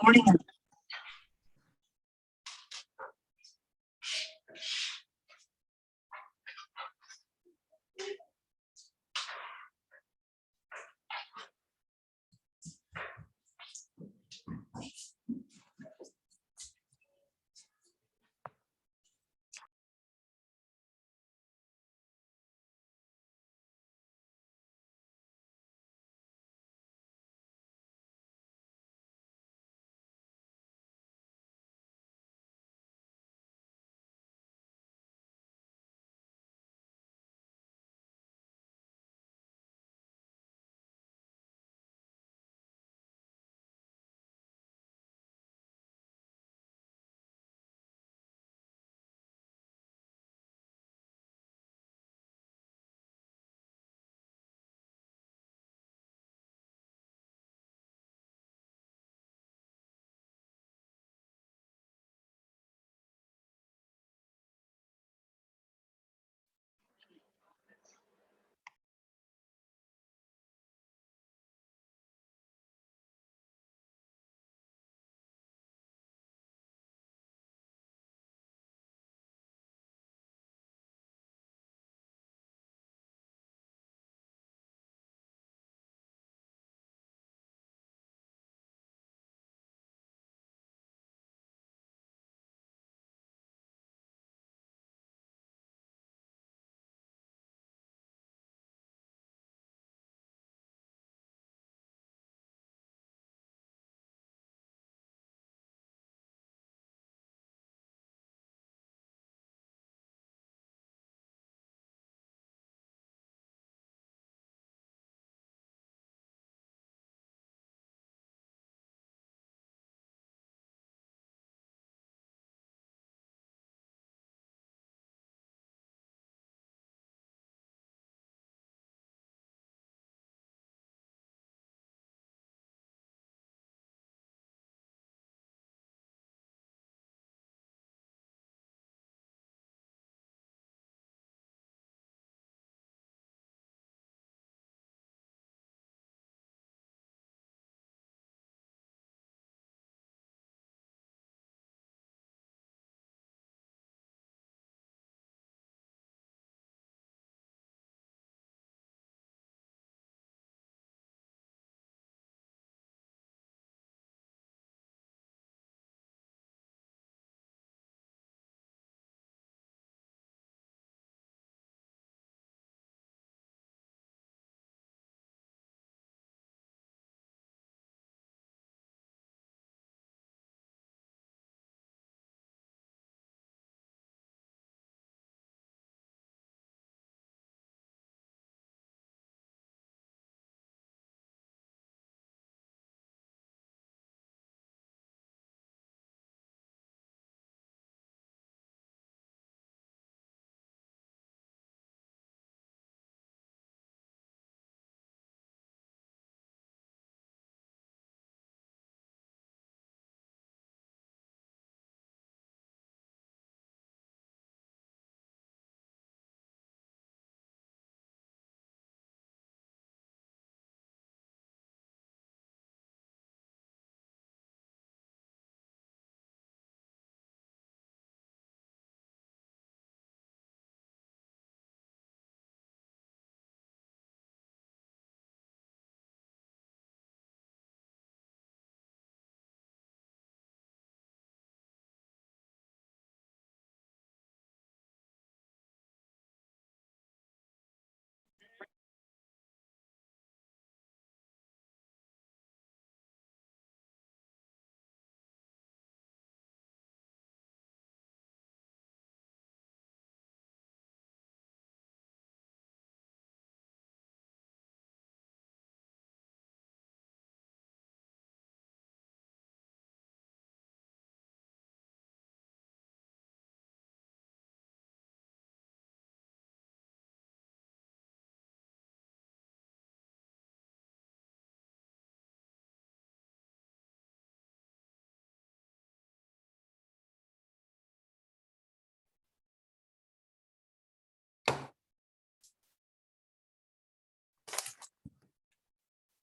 Morning.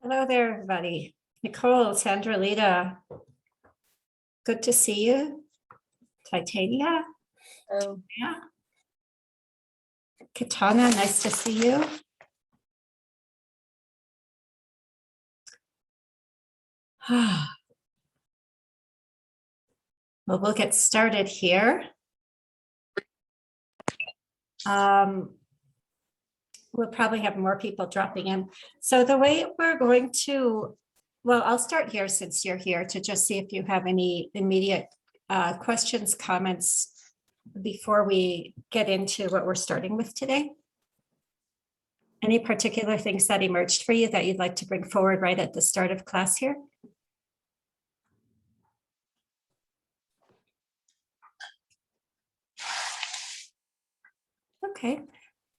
Hello there, everybody. Nicole, Sandra, Lita, good to see you. Titania. Oh, Yeah. Katana, nice to see you. Well, we'll get started here. We'll probably have more people dropping in. So the way we're going to, well, I'll start here since you're here to just see if you have any immediate questions, comments before we get into what we're starting with today. Any particular things that emerged for you that you'd like to bring forward right at the start of class here? Okay.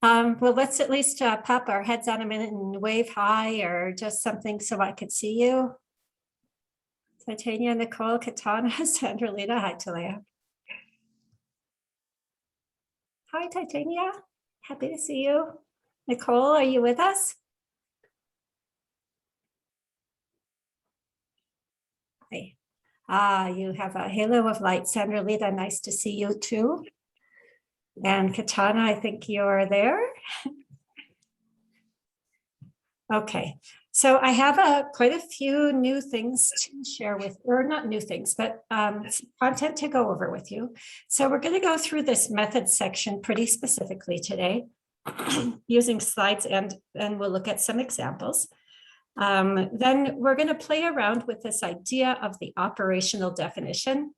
Well, let's at least pop our heads on a minute and wave hi or just something so I could see you. Titania, Nicole, Katana, Sandra, Lita, hi, Talea. Hi, Titania. Happy to see you. Nicole, are you with us? Hi. You have a halo of light. Sandra, Lita, nice to see you too. And Katana, I think you're there. Okay, so I have quite a few new things to share with, or not new things, but content to go over with you. So we're going to go through this method section pretty specifically today using slides, and we'll look at some examples. Then we're going to play around with this idea of the operational definition,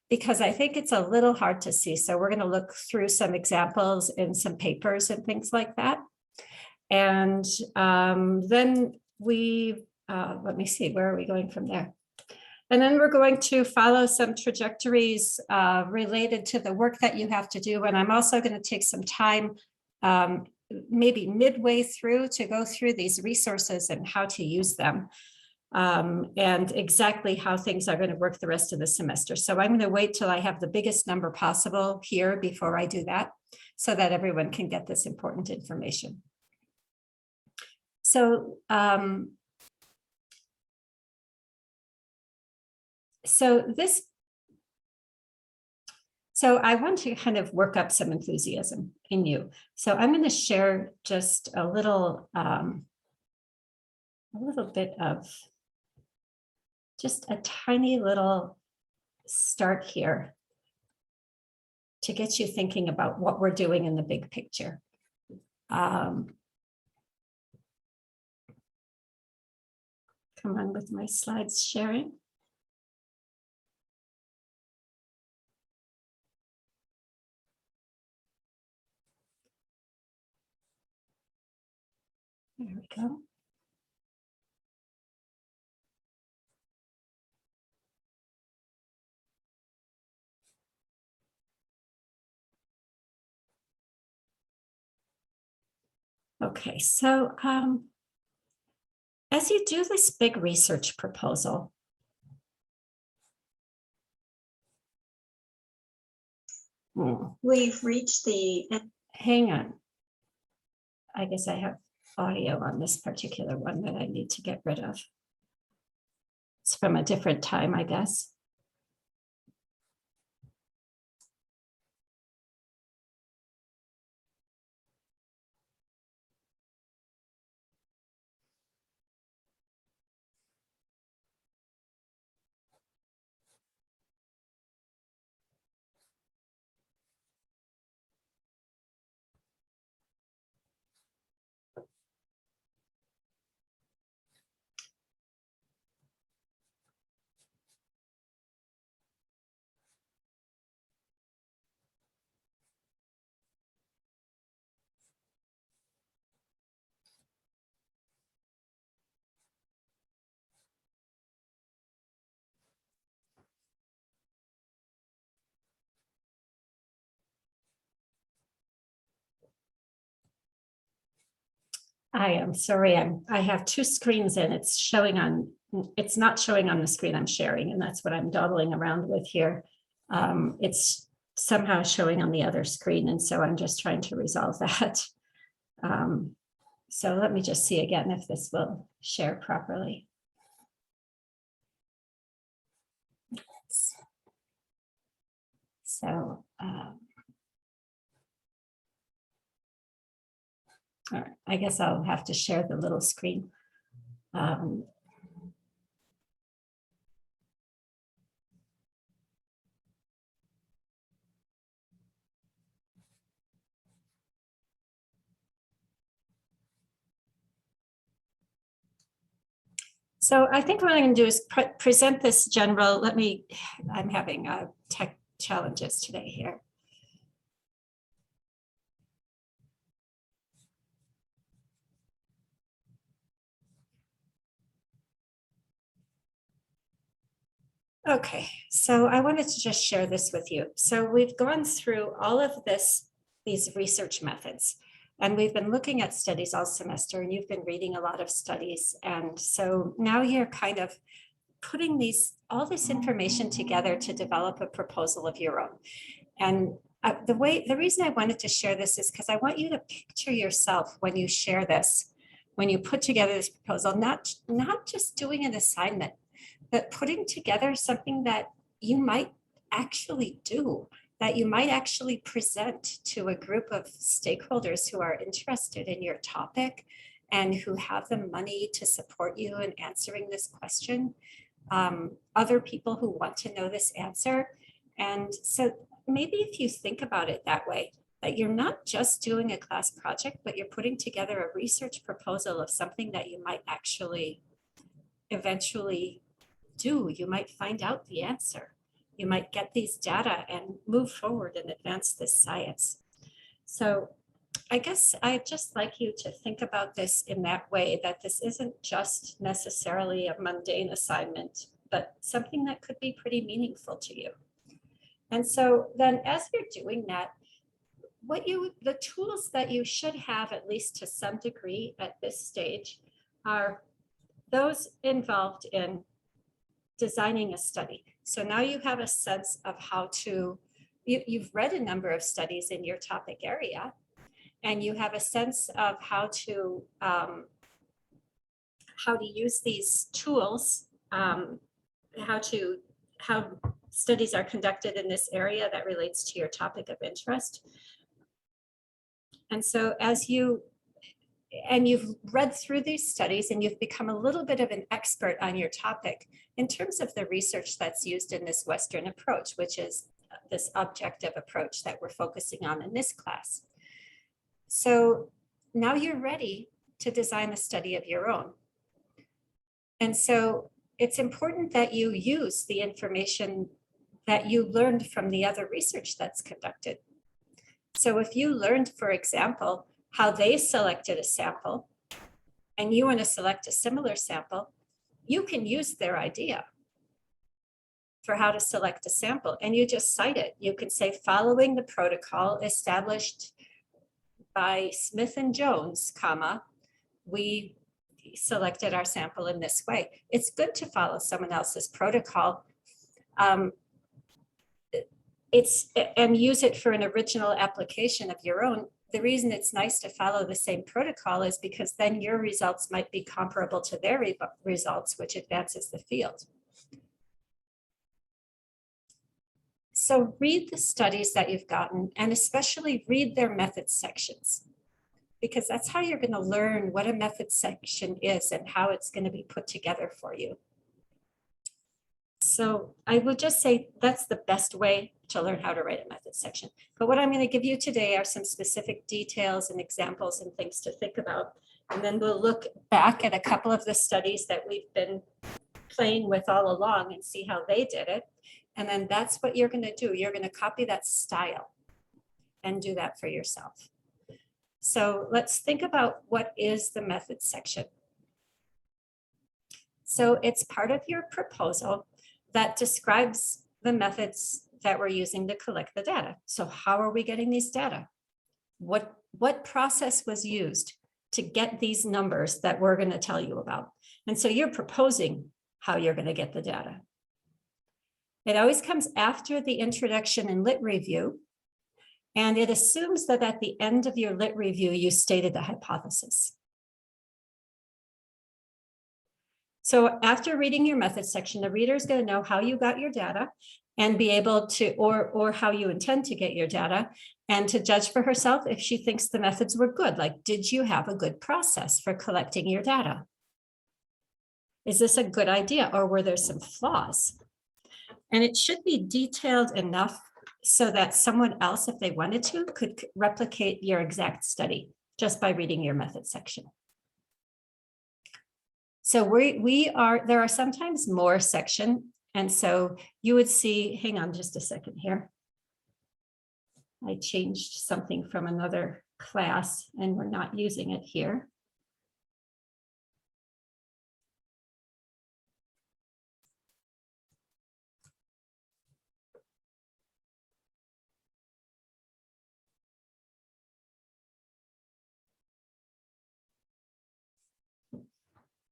because I think it's a little hard to see. So we're going to look through some examples in some papers and things like that. And then let me see, where are we going from there? And then we're going to follow some trajectories related to the work that you have to do. And I'm also going to take some time, maybe midway through, to go through these resources and how to use them. And exactly how things are going to work the rest of the semester. So I'm going to wait till I have the biggest number possible here before I do that, so that everyone can get this important information. So, so I want to kind of work up some enthusiasm in you. So I'm going to share just a little bit of just a tiny little start here to get you thinking about what we're doing in the big picture. Come on with my slides sharing. There we go. Okay, so as you do this big research proposal, we've reached the, hang on. I guess I have audio on this particular one that I need to get rid of. It's from a different time, I guess. I am sorry, I have two screens and it's showing on, it's not showing on the screen I'm sharing, and that's what I'm dawdling around with here. It's somehow showing on the other screen, and so I'm just trying to resolve that. So let me just see again if this will share properly. So, all right, I guess I'll have to share the little screen. So I think what I'm going to do is present this general. I'm having tech challenges today here. Okay, so I wanted to just share this with you. So we've gone through all of these research methods, and we've been looking at studies all semester, and you've been reading a lot of studies. And so now you're kind of putting all this information together to develop a proposal of your own. And the reason I wanted to share this is because I want you to picture yourself when you share this, when you put together this proposal, not just doing an assignment, but putting together something that you might actually do, that you might actually present to a group of stakeholders who are interested in your topic and who have the money to support you in answering this question. Other people who want to know this answer. And so maybe if you think about it that way, that you're not just doing a class project, but you're putting together a research proposal of something that you might actually eventually do. You might find out the answer. You might get these data and move forward and advance this science. So I guess I'd just like you to think about this in that way, that this isn't just necessarily a mundane assignment, but something that could be pretty meaningful to you. And so then as you're doing that, the tools that you should have, at least to some degree at this stage, are those involved in designing a study. So now you have a sense of how to, you've read a number of studies in your topic area, and you have a sense of how to use these tools, how studies are conducted in this area that relates to your topic of interest. And so you've read through these studies and you've become a little bit of an expert on your topic in terms of the research that's used in this Western approach, which is this objective approach that we're focusing on in this class. So now you're ready to design a study of your own. And so it's important that you use the information that you learned from the other research that's conducted. So if you learned, for example, how they selected a sample and you want to select a similar sample, you can use their idea for how to select a sample, and you just cite it. You can say, following the protocol established by Smith and Jones, comma, we selected our sample in this way. It's good to follow someone else's protocol and use it for an original application of your own. The reason it's nice to follow the same protocol is because then your results might be comparable to their results, which advances the field. So read the studies that you've gotten, and especially read their methods sections, because that's how you're going to learn what a methods section is and how it's going to be put together for you. So I would just say that's the best way to learn how to write a methods section. But what I'm going to give you today are some specific details and examples and things to think about. And then we'll look back at a couple of the studies that we've been playing with all along and see how they did it. And then that's what you're going to do. You're going to copy that style and do that for yourself. So let's think about what is the methods section. So it's part of your proposal that describes the methods that we're using to collect the data. So how are we getting these data? What process was used to get these numbers that we're going to tell you about? And so you're proposing how you're going to get the data. It always comes after the introduction and lit review. And it assumes that at the end of your lit review, you stated the hypothesis. So after reading your methods section, the reader is going to know how you got your data and be able to, or how you intend to get your data, and to judge for herself if she thinks the methods were good. Like, did you have a good process for collecting your data? Is this a good idea, or were there some flaws? And it should be detailed enough so that someone else, if they wanted to, could replicate your exact study just by reading your method section. So there are sometimes more section. And so you would see, hang on just a second here. I changed something from another class and we're not using it here.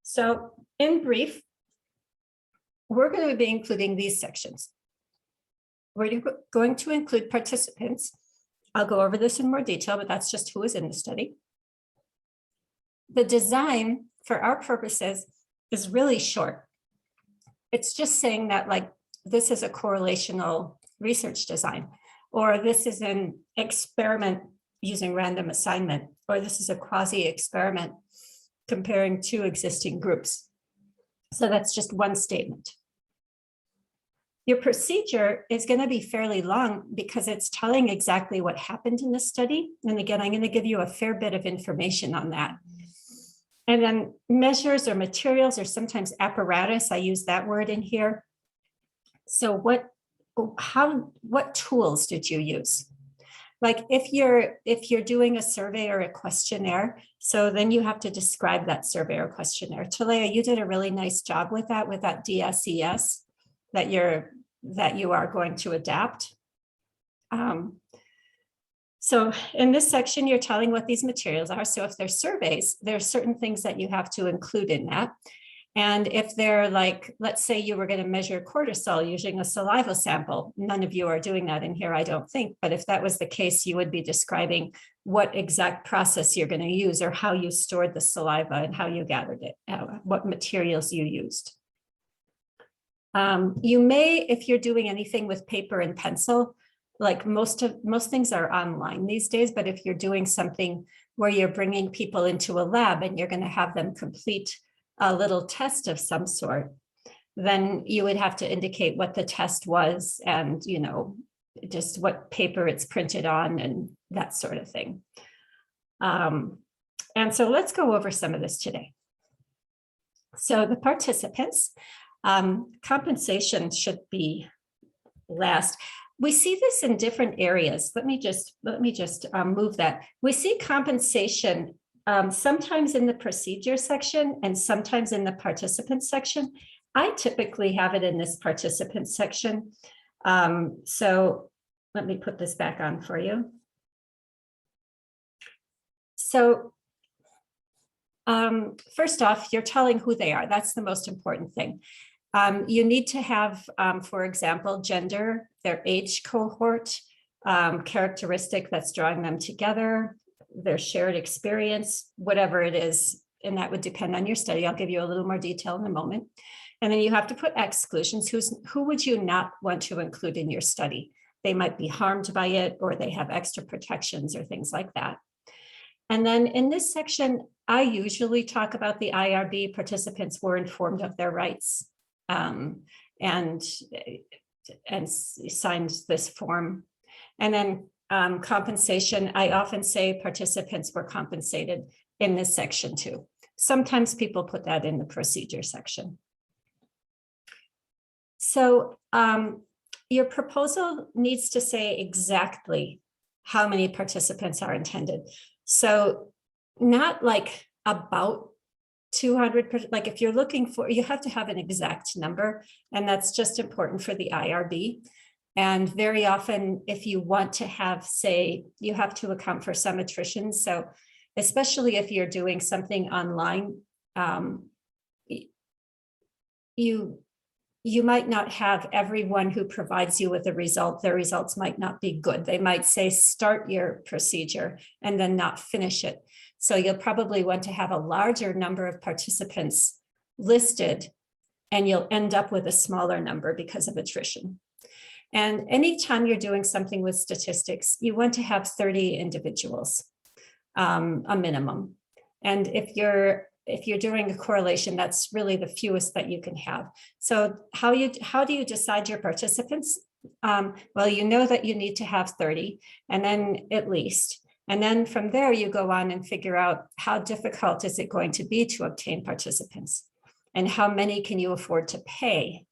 So in brief, we're going to be including these sections. We're going to include participants. I'll go over this in more detail, but that's just who is in the study. The design for our purposes is really short. It's just saying that, like, this is a correlational research design, or this is an experiment using random assignment, or this is a quasi-experiment comparing two existing groups. So that's just one statement. Your procedure is going to be fairly long because it's telling exactly what happened in the study. And again, I'm going to give you a fair bit of information on that. And then measures or materials, or sometimes apparatus, I use that word in here. So what tools did you use? Like if you're doing a survey or a questionnaire, so then you have to describe that survey or questionnaire. Talea, you did a really nice job with that DSES that you are going to adapt. So in this section, you're telling what these materials are. So if they're surveys, there are certain things that you have to include in that. And if they're like, let's say you were going to measure cortisol using a saliva sample, none of you are doing that in here, I don't think. But if that was the case, you would be describing what exact process you're going to use, or how you stored the saliva and how you gathered it, what materials you used. You may, if you're doing anything with paper and pencil, like most things are online these days, but if you're doing something where you're bringing people into a lab and you're going to have them complete a little test of some sort, then you would have to indicate what the test was and, you know, just what paper it's printed on and that sort of thing. And so let's go over some of this today. So the participants, compensation should be last. We see this in different areas. Let me just move that. We see compensation sometimes in the procedure section and sometimes in the participant section. I typically have it in this participant section. So let me put this back on for you. So first off, you're telling who they are. That's the most important thing. You need to have, for example, gender, their age cohort, characteristic that's drawing them together, their shared experience, whatever it is, and that would depend on your study. I'll give you a little more detail in a moment. And then you have to put exclusions. Who would you not want to include in your study? They might be harmed by it, or they have extra protections or things like that. And then in this section, I usually talk about the IRB. Participants were informed of their rights and signed this form. And then compensation, I often say participants were compensated in this section too. Sometimes people put that in the procedure section. So your proposal needs to say exactly how many participants are intended. So not like about 200, like if you're looking for, you have to have an exact number, and that's just important for the IRB. And very often, if you want to have, say, you have to account for some attrition. So especially if you're doing something online, you might not have everyone who provides you with a result. Their results might not be good. They might say, start your procedure and then not finish it. So you'll probably want to have a larger number of participants listed, and you'll end up with a smaller number because of attrition. And anytime you're doing something with statistics, you want to have 30 individuals, a minimum. And if you're doing a correlation, that's really the fewest that you can have. So how do you decide your participants? Well, you know that you need to have 30, and then at least. And then from there, you go on and figure out how difficult is it going to be to obtain participants, and how many can you afford to pay?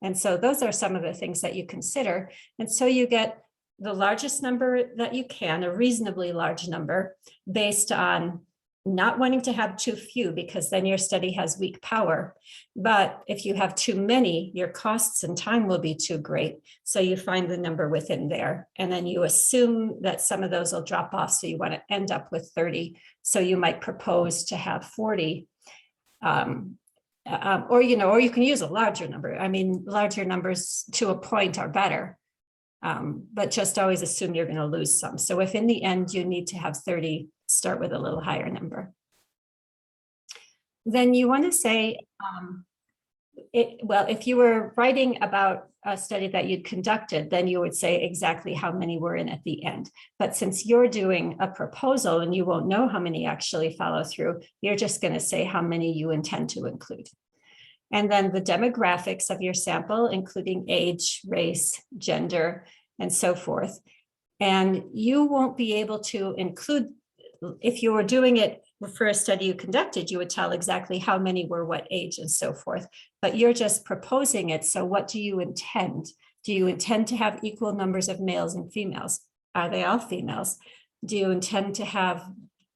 And so those are some of the things that you consider. And so you get the largest number that you can, a reasonably large number, based on not wanting to have too few, because then your study has weak power. But if you have too many, your costs and time will be too great. So you find the number within there. And then you assume that some of those will drop off. So you want to end up with 30. So you might propose to have 40. Or you can use a larger number. I mean, larger numbers to a point are better. But just always assume you're going to lose some. So if in the end you need to have 30, start with a little higher number. Then you want to say, if you were writing about a study that you'd conducted, then you would say exactly how many were in at the end. But since you're doing a proposal and you won't know how many actually follow through, you're just going to say how many you intend to include. And then the demographics of your sample, including age, race, gender, and so forth. And you won't be able to include, if you were doing it for a study you conducted, you would tell exactly how many were what age and so forth. But you're just proposing it. So what do you intend? Do you intend to have equal numbers of males and females? Are they all females? Do you intend to have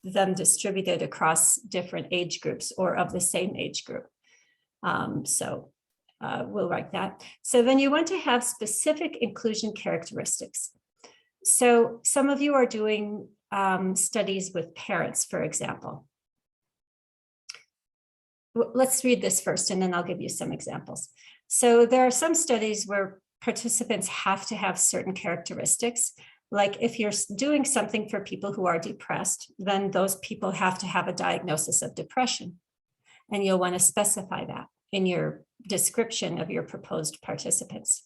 them distributed across different age groups or of the same age group? We'll write that. So then you want to have specific inclusion characteristics. So some of you are doing studies with parents, for example. Let's read this first, and then I'll give you some examples. So there are some studies where participants have to have certain characteristics. Like if you're doing something for people who are depressed, then those people have to have a diagnosis of depression. And you'll want to specify that in your description of your proposed participants.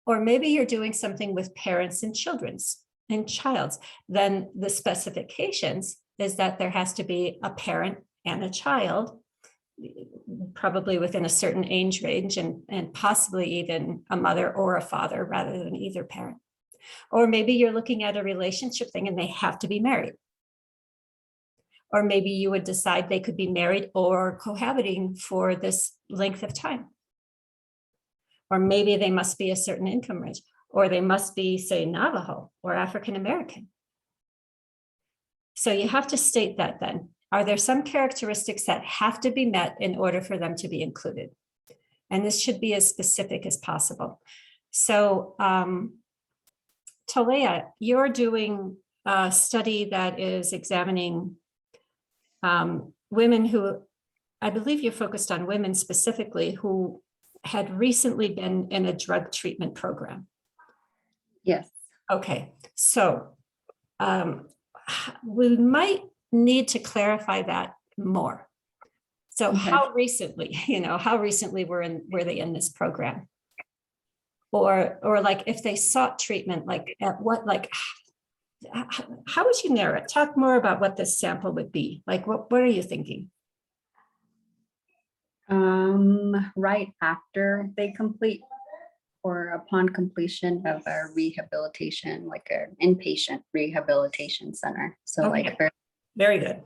Or maybe you're doing something with parents and children's and child's, then the specifications is that there has to be a parent and a child, probably within a certain age range, and possibly even a mother or a father rather than either parent. Or maybe you're looking at a relationship thing and they have to be married. Or maybe you would decide they could be married or cohabiting for this length of time. Or maybe they must be a certain income range, or they must be, say, Navajo or African American. So you have to state that then. Are there some characteristics that have to be met in order for them to be included? And this should be as specific as possible. So Talea, you're doing a study that is examining women who, I believe you're focused on women specifically, who had recently been in a drug treatment program. Yes. Okay, so we might need to clarify that more. So Okay. how recently, how recently were they in this program? Or like if they sought treatment, like at what, like, how would you narrow it? Talk more about what this sample would be. Like, what are you thinking? Right after they complete or upon completion of a rehabilitation, like an inpatient rehabilitation center. So Okay. like very good.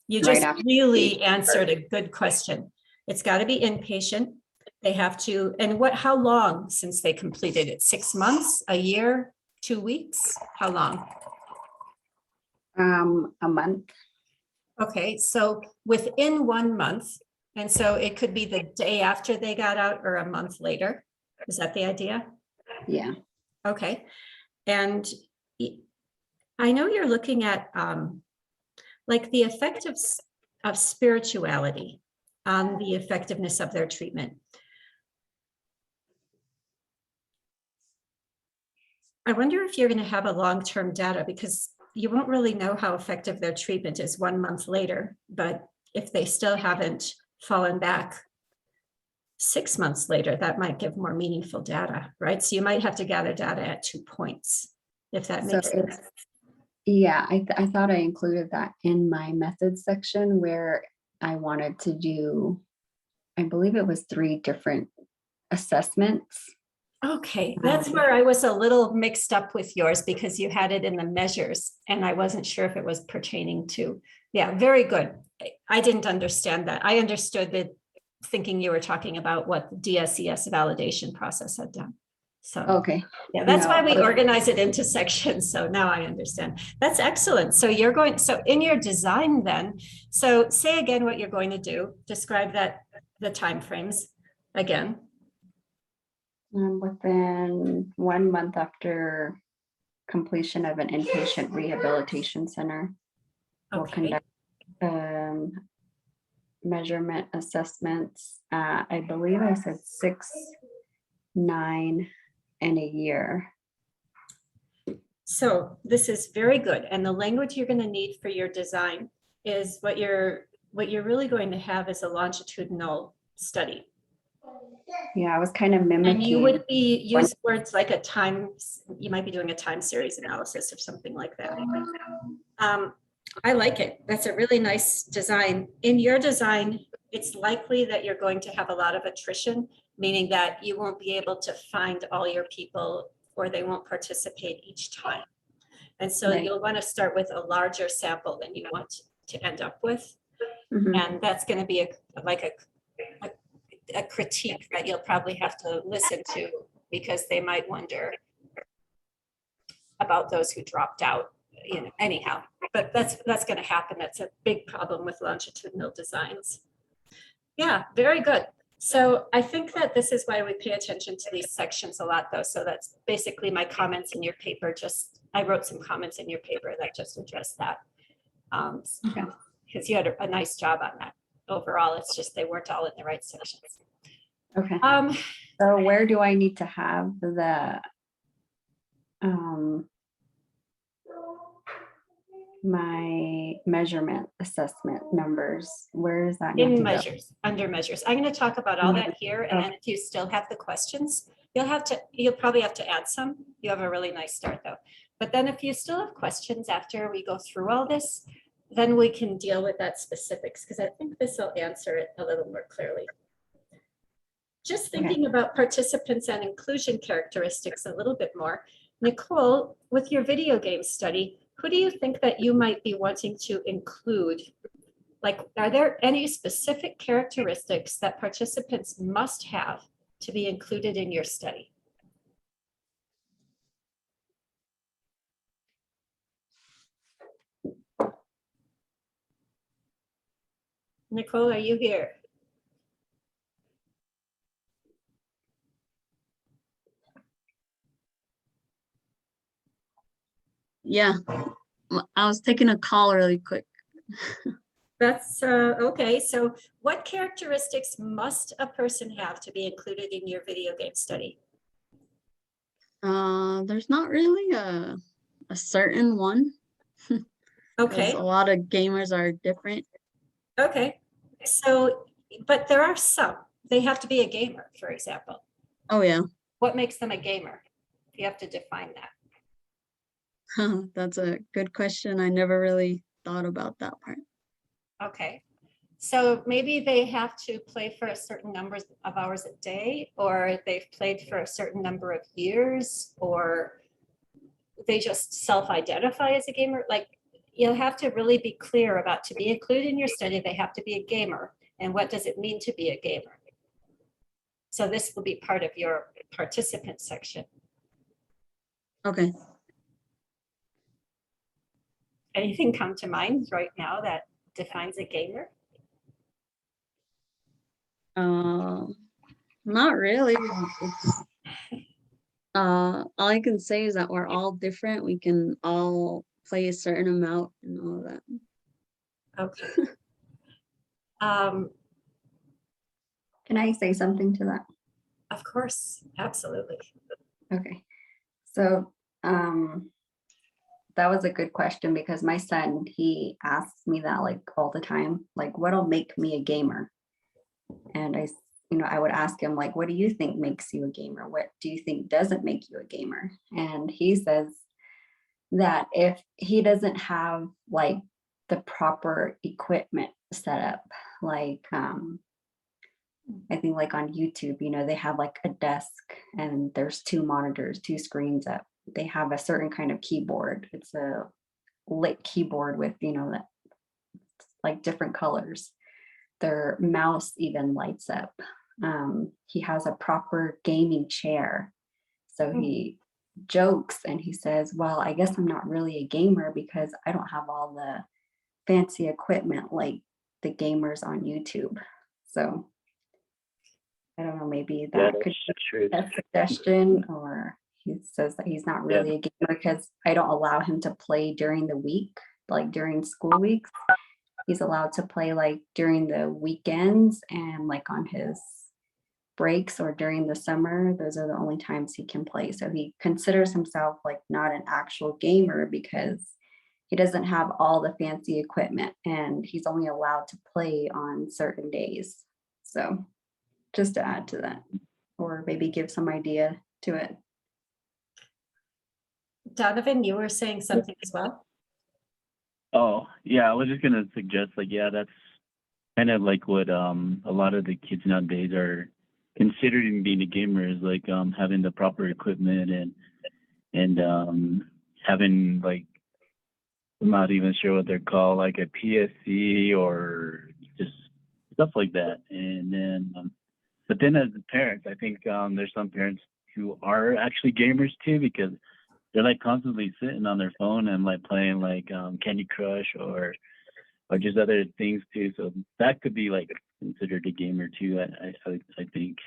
You Right just after really the- answered a good question. It's got to be inpatient. They have to, and how long since they completed it? 6 months, a year, 2 weeks? How long? a month. Okay, so within 1 month, and so it could be the day after they got out or a month later. Is that the idea? Yeah. Okay, and I know you're looking at like the effect of spirituality on the effectiveness of their treatment. I wonder if you're going to have a long-term data, because you won't really know how effective their treatment is 1 month later, but if they still haven't fallen back, 6 months later, that might give more meaningful data, right? So you might have to gather data at 2 points, if that So makes sense. yeah, I thought I included that in my methods section where I wanted to do, I believe it was 3 different assessments. Okay, that's where I was a little mixed up with yours because you had it in the measures and I wasn't sure if it was pertaining to, yeah, very good. I didn't understand that. I understood that thinking you were talking about what the DSES validation process had done. So, Okay. yeah, that's why we No. organize it into sections. So now I understand. That's excellent. So you're going, so in your design then, so say again what you're going to do, describe that, the timeframes again. Within 1 month after completion of an inpatient rehabilitation center, we'll Okay. conduct measurement assessments. I believe I said 6, 9, and a year. So this is very good. And the language you're going to need for your design is what you're really going to have is a longitudinal study. Yeah, I was kind of And you mimicking. would be use words like a time, you might be doing a time series analysis or something like that. I like it. That's a really nice design. In your design, it's likely that you're going to have a lot of attrition, meaning that you won't be able to find all your people or they won't participate each time. And so Right. you'll want to start with a larger sample than you want to end up with. Mhm. And that's going to be a critique that you'll probably have to listen to because they might wonder about those who dropped out, you know, anyhow. But that's going to happen. That's a big problem with longitudinal designs. Yeah, very good. So I think that this is why we pay attention to these sections a lot though. So that's basically my comments in your paper. Just, I wrote some comments in your paper that just address that. Okay. Because you had a nice job on that. Overall, it's just they weren't all in the right sections. Okay. So where do I need to have the my measurement assessment numbers? Where is that? In measures, under measures. I'm going to talk about all that here. And then Okay. if you still have the questions, you'll probably have to add some. You have a really nice start though. But then if you still have questions after we go through all this, then we can deal with that specifics because I think this will answer it a little more clearly. Just thinking about participants and inclusion characteristics a little bit more. Nicole, with your video game study, who do you think that you might be wanting to include? Like, are there any specific characteristics that participants must have to be included in your study? Nicole, are you here? Yeah, I was taking a call really quick. That's okay. So what characteristics must a person have to be included in your video game study? There's not really a certain one. Okay. A lot of gamers are different. Okay. So, but there are some. They have to be a gamer, for example. Oh yeah. What makes them a gamer? You have to define that. That's a good question. I never really thought about that part. Okay. So maybe they have to play for a certain number of hours a day, or they've played for a certain number of years, or they just self-identify as a gamer. Like, you'll have to really be clear about, to be included in your study, they have to be a gamer. And what does it mean to be a gamer? So this will be part of your participant section. Okay. Anything come to mind right now that defines a gamer? Not really. All I can say is that we're all different. We can all play a certain amount and all of that. Okay. Can I say something to that? Of course, absolutely. Okay. So that was a good question because my son, he asks me that like all the time, like what'll make me a gamer? And I would ask him, like, what do you think makes you a gamer? What do you think doesn't make you a gamer? And he says that if he doesn't have like the proper equipment set up, like I think like on YouTube, they have like a desk and there's 2 monitors, 2 screens up. They have a certain kind of keyboard. It's a lit keyboard with, that like different colors. Their mouse even lights up. He has a proper gaming chair. So he jokes and he says, well, I guess I'm not really a gamer because I don't have all the fancy equipment like the gamers on YouTube. So I don't know, maybe that could be a suggestion. Or he says that he's not really a gamer because I don't allow him to play during the week, like during school weeks. He's allowed to play like during the weekends and like on his breaks or during the summer. Those are the only times he can play. So he considers himself like not an actual gamer because he doesn't have all the fancy equipment and he's only allowed to play on certain days. So just to add to that, or maybe give some idea to it. Donovan, you were saying something as well? Oh, yeah, I was just gonna suggest, like, yeah, that's kind of like what a lot of the kids nowadays are considering being a gamer, is like having the proper equipment and having, like, I'm not even sure what they're called, like a PSC or just stuff like that. And then but then as parents, I think there's some parents who are actually gamers too, because they're like constantly sitting on their phone and like playing like Candy Crush or just other things too. So that could be like considered a gamer too, I think.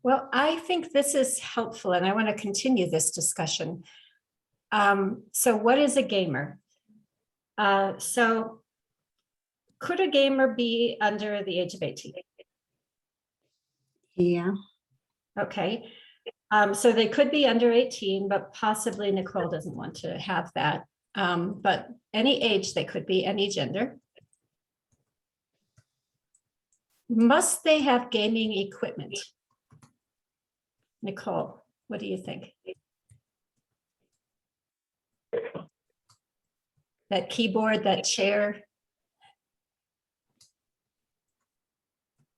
Well, I think this is helpful and I want to continue this discussion. So what is a gamer? So could a gamer be under the age of 18? Yeah. Okay. So they could be under 18, but possibly Nicole doesn't want to have that. But any age they could be, any gender. Must they have gaming equipment? Nicole, what do you think? That keyboard, that chair.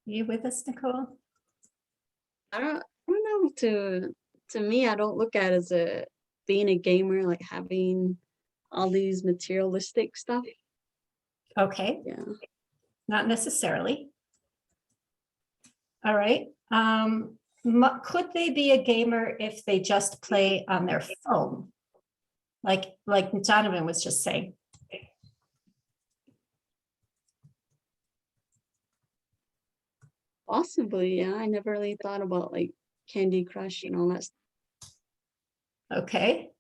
You with us, Nicole? I don't know, to me, I don't look at it as being a gamer, like having all these materialistic stuff. Okay, Yeah. not necessarily. All right. Could they be a gamer if they just play on their phone? Like Donovan was just saying. Possibly, yeah. I never really thought about like Candy Crush and all that stuff. Okay.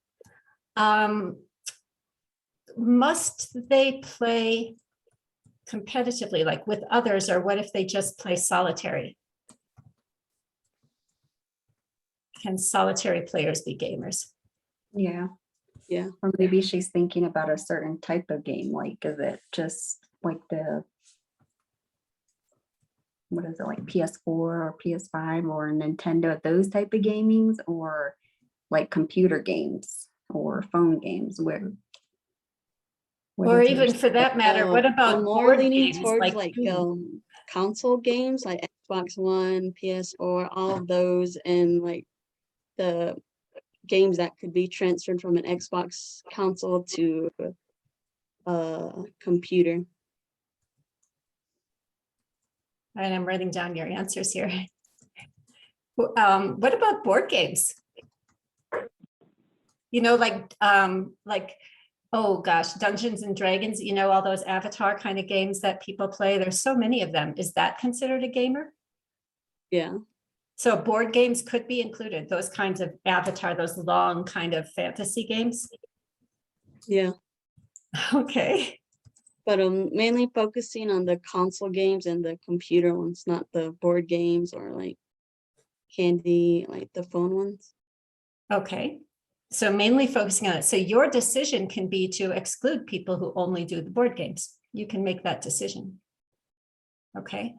Must they play competitively, like with others, or what if they just play solitary? Can solitary players be gamers? Yeah. Yeah. Or maybe she's thinking about a certain type of game. Like, is it just like what is it, like PS4 or PS5 or Nintendo, those type of gamings, or like computer games or phone games? Or even for that matter, what about I'm more board leaning games towards like console games like Xbox One, PS4, all of those, and like the games that could be transferred from an Xbox console to a computer. And I'm writing down your answers here. What about board games? Like, oh gosh, Dungeons and Dragons, all those Avatar kind of games that people play. There's so many of them. Is that considered a gamer? Yeah. So board games could be included, those kinds of Avatar, those long kind of fantasy games. Yeah. Okay. But I'm mainly focusing on the console games and the computer ones, not the board games or like Candy, like the phone ones. Okay. So mainly focusing on it. So your decision can be to exclude people who only do the board games. You can make that decision. Okay.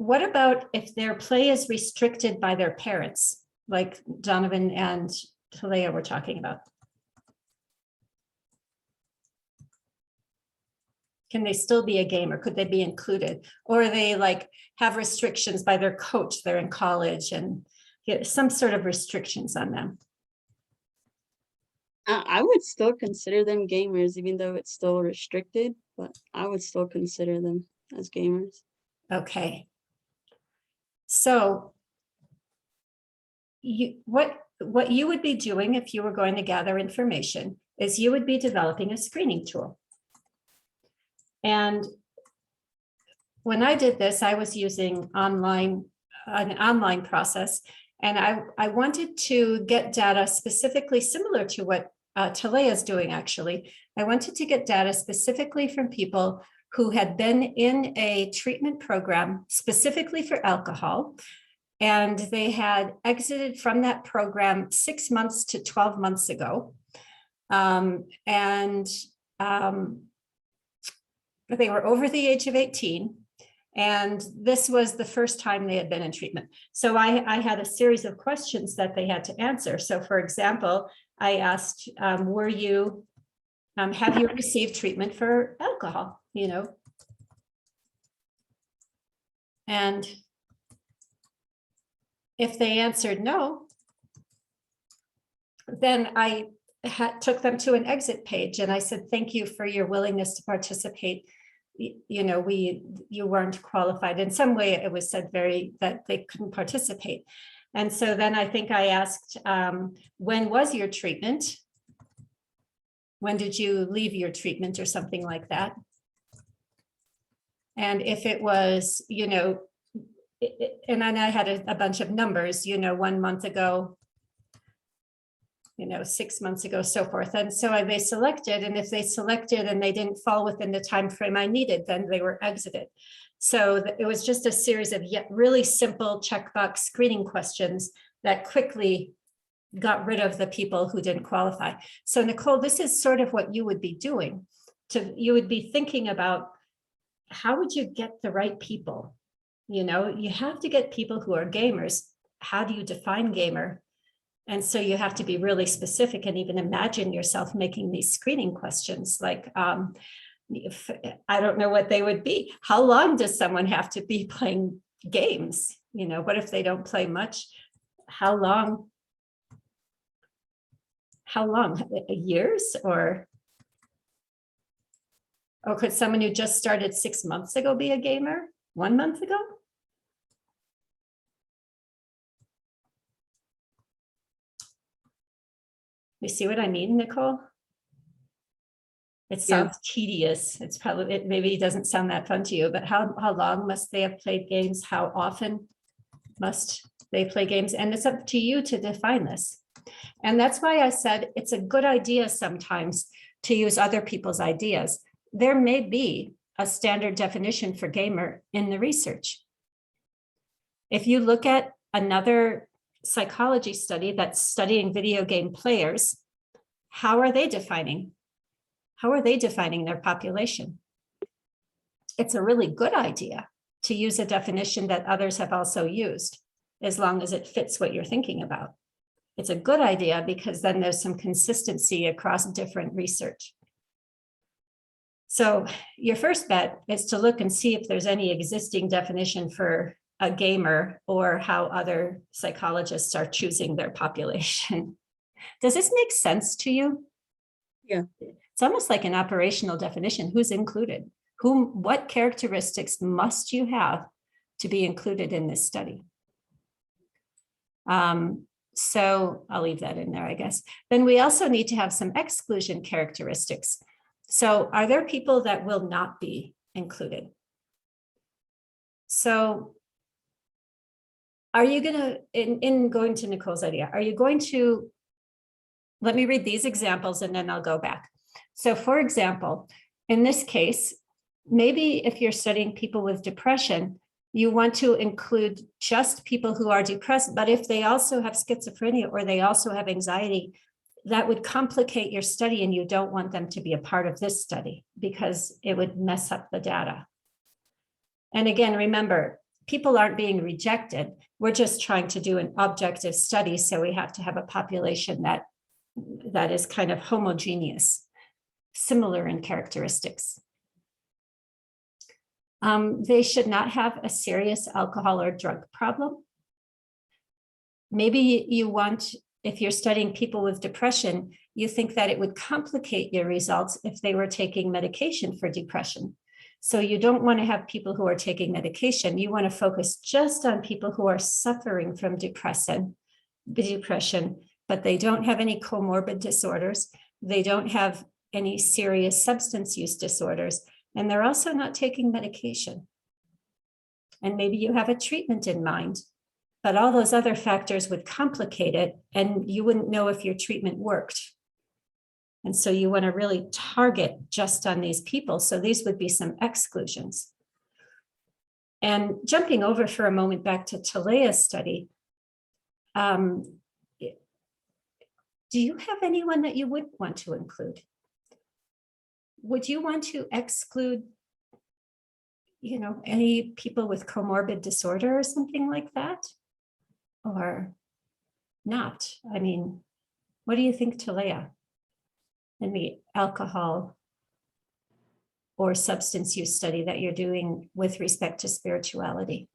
what about if their play is restricted by their parents, like Donovan and Talea were talking about? Can they still be a gamer? Could they be included? Or they like have restrictions by their coach, they're in college and get some sort of restrictions on them? I would still consider them gamers, even though it's still restricted, but I would still consider them as gamers. Okay. So what you would be doing if you were going to gather information is you would be developing a screening tool. And when I did this, I was using an online process, and I wanted to get data specifically similar to what Talea is doing, actually. I wanted to get data specifically from people who had been in a treatment program specifically for alcohol, and they had exited from that program 6 months to 12 months ago. They were over the age of 18, and this was the first time they had been in treatment. So I had a series of questions that they had to answer. So for example, I asked, have you received treatment for alcohol, And if they answered no, then I took them to an exit page, and I said, thank you for your willingness to participate. You weren't qualified. In some way, it was said that they couldn't participate. And so then I think I asked, when was your treatment? When did you leave your treatment, or something like that? And if it was, and then I had a bunch of numbers, 1 month ago, 6 months ago, so forth. And so they selected, and if they selected and they didn't fall within the time frame I needed, then they were exited. So it was just a series of yet really simple checkbox screening questions that quickly got rid of the people who didn't qualify. So Nicole, this is sort of what you would be doing. You would be thinking about, how would you get the right people? You have to get people who are gamers. How do you define gamer? And so you have to be really specific, and even imagine yourself making these screening questions. Like, I don't know what they would be. How long does someone have to be playing games? What if they don't play much? How long? Years? Or could someone who just started 6 months ago be a gamer? 1 month ago? You see what I mean, Nicole? It sounds tedious. It's probably, maybe it doesn't sound that fun to you, but how long must they have played games? How often must they play games? And it's up to you to define this. And that's why I said it's a good idea sometimes to use other people's ideas. There may be a standard definition for gamer in the research. If you look at another psychology study that's studying video game players, how are they defining their population? It's a really good idea to use a definition that others have also used, as long as it fits what you're thinking about. It's a good idea because then there's some consistency across different research. So your first bet is to look and see if there's any existing definition for a gamer, or how other psychologists are choosing their population. Does this make sense to you? Yeah. It's almost like an operational definition. Who's included? What characteristics must you have to be included in this study? So I'll leave that in there, I guess. Then we also need to have some exclusion characteristics. So are there people that will not be included? So are you going to, in going to Nicole's idea, are you going to, let me read these examples and then I'll go back. So for example, in this case, maybe if you're studying people with depression, you want to include just people who are depressed, but if they also have schizophrenia or they also have anxiety, that would complicate your study, and you don't want them to be a part of this study because it would mess up the data. And again, remember, people aren't being rejected. We're just trying to do an objective study. So we have to have a population that is kind of homogeneous, similar in characteristics. They should not have a serious alcohol or drug problem. Maybe you want, if you're studying people with depression, you think that it would complicate your results if they were taking medication for depression. So you don't want to have people who are taking medication. You want to focus just on people who are suffering from depression, but they don't have any comorbid disorders. They don't have any serious substance use disorders, and they're also not taking medication. And maybe you have a treatment in mind, but all those other factors would complicate it, and you wouldn't know if your treatment worked. And so you want to really target just on these people. So these would be some exclusions. And jumping over for a moment back to Talea's study, do you have anyone that you would want to include? Would you want to exclude, any people with comorbid disorder or something like that? Or not? I mean, what do you think, Talea? In the alcohol or substance use study that you're doing with respect to spirituality?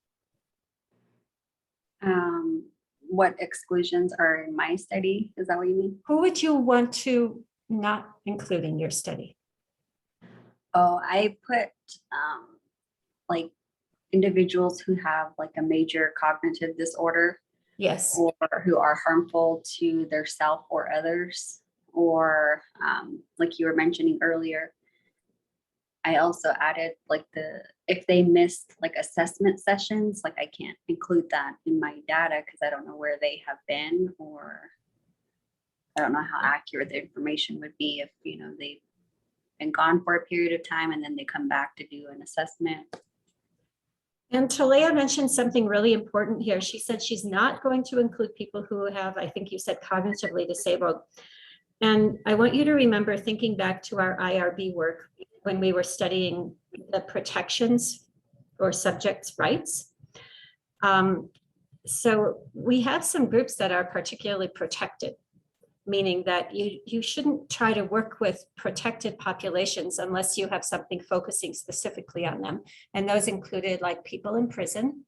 What exclusions are in my study? Is that what you mean? Who would you want to not include in your study? Oh, I put like individuals who have like a major cognitive disorder, Yes. or who are harmful to their self or others, or like you were mentioning earlier, I also added like if they missed like assessment sessions, like I can't include that in my data because I don't know where they have been, or I don't know how accurate the information would be if, they've been gone for a period of time and then they come back to do an assessment. And Talea mentioned something really important here. She said she's not going to include people who have, I think you said, cognitively disabled. And I want you to remember, thinking back to our IRB work when we were studying the protections or subjects' rights. So we have some groups that are particularly protected, meaning that you shouldn't try to work with protected populations unless you have something focusing specifically on them. And those included like people in prison,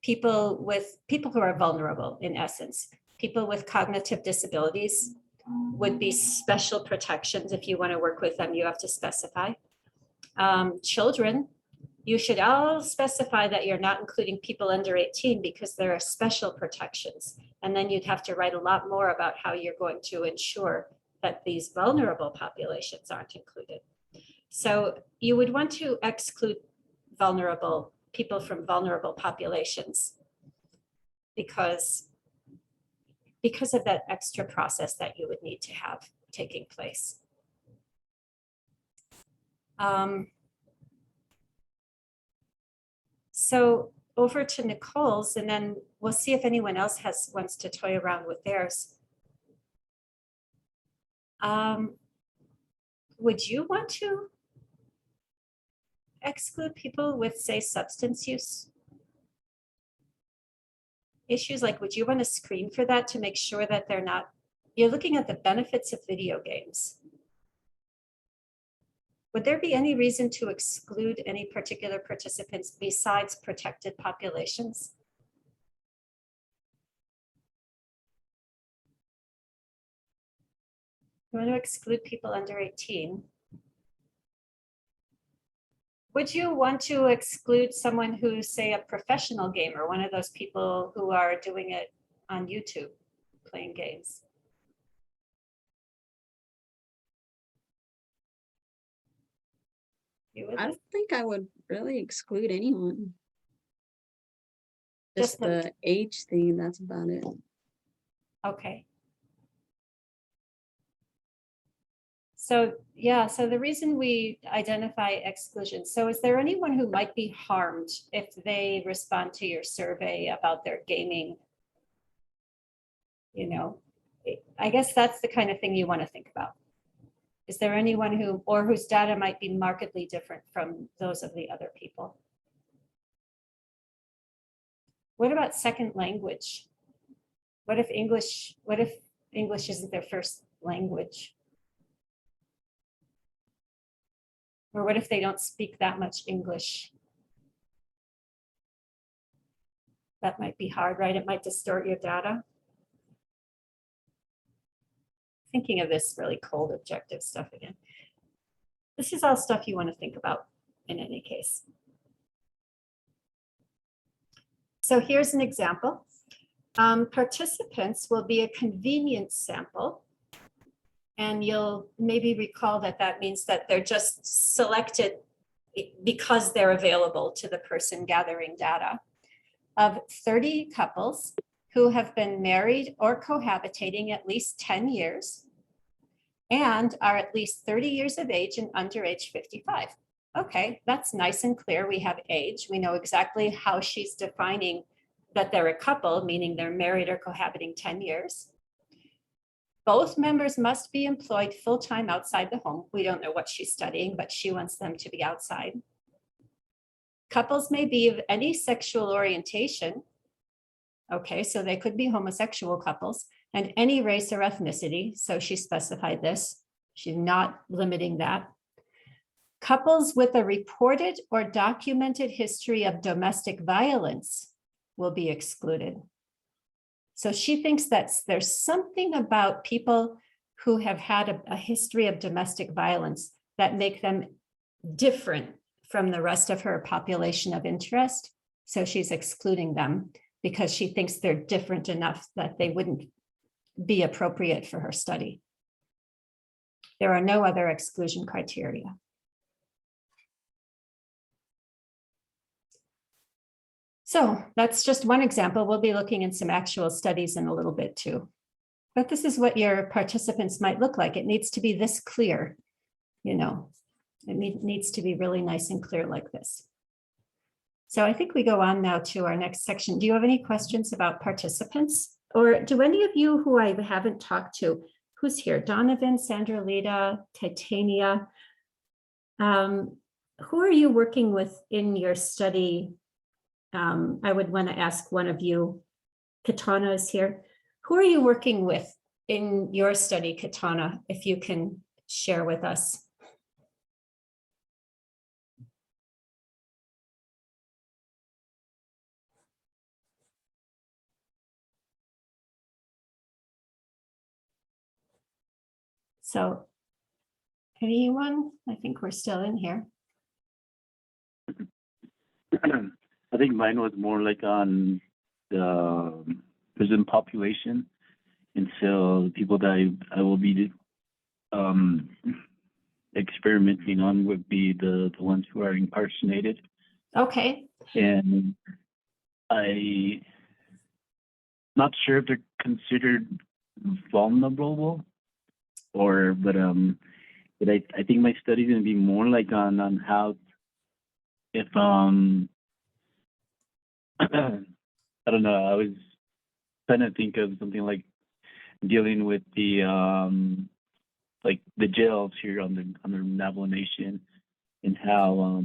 people who are vulnerable in essence, people with cognitive disabilities would be special protections. If you want to work with them, you have to specify. Children, you should all specify that you're not including people under 18 because there are special protections. And then you'd have to write a lot more about how you're going to ensure that these vulnerable populations aren't included. So you would want to exclude people from vulnerable populations because of that extra process that you would need to have taking place. So over to Nicole's, and then we'll see if anyone else wants to toy around with theirs. Would you want to exclude people with, say, substance use issues? Like, would you want to screen for that to make sure that you're looking at the benefits of video games? Would there be any reason to exclude any particular participants besides protected populations? You want to exclude people under 18. Would you want to exclude someone who's, say, a professional gamer, one of those people who are doing it on YouTube, playing games? I don't think I would really exclude anyone. Just Just the age thing, that's about it. Okay. So yeah, so the reason we identify exclusion. So is there anyone who might be harmed if they respond to your survey about their gaming? I guess that's the kind of thing you want to think about. Is there anyone whose data might be markedly different from those of the other people? What about second language? What if English isn't their first language? Or what if they don't speak that much English? That might be hard, right? It might distort your data. Thinking of this really cold objective stuff again. This is all stuff you want to think about in any case. So here's an example. Participants will be a convenience sample. And you'll maybe recall that that means that they're just selected because they're available to the person gathering data, of 30 couples who have been married or cohabitating at least 10 years and are at least 30 years of age and under age 55. Okay, that's nice and clear. We have age. We know exactly how she's defining that they're a couple, meaning they're married or cohabiting 10 years. Both members must be employed full-time outside the home. We don't know what she's studying, but she wants them to be outside. Couples may be of any sexual orientation. Okay, so they could be homosexual couples, and any race or ethnicity. So she specified this. She's not limiting that. Couples with a reported or documented history of domestic violence will be excluded. So she thinks that there's something about people who have had a history of domestic violence that make them different from the rest of her population of interest. So she's excluding them because she thinks they're different enough that they wouldn't be appropriate for her study. There are no other exclusion criteria. So that's just one example. We'll be looking in some actual studies in a little bit too. But this is what your participants might look like. It needs to be this clear, you know. It needs to be really nice and clear like this. So I think we go on now to our next section. Do you have any questions about participants? Or do any of you who I haven't talked to, who's here? Donovan, Sandra Lita, Titania. Who are you working with in your study? I would want to ask one of you. Katana is here. Who are you working with in your study, Katana, if you can share with us? So, anyone? I think we're still in here. I think mine was more like on the prison population. And so the people that I will be experimenting on would be the ones who are incarcerated. Okay. And I'm not sure if they're considered vulnerable but I think my study is going to be more like on how if I don't know, I was trying to think of something like dealing with the like the jails here on the Navajo Nation, and how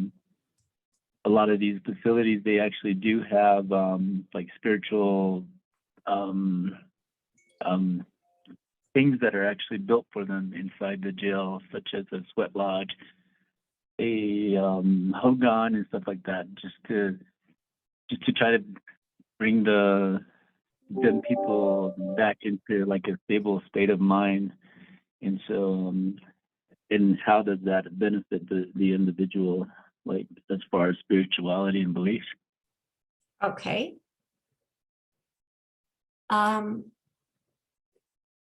a lot of these facilities, they actually do have like spiritual things that are actually built for them inside the jail, such as a sweat lodge, a hogan and stuff like that, just to try to bring them people back into like a stable state of mind. And so and how does that benefit the individual, like as far as spirituality and beliefs? Okay.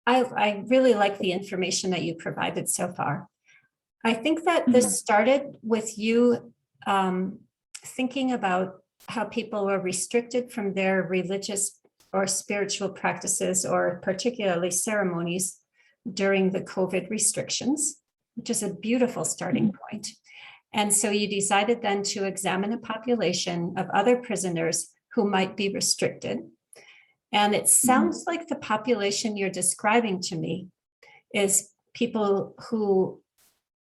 I really like the information that you provided so far. I think that this started with you thinking about how people were restricted from their religious or spiritual practices, or particularly ceremonies, during the COVID restrictions, which is a beautiful starting point. And so you decided then to examine a population of other prisoners who might be restricted. And it sounds like the population you're describing to me is people who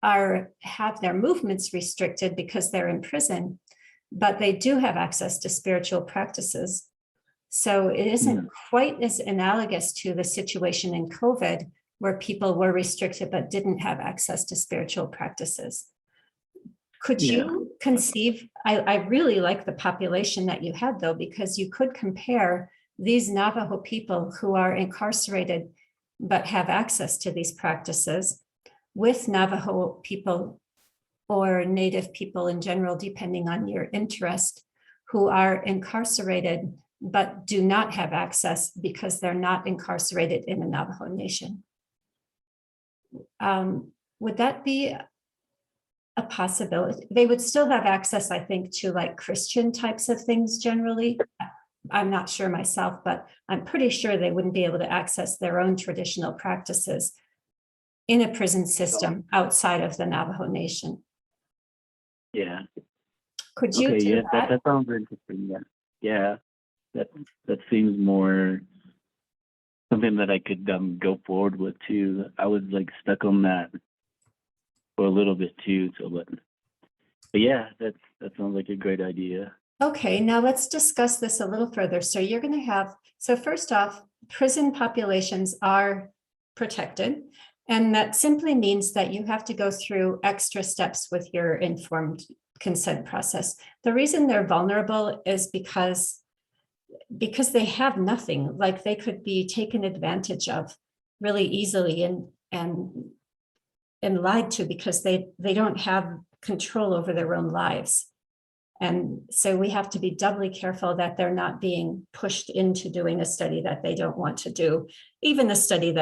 have their movements restricted because they're in prison, but they do have access to spiritual practices. So it isn't quite as analogous to the situation in COVID where people were restricted but didn't have access to spiritual practices. Could you conceive, I really like the population that you had though, because you could compare these Navajo people who are incarcerated but have access to these practices with Navajo people or Native people in general, depending on your interest, who are incarcerated but do not have access because they're not incarcerated in the Navajo Nation. Would that be a possibility? They would still have access, I think, to like Christian types of things generally. I'm not sure myself, but I'm pretty sure they wouldn't be able to access their own traditional practices in a prison system outside of the Navajo Nation. Yeah. Could you Okay, do yeah, that? that sounds interesting. Yeah. Yeah. That seems more something that I could go forward with too. I was like stuck on that for a little bit too. So but yeah, that sounds like a great idea. Okay, now let's discuss this a little further. So you're going to have, so first off, prison populations are protected. And that simply means that you have to go through extra steps with your informed consent process. The reason they're vulnerable is because they have nothing, like they could be taken advantage of really easily and lied to because they don't have control over their own lives. And so we have to be doubly careful that they're not being pushed into doing a study that they don't want to do, even a study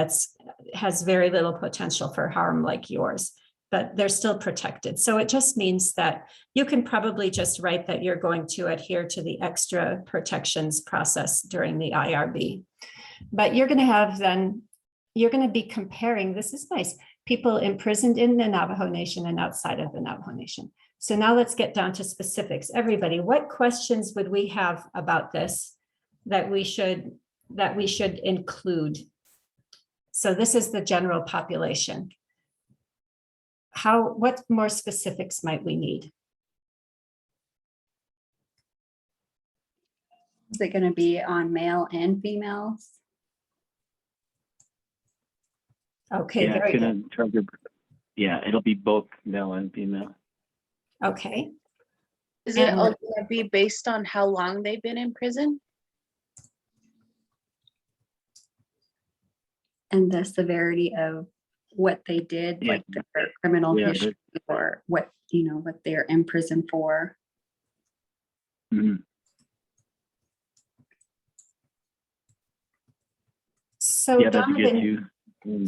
has very little potential for harm like yours, but they're still protected. So it just means that you can probably just write that you're going to adhere to the extra protections process during the IRB. But you're going to have then, you're going to be comparing, this is nice, people imprisoned in the Navajo Nation and outside of the Navajo Nation. So now let's get down to specifics. Everybody, what questions would we have about this that we should include? So this is the general population. What more specifics might we need? Is it going to be on male and females? Okay, Yeah, very it's good. gonna target. Yeah, it'll be both male and female. Okay. Is it And- all gonna be based on how long they've been in prison? And the severity of what they did, Yeah. like their criminal Yeah, history or what they're in prison for. Mhm. So Yeah, that'd be good Donovan, too.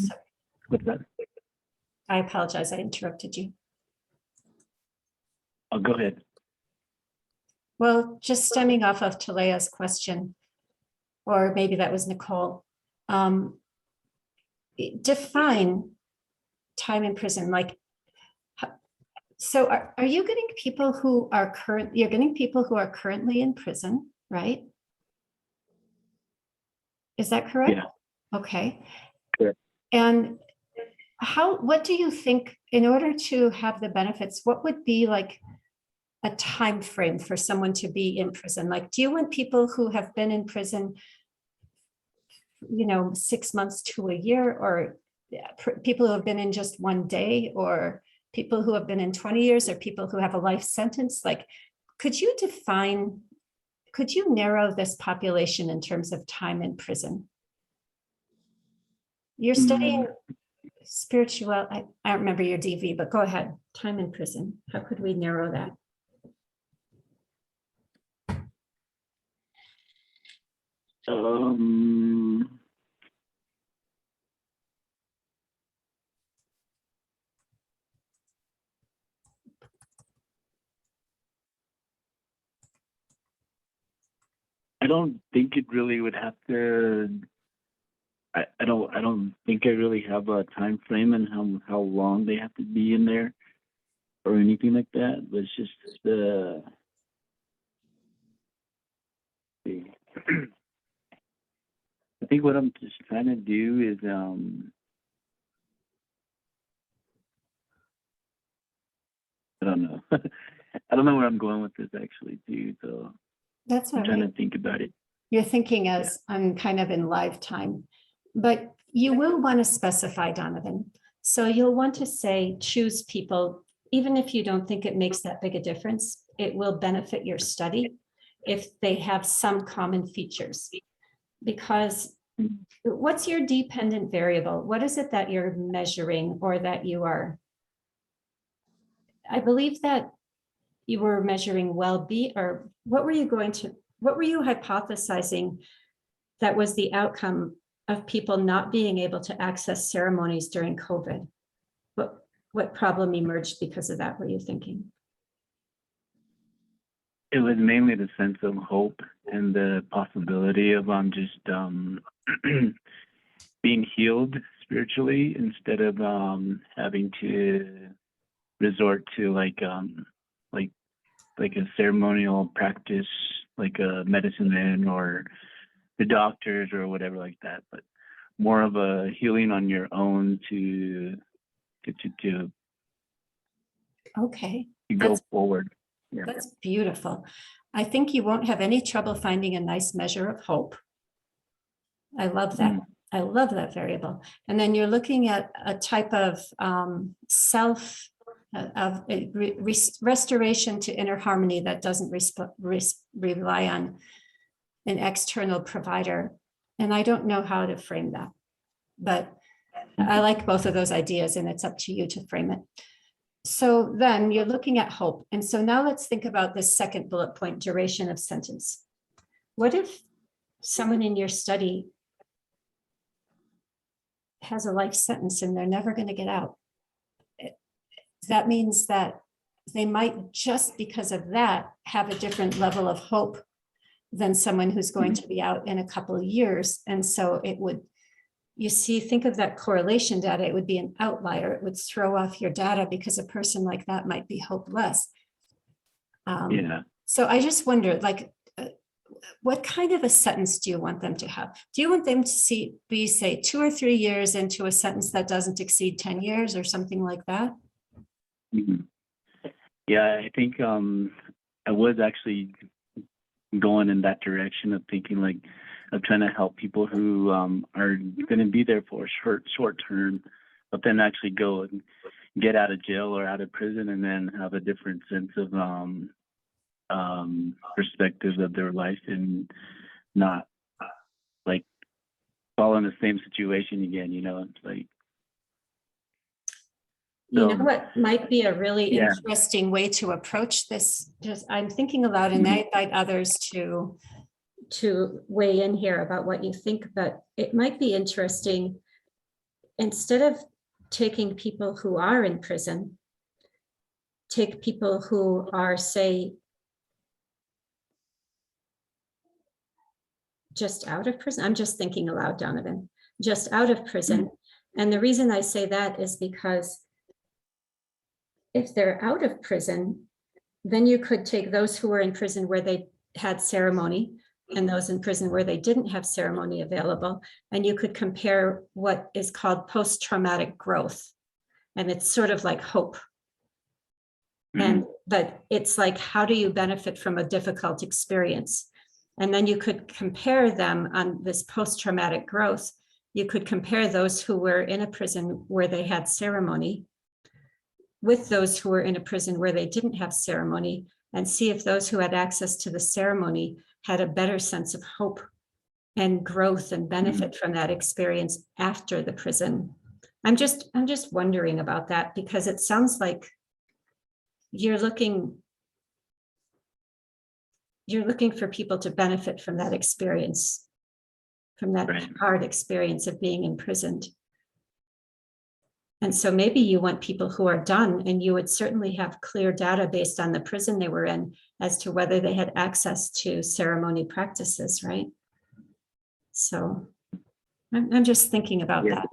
What's that? I apologize, I interrupted you. Oh, go ahead. Well, just stemming off of Talea's question, or maybe that was Nicole. Define time in prison, like, so are you getting people who are you're getting people who are currently in prison, right? Is that correct? Yeah. Okay. Correct. And what do you think, in order to have the benefits, what would be like a time frame for someone to be in prison? Like, do you want people who have been in prison, 6 months to a year, or people who have been in just one day, or people who have been in 20 years, or people who have a life sentence? Like, could you narrow this population in terms of time in prison? You're studying spiritual, I don't remember your DV, but go ahead. Time in prison. How could we narrow that? I don't think it really would have to. I don't think I really have a time frame and how long they have to be in there or anything like that. But it's just I think what I'm just trying to do is I don't know. I don't know where I'm going with this actually too. So That's all I'm trying right. to think about it. You're thinking as I'm kind of in live time, but you will want to specify, Donovan. So you'll want to say, choose people, even if you don't think it makes that big a difference, it will benefit your study if they have some common features. Because what's your dependent variable? What is it that you're measuring or that you are? I believe that you were measuring well-being, or what were you hypothesizing that was the outcome of people not being able to access ceremonies during COVID? What problem emerged because of that, were you thinking? It was mainly the sense of hope and the possibility of just being healed spiritually instead of having to resort to like a ceremonial practice, like a medicine man or the doctors or whatever like that, but more of a healing on your own to Okay, go forward. Yeah. that's beautiful. I think you won't have any trouble finding a nice measure of hope. I love that. I love that variable. And then you're looking at a type of self of restoration to inner harmony that doesn't rely on an external provider. And I don't know how to frame that, but I like both of those ideas, and it's up to you to frame it. So then you're looking at hope. And so now let's think about this second bullet point, duration of sentence. What if someone in your study has a life sentence and they're never going to get out? That means that they might, just because of that, have a different level of hope than someone who's going to be out in a couple of years. And so it would, you see, think of that correlation data, it would be an outlier. It would throw off your data because a person like that might be hopeless. Yeah. So I just wonder, like, what kind of a sentence do you want them to have? Do you want them to be, say, 2 or 3 years into a sentence that doesn't exceed 10 years or something like that? Yeah, I think I was actually going in that direction of thinking like of trying to help people who are going to be there for a short term, but then actually go and get out of jail or out of prison and then have a different sense of perspectives of their life and not like fall in the same situation again, you know. It's like, you know what might be a really Yeah. interesting way to approach this? Just I'm thinking aloud, and I invite others to weigh in here about what you think, but it might be interesting, instead of taking people who are in prison, take people who are, say, just out of prison. I'm just thinking aloud, Donovan, just out of prison. And the reason I say that is because if they're out of prison, then you could take those who were in prison where they had ceremony and those in prison where they didn't have ceremony available. And you could compare what is called post-traumatic growth. And it's sort of like hope. But it's like, how do you benefit from a difficult experience? And then you could compare them on this post-traumatic growth. You could compare those who were in a prison where they had ceremony with those who were in a prison where they didn't have ceremony, and see if those who had access to the ceremony had a better sense of hope and growth and benefit from that experience after the prison. I'm just wondering about that, because it sounds like you're looking for people to benefit from that experience, from that hard experience of being imprisoned. And so maybe you want people who are done, and you would certainly have clear data based on the prison they were in as to whether they had access to ceremony practices, right? So I'm just thinking about that.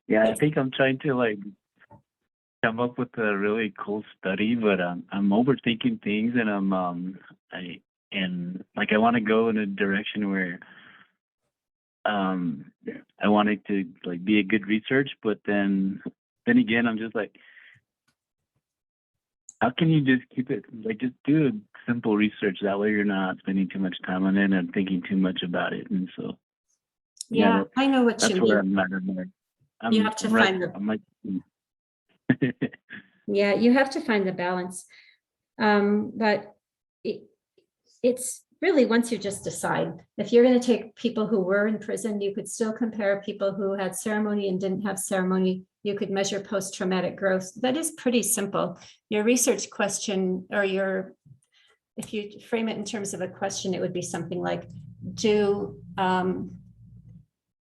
Yeah, I think I'm trying to like come up with a really cool study, but I'm overthinking things, and I want to go in a direction where I want it to like be a good research, but then again, I'm just like, how can you just keep it, like, just do a simple research? That way you're not spending too much time on it and thinking too much about it. And so, Yeah, I know what that's you where mean. I'm at. You have to find the, I'm like, yeah, you have to find the balance. But it's really, once you just decide, if you're going to take people who were in prison, you could still compare people who had ceremony and didn't have ceremony. You could measure post-traumatic growth. That is pretty simple. Your research question, or if you frame it in terms of a question, it would be something like,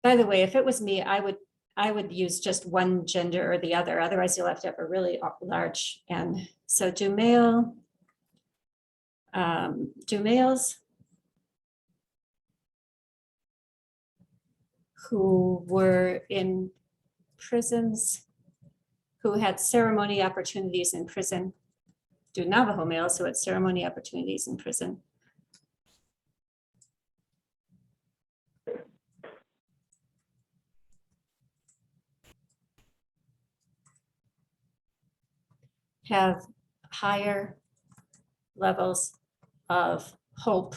by the way, if it was me, I would use just one gender or the other. Otherwise, you'll have to have a really large N. So do males who were in prisons, who had ceremony opportunities in prison, do Navajo males who had ceremony opportunities in prison have higher levels of hope?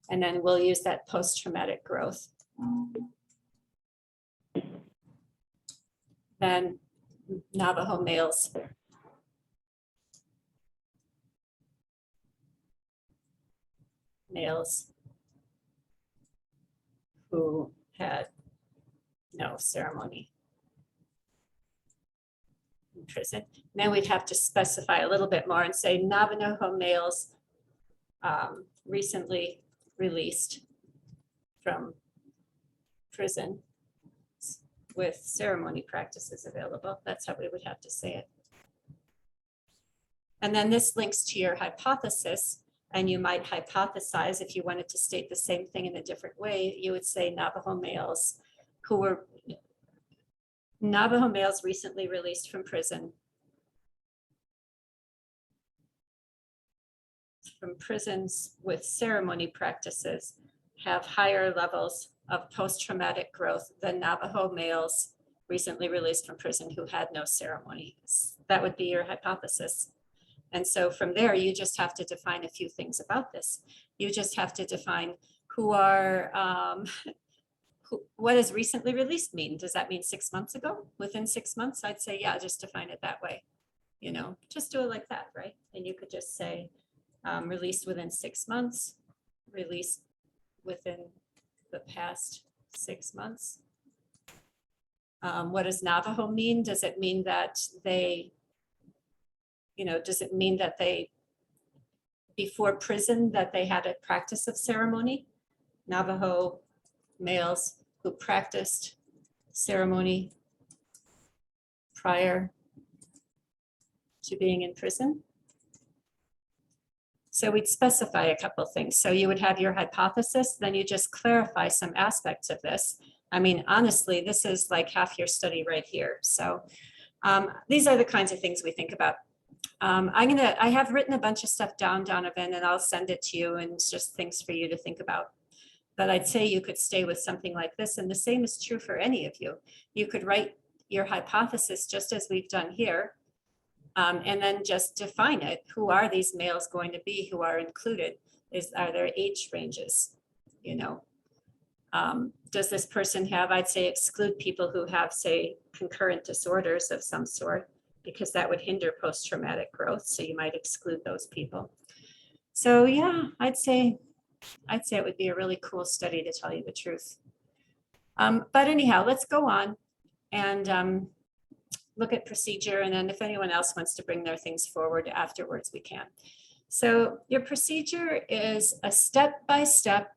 And then we'll use that post-traumatic growth than Navajo males. Males who had no ceremony in prison. Then we'd have to specify a little bit more and say Navajo males recently released from prison with ceremony practices available. That's how we would have to say it. And then this links to your hypothesis, and you might hypothesize, if you wanted to state the same thing in a different way, you would say Navajo males recently released from prison, from prisons with ceremony practices, have higher levels of post-traumatic growth than Navajo males recently released from prison who had no ceremonies. That would be your hypothesis. And so from there, you just have to define a few things about this. You just have to define what does recently released mean? Does that mean 6 months ago? Within 6 months? I'd say, yeah, just define it that way. Just do it like that, right? And you could just say released within 6 months, released within the past 6 months. What does Navajo mean? Does it mean that before prison, that they had a practice of ceremony? Navajo males who practiced ceremony prior to being in prison. So we'd specify a couple of things. So you would have your hypothesis, then you just clarify some aspects of this. I mean, honestly, this is like half your study right here. So these are the kinds of things we think about. I have written a bunch of stuff down, Donovan, and I'll send it to you, and it's just things for you to think about. But I'd say you could stay with something like this, and the same is true for any of you. You could write your hypothesis just as we've done here, and then just define it. Who are these males going to be who are included? Are there age ranges? Does this person have, I'd say exclude people who have, say, concurrent disorders of some sort, because that would hinder post-traumatic growth. So you might exclude those people. So yeah, I'd say it would be a really cool study, to tell you the truth. But anyhow, let's go on and look at procedure. And then if anyone else wants to bring their things forward afterwards, we can. So your procedure is a step-by-step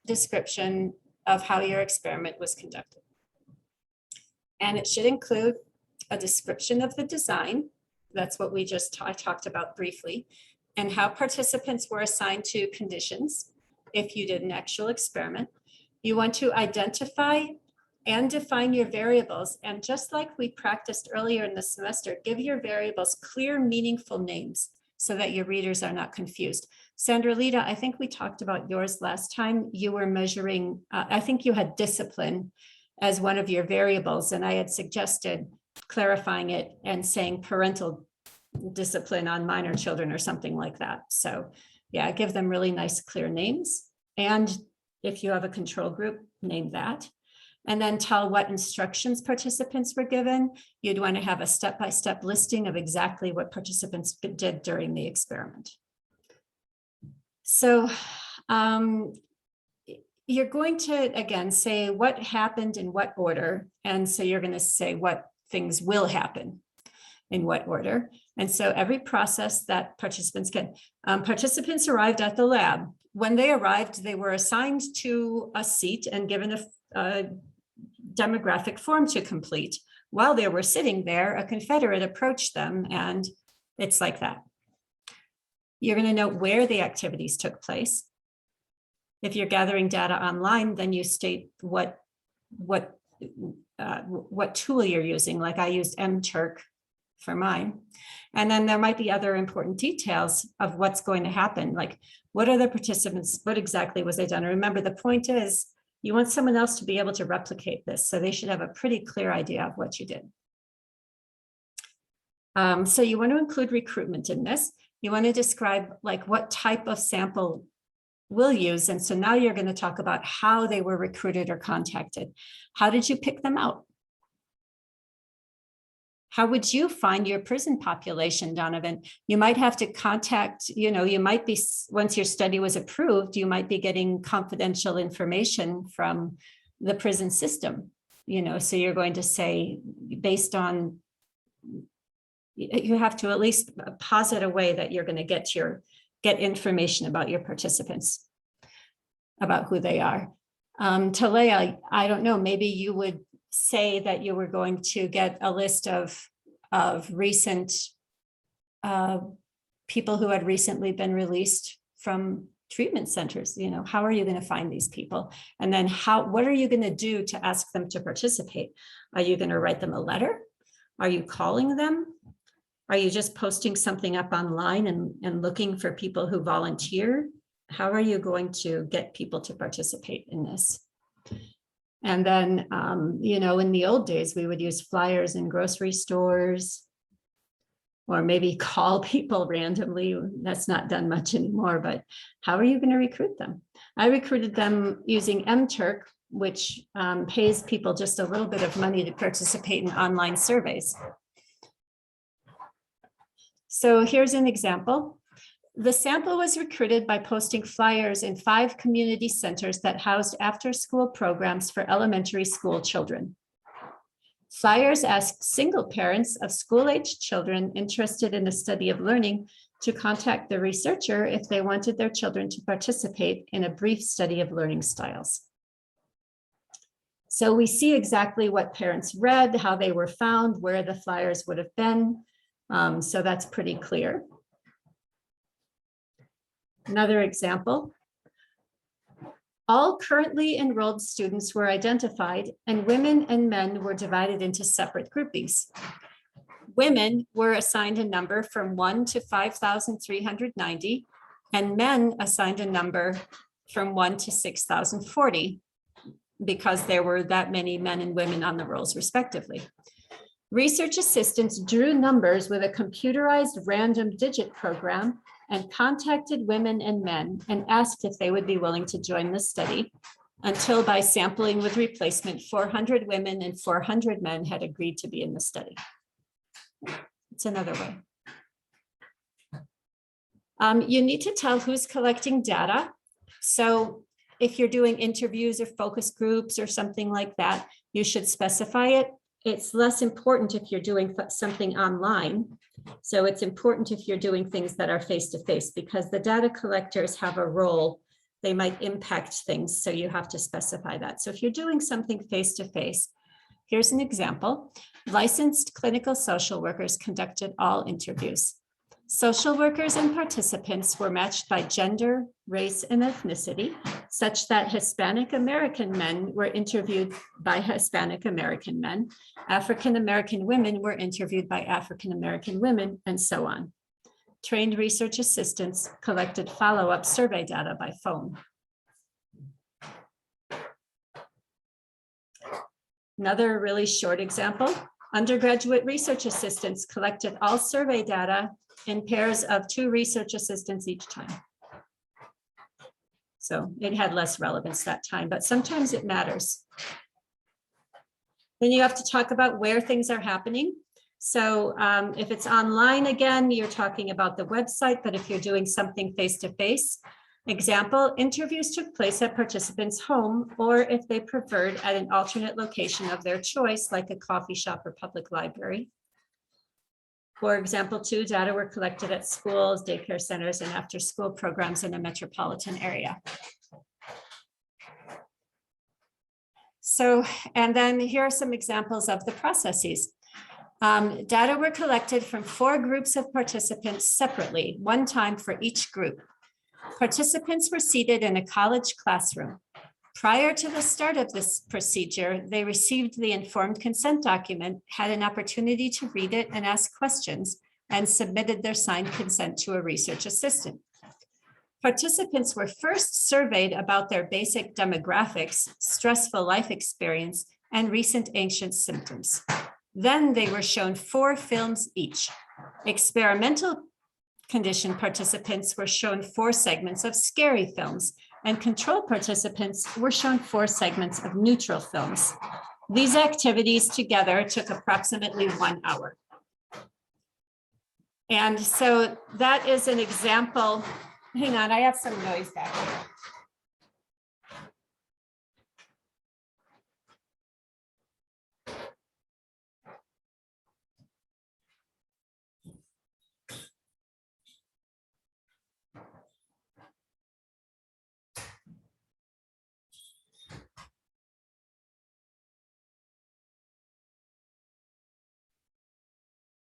description of how your experiment was conducted. And it should include a description of the design. That's what I talked about briefly, and how participants were assigned to conditions if you did an actual experiment. You want to identify and define your variables. And just like we practiced earlier in the semester, give your variables clear, meaningful names so that your readers are not confused. Sandralita, I think we talked about yours last time. You were measuring, I think you had discipline as one of your variables, and I had suggested clarifying it and saying parental discipline on minor children or something like that. So yeah, give them really nice, clear names. And if you have a control group, name that. And then tell what instructions participants were given. You'd want to have a step-by-step listing of exactly what participants did during the experiment. So you're going to, again, say what happened in what order. And so you're going to say what things will happen in what order. And so every process that participants get, participants arrived at the lab. When they arrived, they were assigned to a seat and given a demographic form to complete. While they were sitting there, a Confederate approached them, and it's like that. You're going to note where the activities took place. If you're gathering data online, then you state what tool you're using. Like I used mTurk for mine. And then there might be other important details of what's going to happen. Like what are the participants, what exactly was they done? And remember, the point is you want someone else to be able to replicate this. So they should have a pretty clear idea of what you did. So you want to include recruitment in this. You want to describe like what type of sample we'll use. And so now you're going to talk about how they were recruited or contacted. How did you pick them out? How would you find your prison population, Donovan? You might have to contact, you might be, once your study was approved, you might be getting confidential information from the prison system, so you're going to say based on, you have to at least posit a way that you're going to get information about your participants, about who they are. Talea, I don't know, maybe you would say that you were going to get a list of recent people who had recently been released from treatment centers. How are you going to find these people? And then what are you going to do to ask them to participate? Are you going to write them a letter? Are you calling them? Are you just posting something up online and looking for people who volunteer? How are you going to get people to participate in this? And then, in the old days, we would use flyers in grocery stores or maybe call people randomly. That's not done much anymore, but how are you going to recruit them? I recruited them using mTurk, which pays people just a little bit of money to participate in online surveys. So here's an example. The sample was recruited by posting flyers in 5 community centers that housed after-school programs for elementary school children. Flyers asked single parents of school-aged children interested in the study of learning to contact the researcher if they wanted their children to participate in a brief study of learning styles. So we see exactly what parents read, how they were found, where the flyers would have been. So that's pretty clear. Another example. All currently enrolled students were identified and women and men were divided into separate groupings. Women were assigned a number from 1 to 5,390 and men assigned a number from 1 to 6,040 because there were that many men and women on the rolls respectively. Research assistants drew numbers with a computerized random digit program and contacted women and men and asked if they would be willing to join the study until by sampling with replacement, 400 women and 400 men had agreed to be in the study. It's another way. You need to tell who's collecting data. So if you're doing interviews or focus groups or something like that, you should specify it. It's less important if you're doing something online. So it's important if you're doing things that are face-to-face because the data collectors have a role. They might impact things, so you have to specify that. So if you're doing something face-to-face, here's an example. Licensed clinical social workers conducted all interviews. Social workers and participants were matched by gender, race, and ethnicity, such that Hispanic American men were interviewed by Hispanic American men, African American women were interviewed by African American women, and so on. Trained research assistants collected follow-up survey data by phone. Another really short example. Undergraduate research assistants collected all survey data in pairs of 2 research assistants each time. So it had less relevance that time, but sometimes it matters. Then you have to talk about where things are happening. So if it's online, again, you're talking about the website, but if you're doing something face-to-face, example, interviews took place at participants' home, or if they preferred at an alternate location of their choice, like a coffee shop or public library. For example, 2, data were collected at schools, daycare centers, and after-school programs in a metropolitan area. So, and then here are some examples of the processes. Data were collected from 4 groups of participants separately, 1 time for each group. Participants were seated in a college classroom. Prior to the start of this procedure, they received the informed consent document, had an opportunity to read it and ask questions, and submitted their signed consent to a research assistant. Participants were first surveyed about their basic demographics, stressful life experience, and recent anxious symptoms. Then they were shown 4 films each. Experimental condition participants were shown 4 segments of scary films, and control participants were shown 4 segments of neutral films. These activities together took approximately 1 hour. And so that is an example. Hang on, I have some noise back here.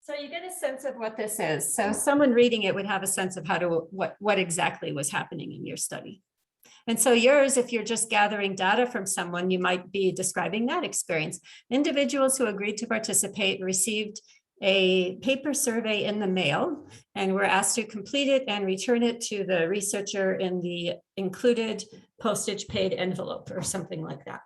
So you get a sense of what this is. So someone reading it would have a sense of how to, what exactly was happening in your study. And so yours, if you're just gathering data from someone, you might be describing that experience. Individuals who agreed to participate received a paper survey in the mail and were asked to complete it and return it to the researcher in the included postage paid envelope or something like that.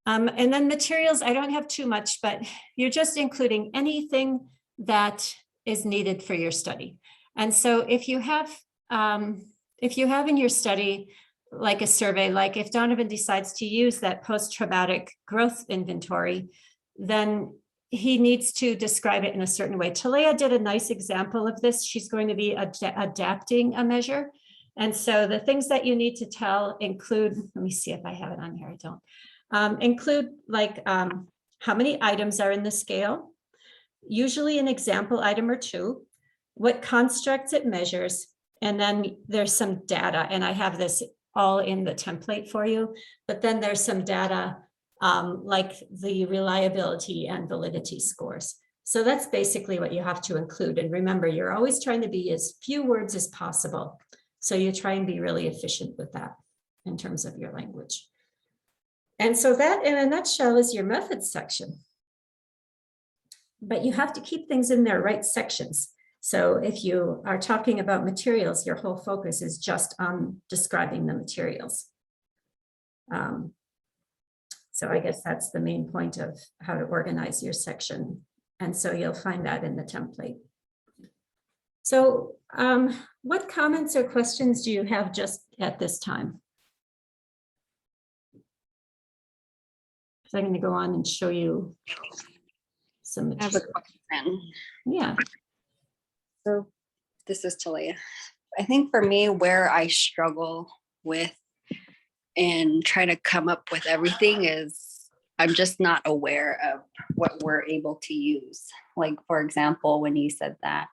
And then materials, I don't have too much, but you're just including anything that is needed for your study. And so if you have in your study, like a survey, like if Donovan decides to use that post-traumatic growth inventory, then he needs to describe it in a certain way. Talea did a nice example of this. She's going to be adapting a measure. And so the things that you need to tell include, let me see if I have it on here, I don't. Include like how many items are in the scale, usually an example item or 2, what constructs it measures, and then there's some data, and I have this all in the template for you, but then there's some data like the reliability and validity scores. So that's basically what you have to include. And remember, you're always trying to be as few words as possible. So you try and be really efficient with that in terms of your language. And so that in a nutshell is your methods section. But you have to keep things in their right sections. So if you are talking about materials, your whole focus is just on describing the materials. So I guess that's the main point of how to organize your section. And so you'll find that in the template. So what comments or questions do you have just at this time? I'm going to go on and show you some I have a material. question. Yeah. So this is Talia. I think for me, where I struggle with and try to come up with everything is I'm just not aware of what we're able to use. Like, for example, when you said that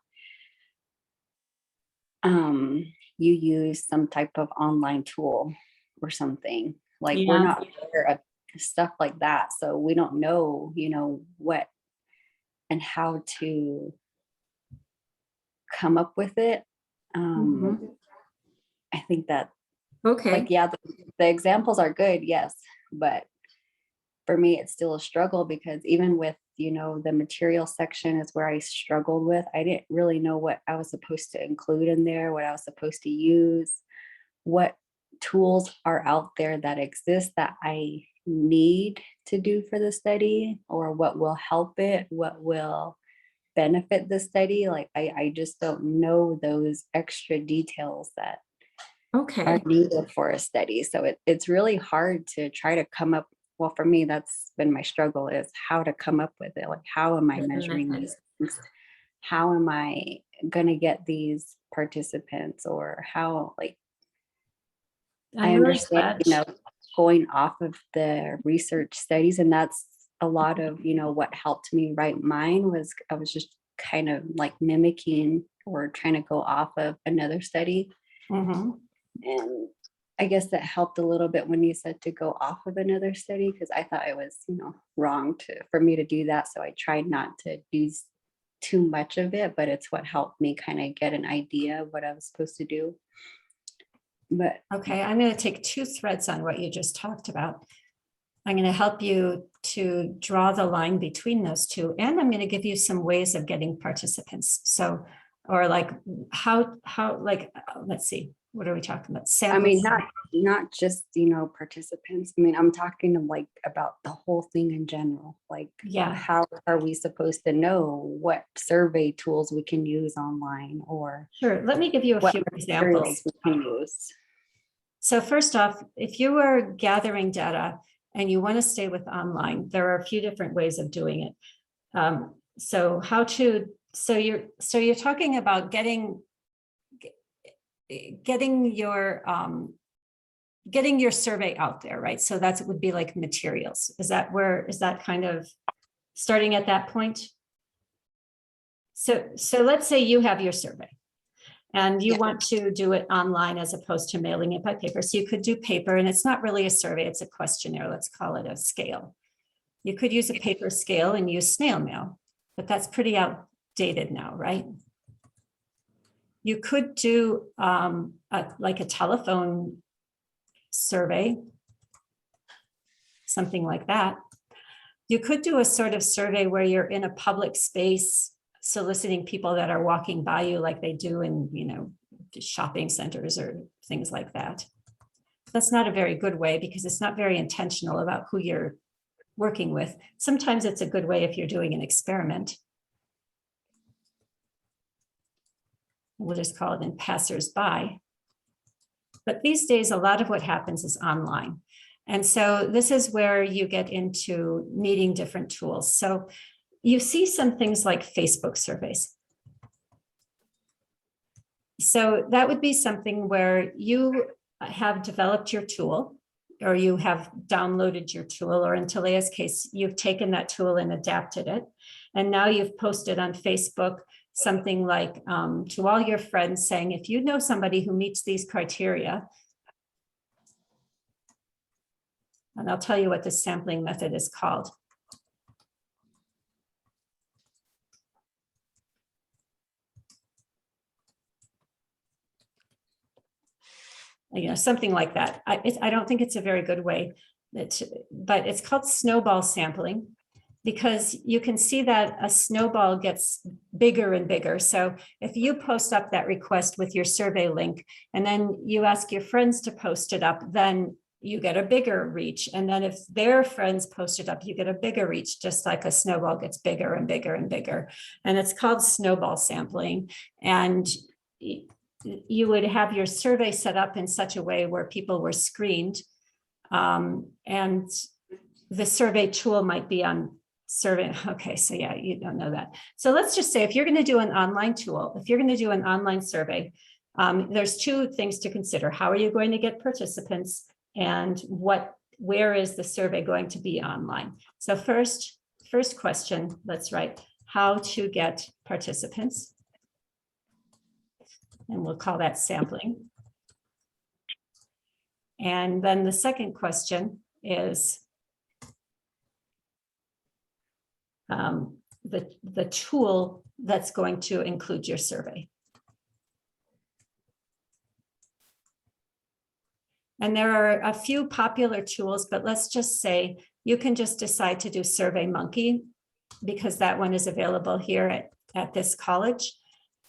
you use some type of online tool or something, like we're Yeah. not aware of stuff like that. So we don't know, you know, what and how to come up with it. I think that Okay. like, yeah, the examples are good, yes, but for me, it's still a struggle because even with, you know, the material section is where I struggled with. I didn't really know what I was supposed to include in there, what I was supposed to use, what tools are out there that exist that I need to do for the study, or what will help it, what will benefit the study. Like I just don't know those extra details that Okay. are needed for a study. So it's really hard to try to come up. Well, for me, that's been my struggle, is how to come up with it. Like, how am I With the measuring method. these things? How am I gonna get these participants, or how, like, I I'm really understand, glad. going off of the research studies, and that's a lot of, what helped me write mine was I was just kind of like mimicking or trying to go off of another study. Mhm. And I guess that helped a little bit when you said to go off of another study, because I thought it was, wrong for me to do that. So I tried not to do too much of it, but it's what helped me kind of get an idea of what I was supposed to do. But Okay, I'm going to take two threads on what you just talked about. I'm going to help you to draw the line between those two, and I'm going to give you some ways of getting participants. So, or like how, let's see, what are we talking about? I mean, Samples. not just, participants. I mean, I'm talking like about the whole thing in general. Like, Yeah. how are we supposed to know what survey tools we can use online, or Sure. Let me give you a what few materials examples. we can use? So first off, if you are gathering data and you want to stay with online, there are a few different ways of doing it. So you're talking about getting your survey out there, right? So that would be like materials. Is that kind of starting at that point? So let's say you have your survey and you want to do it online as opposed to mailing it by paper. So you could do paper, and it's not really a survey, it's a questionnaire. Let's call it a scale. You could use a paper scale and use snail mail, but that's pretty outdated now, right? You could do like a telephone survey, something like that. You could do a sort of survey where you're in a public space soliciting people that are walking by you, like they do in, shopping centers or things like that. That's not a very good way because it's not very intentional about who you're working with. Sometimes it's a good way if you're doing an experiment. We'll just call it in passers-by. But these days, a lot of what happens is online. And so this is where you get into needing different tools. So you see some things like Facebook surveys. So that would be something where you have developed your tool, or you have downloaded your tool, or in Talea's case, you've taken that tool and adapted it. And now you've posted on Facebook something like to all your friends saying, if you know somebody who meets these criteria, and I'll tell you what this sampling method is called. Something like that. I don't think it's a very good way, but it's called snowball sampling, because you can see that a snowball gets bigger and bigger. So if you post up that request with your survey link, and then you ask your friends to post it up, then you get a bigger reach. And then if their friends post it up, you get a bigger reach, just like a snowball gets bigger and bigger and bigger. And it's called snowball sampling. And you would have your survey set up in such a way where people were screened, and the survey tool might be on survey. Okay, so yeah, you don't know that. So let's just say if you're going to do an online tool, if you're going to do an online survey, there's two things to consider. How are you going to get participants, and where is the survey going to be online? So first question, let's write how to get participants. And we'll call that sampling. And then the second question is the tool that's going to include your survey. And there are a few popular tools, but let's just say you can just decide to do SurveyMonkey, because that one is available here at this college.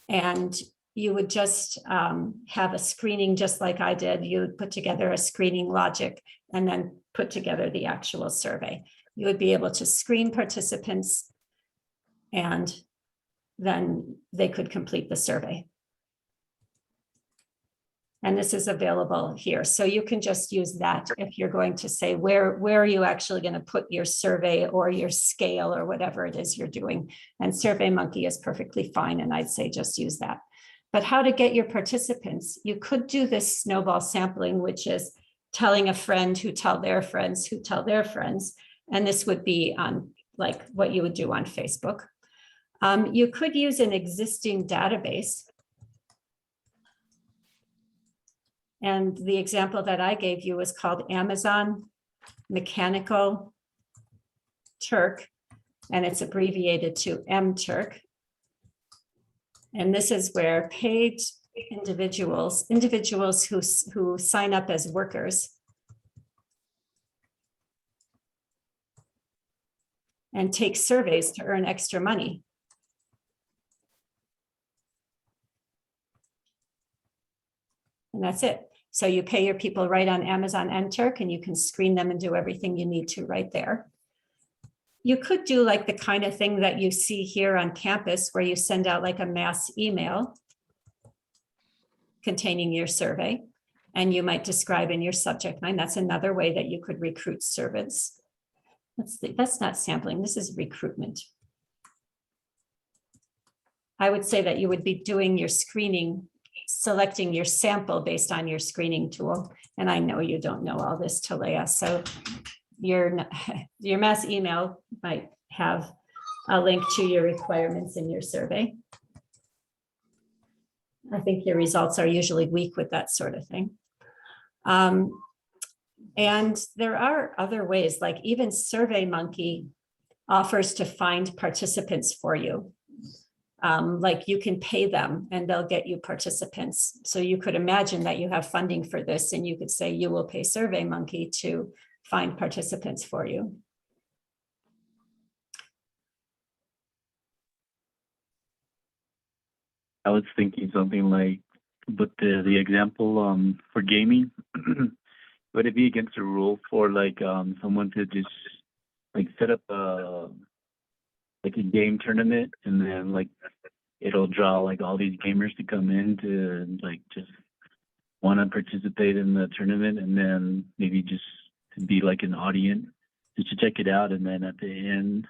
And you would just have a screening just like I did. You would put together a screening logic and then put together the actual survey. You would be able to screen participants and then they could complete the survey. And this is available here. So you can just use that if you're going to say, where are you actually going to put your survey or your scale or whatever it is you're doing. And SurveyMonkey is perfectly fine. And I'd say just use that. But how to get your participants, you could do this snowball sampling, which is telling a friend who tell their friends who tell their friends. And this would be on like what you would do on Facebook. You could use an existing database. And the example that I gave you was called Amazon Mechanical Turk, and it's abbreviated to MTurk. And this is where paid individuals who sign up as workers and take surveys to earn extra money. And that's it. So you pay your people right on Amazon MTurk and you can screen them and do everything you need to right there. You could do like the kind of thing that you see here on campus where you send out like a mass email containing your survey, and you might describe in your subject line. That's another way that you could recruit servants. That's not sampling, this is recruitment. I would say that you would be doing your screening, selecting your sample based on your screening tool. And I know you don't know all this, Talea, so your mass email might have a link to your requirements in your survey. I think your results are usually weak with that sort of thing. And there are other ways, like even SurveyMonkey offers to find participants for you. Like you can pay them and they'll get you participants. So you could imagine that you have funding for this and you could say you will pay SurveyMonkey to find participants for you. I was thinking something like, but the example for gaming, would it be against the rule for like someone to just like set up a game tournament and then like it'll draw like all these gamers to come in to like just want to participate in the tournament and then maybe just to be like an audience just to check it out and then at the end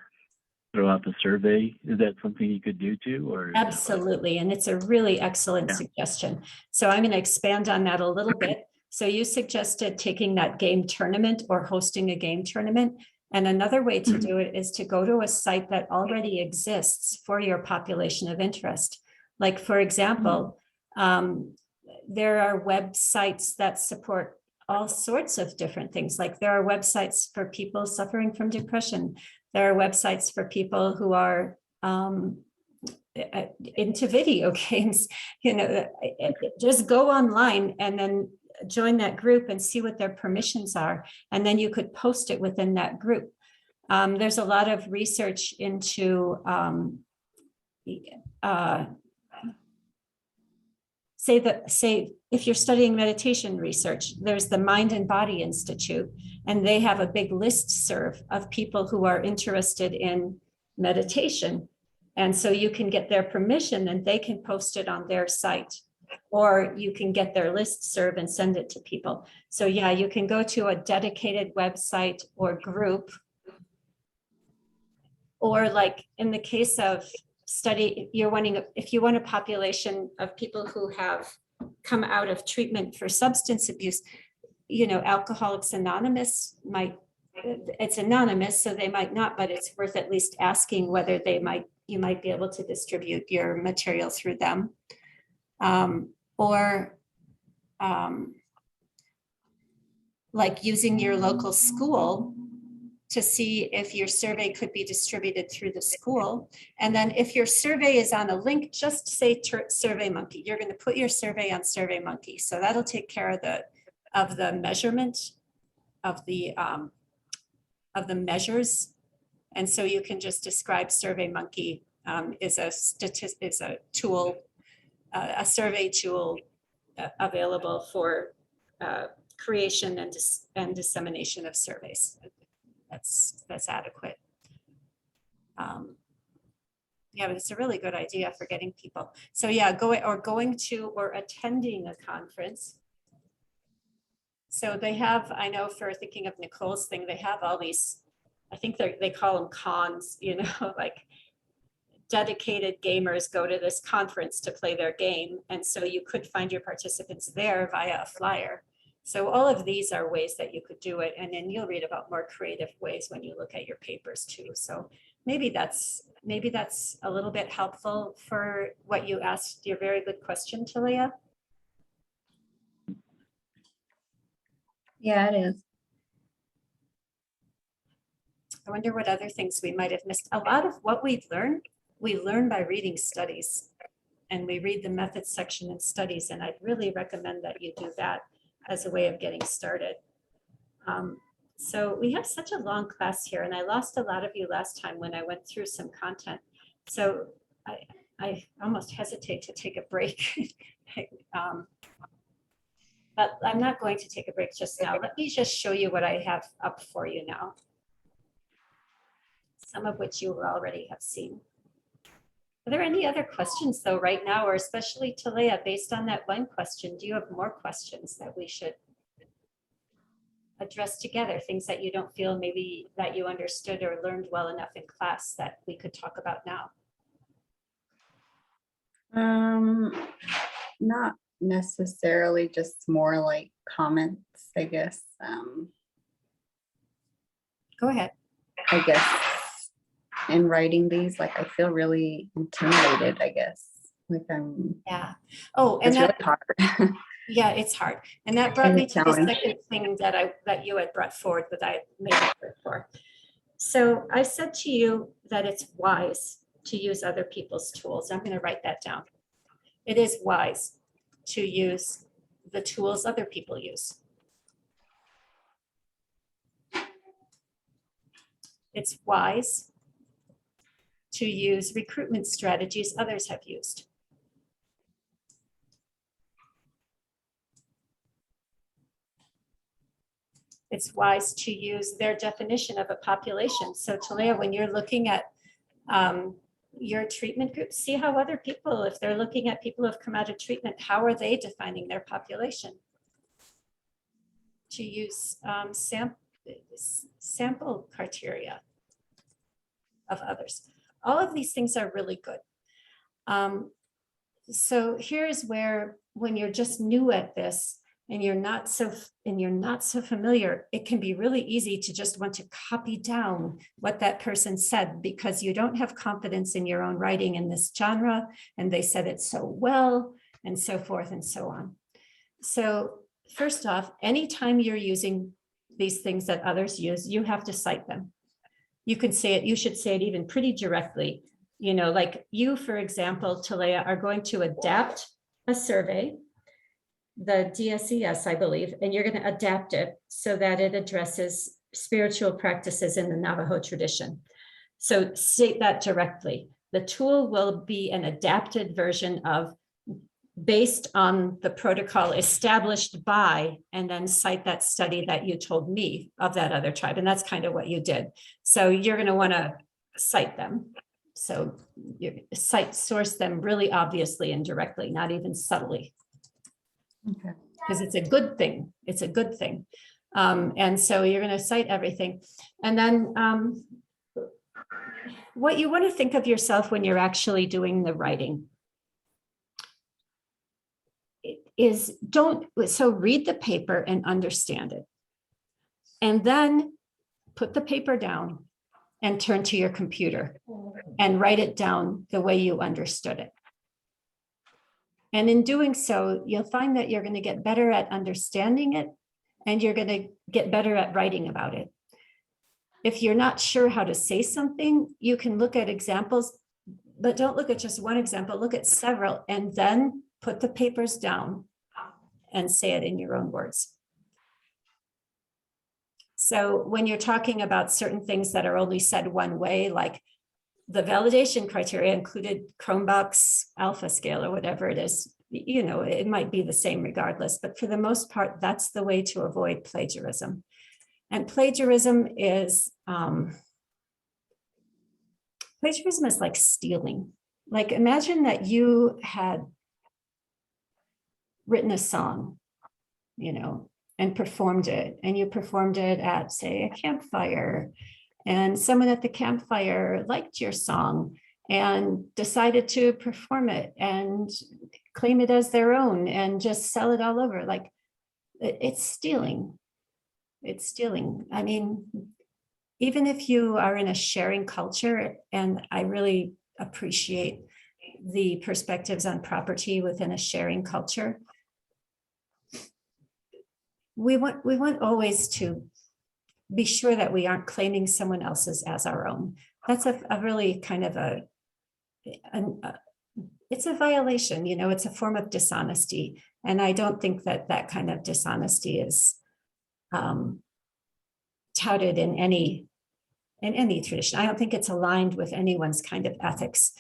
throw out the survey? Is that something you could do too? Or Absolutely, and it's a really excellent suggestion. So I'm going to expand on that a little bit. So you suggested taking that game tournament or hosting a game tournament. And another way to do it is to go to a site that already exists for your population of interest. Like, for example, there are websites that support all sorts of different things. Like there are websites for people suffering from depression. There are websites for people who are into video games. You know, just go online and then join that group and see what their permissions are. And then you could post it within that group. There's a lot of research into say if you're studying meditation research, there's the Mind and Body Institute, and they have a big listserv of people who are interested in meditation. And so you can get their permission and they can post it on their site, or you can get their listserv and send it to people. So yeah, you can go to a dedicated website or group, or like in the case of study, if you want a population of people who have come out of treatment for substance abuse, you know, Alcoholics Anonymous it's anonymous, so they might not, but it's worth at least asking whether you might be able to distribute your material through them. Like using your local school to see if your survey could be distributed through the school. And then if your survey is on a link, just say SurveyMonkey. You're going to put your survey on SurveyMonkey. So that'll take care of the measurement of the measures. And so you can just describe SurveyMonkey is a tool a survey tool available for creation and dissemination of surveys. That's adequate. Yeah, but it's a really good idea for getting people. So yeah, going to or attending a conference. So they have, I know for thinking of Nicole's thing, they have all these, I think they call them cons, you know, like dedicated gamers go to this conference to play their game. And so you could find your participants there via a flyer. So all of these are ways that you could do it. And then you'll read about more creative ways when you look at your papers too. So maybe that's a little bit helpful for what you asked, your very good question, Talia. Yeah, it is. I wonder what other things we might have missed. A lot of what we learn by reading studies, and we read the methods section in studies, and I'd really recommend that you do that as a way of getting started. So we have such a long class here, and I lost a lot of you last time when I went through some content. So I almost hesitate to take a break. But I'm not going to take a break just now. Let me just show you what I have up for you now. Some of which you will already have seen. Are there any other questions though right now, or especially Talia, based on that one question, do you have more questions that we should address together? Things that you don't feel maybe that you understood or learned well enough in class that we could talk about now? Not necessarily, just more like comments, I guess. Go ahead. I guess in writing these, like I feel really intimidated, I guess. Like Yeah. Oh, and it's really that, hard. yeah, it's hard. And that brought me to the challenge. second thing that you had brought forward that I made up for. So I said to you that it's wise to use other people's tools. I'm going to write that down. It is wise to use the tools other people use. It's wise to use recruitment strategies others have used. It's wise to use their definition of a population. So Talia, when you're looking at your treatment group, see how other people, if they're looking at people who've come out of treatment, how are they defining their population? To use sample criteria of others. All of these things are really good. So here's where, when you're just new at this and you're not so familiar, it can be really easy to just want to copy down what that person said because you don't have confidence in your own writing in this genre, and they said it so well, and so forth and so on. So first off, anytime you're using these things that others use, you have to cite them. You can say it, you should say it even pretty directly. You know, like you, for example, Talia, are going to adapt a survey, the DSES, I believe, and you're going to adapt it so that it addresses spiritual practices in the Navajo tradition. So state that directly. The tool will be an adapted version of based on the protocol established by, and then cite that study that you told me of that other tribe. And that's kind of what you did. So you're going to want to cite them. So you source them really obviously and directly, not even subtly. Okay. Because it's a good thing. It's a good thing. And so you're going to cite everything. And then what you want to think of yourself when you're actually doing the writing is so read the paper and understand it. And then put the paper down and turn to your computer and write it down the way you understood it. And in doing so, you'll find that you're going to get better at understanding it and you're going to get better at writing about it. If you're not sure how to say something, you can look at examples, but don't look at just one example, look at several, and then put the papers down and say it in your own words. So when you're talking about certain things that are only said one way, like the validation criteria included Chromebox alpha scale or whatever it is. You know, it might be the same regardless, but for the most part, that's the way to avoid plagiarism. And plagiarism is like stealing. Like imagine that you had written a song, you know, and performed it, and you performed it at, say, a campfire, and someone at the campfire liked your song and decided to perform it and claim it as their own and just sell it all over. Like it's stealing. It's stealing. I mean, even if you are in a sharing culture, and I really appreciate the perspectives on property within a sharing culture, we want always to be sure that we aren't claiming someone else's as our own. That's a really kind of it's a violation, you know, it's a form of dishonesty. And I don't think that that kind of dishonesty is touted in any tradition. I don't think it's aligned with anyone's kind of ethics.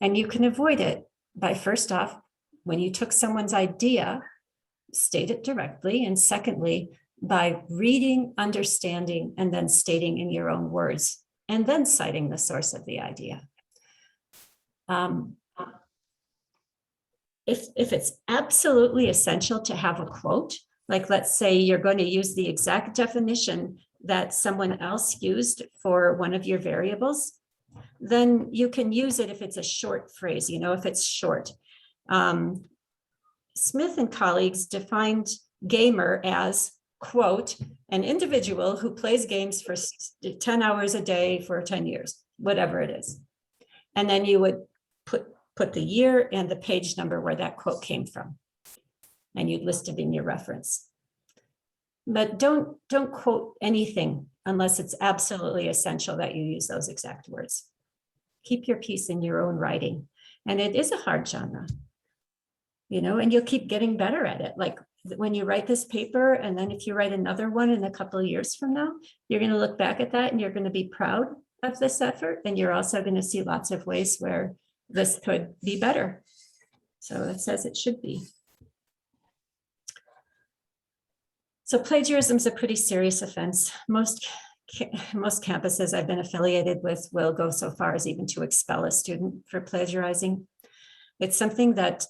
And you can avoid it by, first off, when you took someone's idea, state it directly. And secondly, by reading, understanding, and then stating in your own words, and then citing the source of the idea. If it's absolutely essential to have a quote, like let's say you're going to use the exact definition that someone else used for one of your variables, then you can use it if it's a short phrase, you know, if it's short. Smith and colleagues defined gamer as, quote, an individual who plays games for 10 hours a day for 10 years, whatever it is. And then you would put the year and the page number where that quote came from. And you'd list it in your reference. But don't quote anything unless it's absolutely essential that you use those exact words. Keep your piece in your own writing. And it is a hard genre, you know, and you'll keep getting better at it. Like when you write this paper, and then if you write another one in a couple of years from now, you're going to look back at that and you're going to be proud of this effort. And you're also going to see lots of ways where this could be better. So it says it should be. So plagiarism is a pretty serious offense. Most campuses I've been affiliated with will go so far as even to expel a student for plagiarizing. It's something that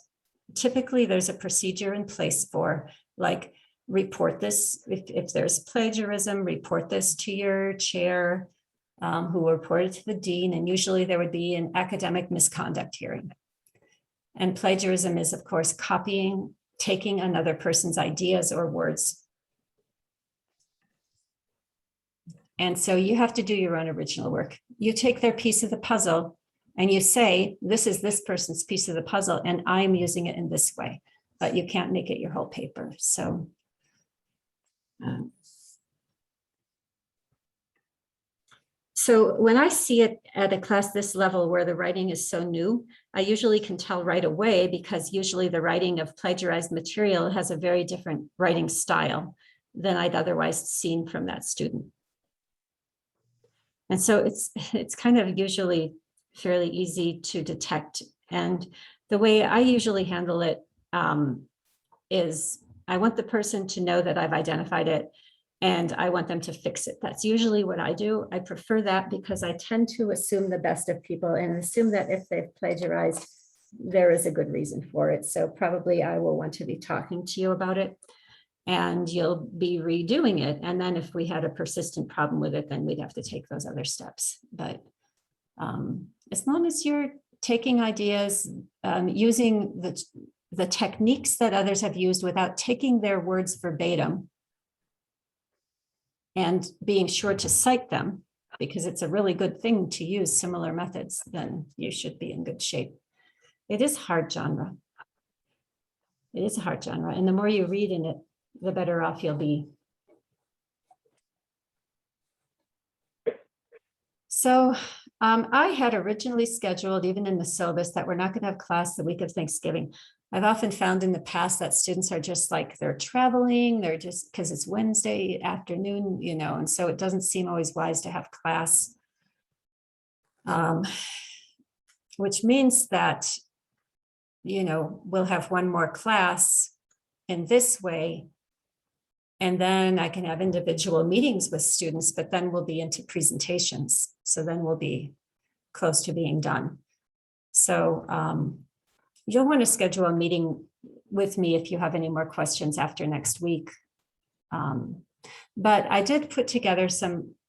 typically there's a procedure in place for, like report this, if there's plagiarism, report this to your chair, who will report it to the dean, and usually there would be an academic misconduct hearing. And plagiarism is, of course, copying, taking another person's ideas or words. And so you have to do your own original work. You take their piece of the puzzle and you say, this is this person's piece of the puzzle, and I'm using it in this way, but you can't make it your whole paper. So when I see it at a class this level where the writing is so new, I usually can tell right away, because usually the writing of plagiarized material has a very different writing style than I'd otherwise seen from that student. And so it's kind of usually fairly easy to detect. And the way I usually handle it is I want the person to know that I've identified it, and I want them to fix it. That's usually what I do. I prefer that because I tend to assume the best of people and assume that if they've plagiarized, there is a good reason for it. So probably I will want to be talking to you about it, and you'll be redoing it. And then if we had a persistent problem with it, then we'd have to take those other steps. But as long as you're taking ideas, using the techniques that others have used without taking their words verbatim, and being sure to cite them, because it's a really good thing to use similar methods, then you should be in good shape. It is a hard genre. It is a hard genre. And the more you read in it, the better off you'll be. So I had originally scheduled, even in the syllabus, that we're not going to have class the week of Thanksgiving. I've often found in the past that students are just like, they're traveling, they're just, because it's Wednesday afternoon, you know, and so it doesn't seem always wise to have class Um, which means that, you know, we'll have one more class in this way. And then I can have individual meetings with students, but then we'll be into presentations. So then we'll be close to being done. So you'll want to schedule a meeting with me if you have any more questions after next week. But I did put together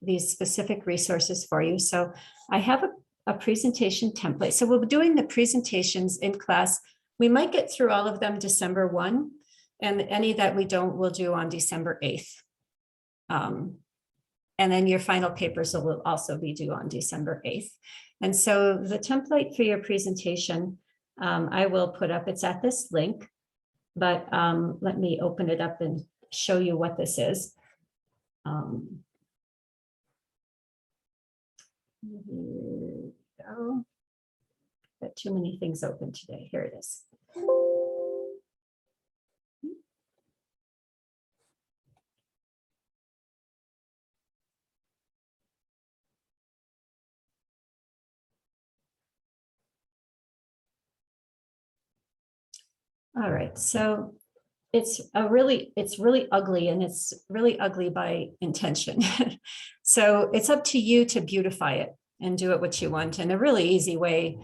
these specific resources for you. So I have a presentation template. So we'll be doing the presentations in class. We might get through all of them December 1, and any that we don't, we'll do on December 8th. And then your final papers will also be due on December 8th. And so the template for your presentation, I will put up, it's at this link, but let me open it up and show you what this is. Here we go. Got too many things open today. Here it is. All right, so it's really ugly, and it's really ugly by intention. So it's up to you to beautify it and do it what you want. And a really easy way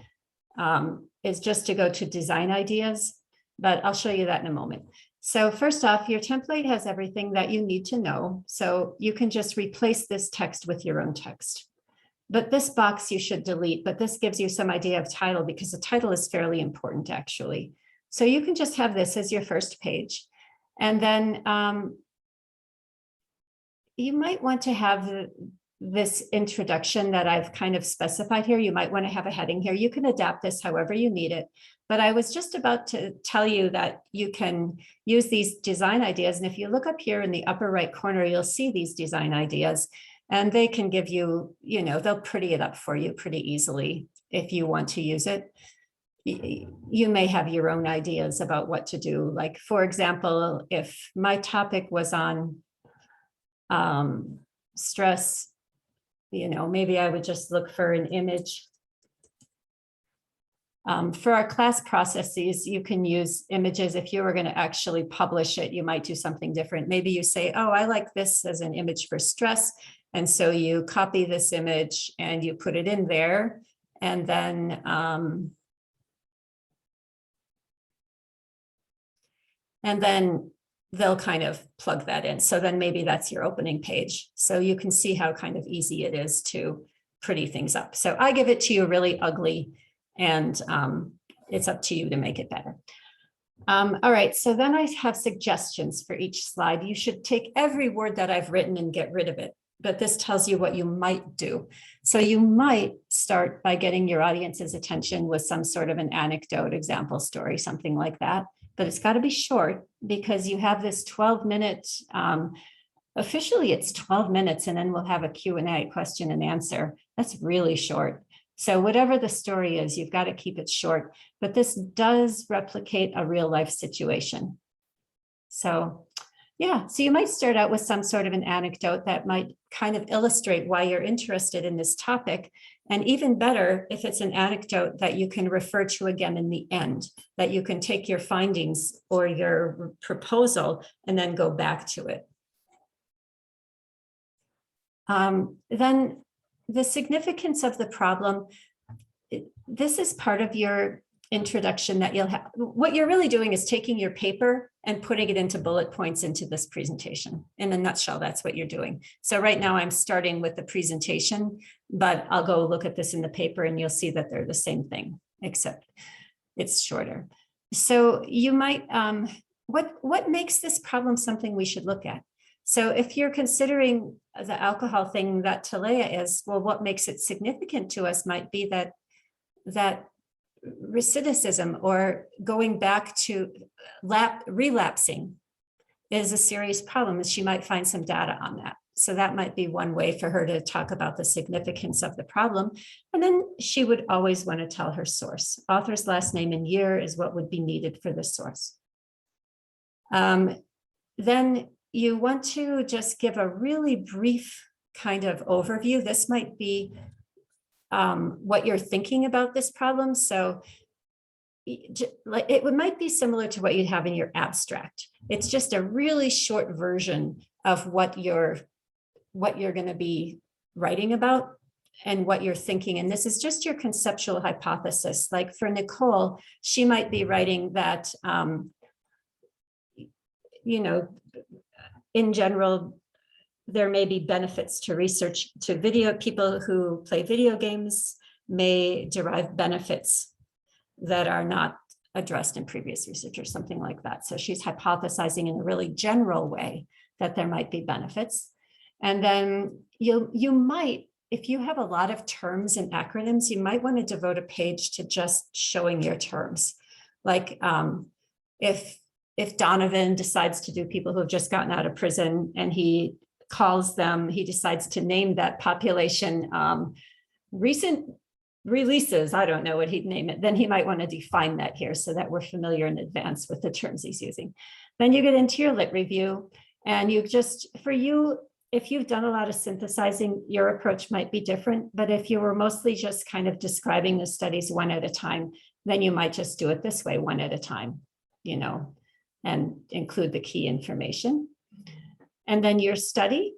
is just to go to design ideas, but I'll show you that in a moment. So first off, your template has everything that you need to know. So you can just replace this text with your own text. But this box you should delete, but this gives you some idea of title, because the title is fairly important actually. So you can just have this as your first page. And then you might want to have this introduction that I've kind of specified here. You might want to have a heading here. You can adapt this however you need it. But I was just about to tell you that you can use these design ideas. And if you look up here in the upper right corner, you'll see these design ideas. And they can give you, you know, they'll pretty it up for you pretty easily if you want to use it. You may have your own ideas about what to do. Like, for example, if my topic was on stress, you know, maybe I would just look for an image. For our class processes, you can use images. If you were going to actually publish it, you might do something different. Maybe you say, oh, I like this as an image for stress. And so you copy this image and you put it in there. And then they'll kind of plug that in. So then maybe that's your opening page. So you can see how kind of easy it is to pretty things up. So I give it to you really ugly, and it's up to you to make it better. All right, so then I have suggestions for each slide. You should take every word that I've written and get rid of it, but this tells you what you might do. So you might start by getting your audience's attention with some sort of an anecdote, example story, something like that. But it's got to be short, because you have this 12-minute, officially it's 12 minutes, and then we'll have a Q&A, question and answer. That's really short. So whatever the story is, you've got to keep it short, but this does replicate a real life situation. So yeah, so you might start out with some sort of an anecdote that might kind of illustrate why you're interested in this topic. And even better, if it's an anecdote that you can refer to again in the end, that you can take your findings or your proposal and then go back to it. Then the significance of the problem, this is part of your introduction that you'll have. What you're really doing is taking your paper and putting it into bullet points into this presentation. In a nutshell, that's what you're doing. So right now I'm starting with the presentation, but I'll go look at this in the paper and you'll see that they're the same thing, except it's shorter. So you might, what makes this problem something we should look at? So if you're considering the alcohol thing that Talea is, well, what makes it significant to us might be that recidivism, or going back to relapsing, is a serious problem, and she might find some data on that. So that might be one way for her to talk about the significance of the problem. And then she would always want to tell her source. Author's last name and year is what would be needed for the source. Then you want to just give a really brief kind of overview. This might be what you're thinking about this problem. So like it might be similar to what you'd have in your abstract. It's just a really short version of what you're going to be writing about and what you're thinking. And this is just your conceptual hypothesis. Like for Nicole, she might be writing that, you know, in general, there may be benefits to research to video. People who play video games may derive benefits that are not addressed in previous research or something like that. So she's hypothesizing in a really general way that there might be benefits. And then you might, if you have a lot of terms and acronyms, you might want to devote a page to just showing your terms. Like if Donovan decides to do people who have just gotten out of prison and he decides to name that population recent releases, I don't know what he'd name it, then he might want to define that here so that we're familiar in advance with the terms he's using. Then you get into your lit review, and you just, for you, if you've done a lot of synthesizing, your approach might be different, but if you were mostly just kind of describing the studies one at a time, then you might just do it this way, one at a time, you know, and include the key information. And then your study,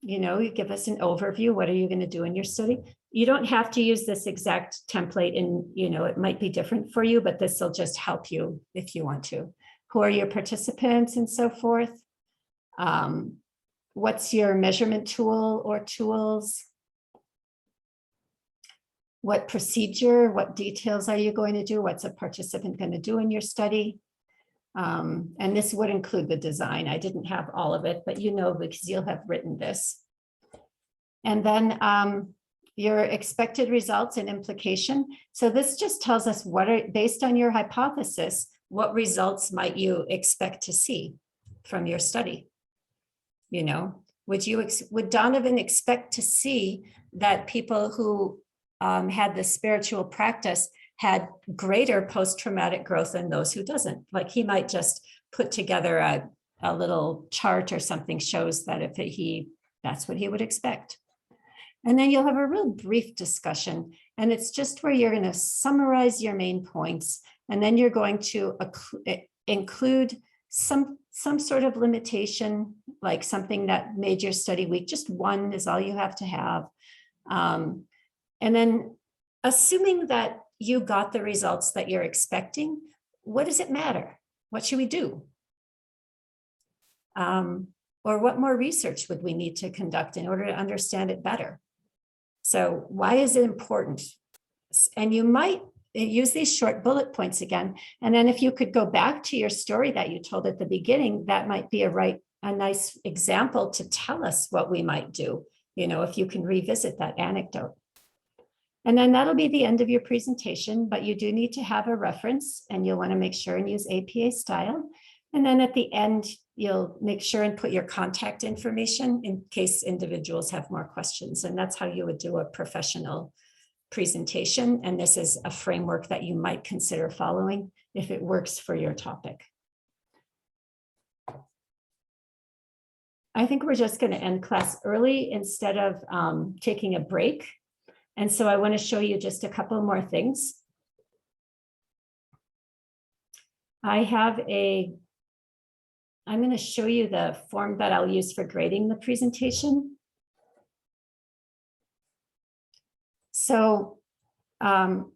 you know, you give us an overview. What are you going to do in your study? You don't have to use this exact template, and, you know, it might be different for you, but this will just help you if you want to. Who are your participants and so forth? What's your measurement tool or tools? What procedure, what details are you going to do? What's a participant going to do in your study? And this would include the design. I didn't have all of it, but you know, because you'll have written this. And then your expected results and implication. So this just tells us what are, based on your hypothesis, what results might you expect to see from your study? You know, would Donovan expect to see that people who had the spiritual practice had greater post-traumatic growth than those who doesn't? Like he might just put together a little chart or something shows that if that's what he would expect. And then you'll have a real brief discussion, and it's just where you're going to summarize your main points, and then you're going to include some sort of limitation, like something that made your study weak. Just one is all you have to have. And then assuming that you got the results that you're expecting, what does it matter? What should we do? Or what more research would we need to conduct in order to understand it better? So why is it important? And you might use these short bullet points again. And then if you could go back to your story that you told at the beginning, that might be a nice example to tell us what we might do, you know, if you can revisit that anecdote. And then that'll be the end of your presentation, but you do need to have a reference, and you'll want to make sure and use APA style. And then at the end, you'll make sure and put your contact information in case individuals have more questions. And that's how you would do a professional presentation. And this is a framework that you might consider following if it works for your topic. I think we're just going to end class early instead of taking a break. And so I want to show you just a couple more things. I'm going to show you the form that I'll use for grading the presentation. So I'm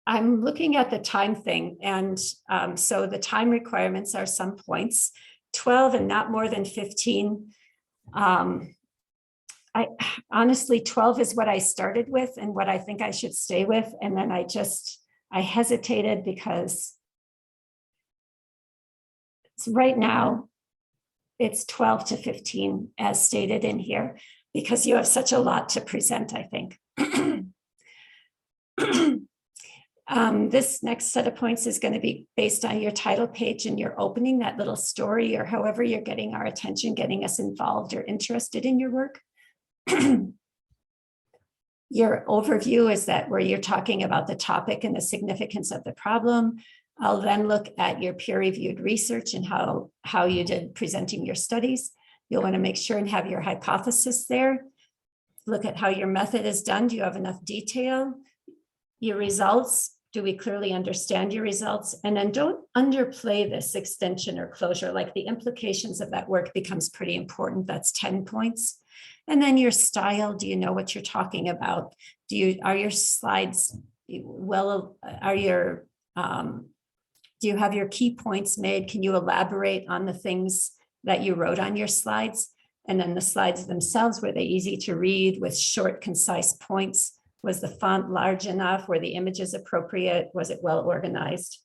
looking at the time thing. And so the time requirements are some points, 12 and not more than 15. Honestly, 12 is what I started with and what I think I should stay with. And then I hesitated because right now it's 12 to 15 as stated in here, because you have such a lot to present, I think. This next set of points is going to be based on your title page and your opening, that little story, or however you're getting our attention, getting us involved or interested in your work. Your overview is that where you're talking about the topic and the significance of the problem. I'll then look at your peer-reviewed research and how you did presenting your studies. You'll want to make sure and have your hypothesis there. look at how your method is done. Do you have enough detail? Your results, do we clearly understand your results? And then don't underplay this extension or closure, like the implications of that work becomes pretty important. That's 10 points. And then your style, do you know what you're talking about? Are your slides well, do you have your key points made? Can you elaborate on the things that you wrote on your slides? And then the slides themselves, were they easy to read with short, concise points? Was the font large enough? Were the images appropriate? Was it well organized?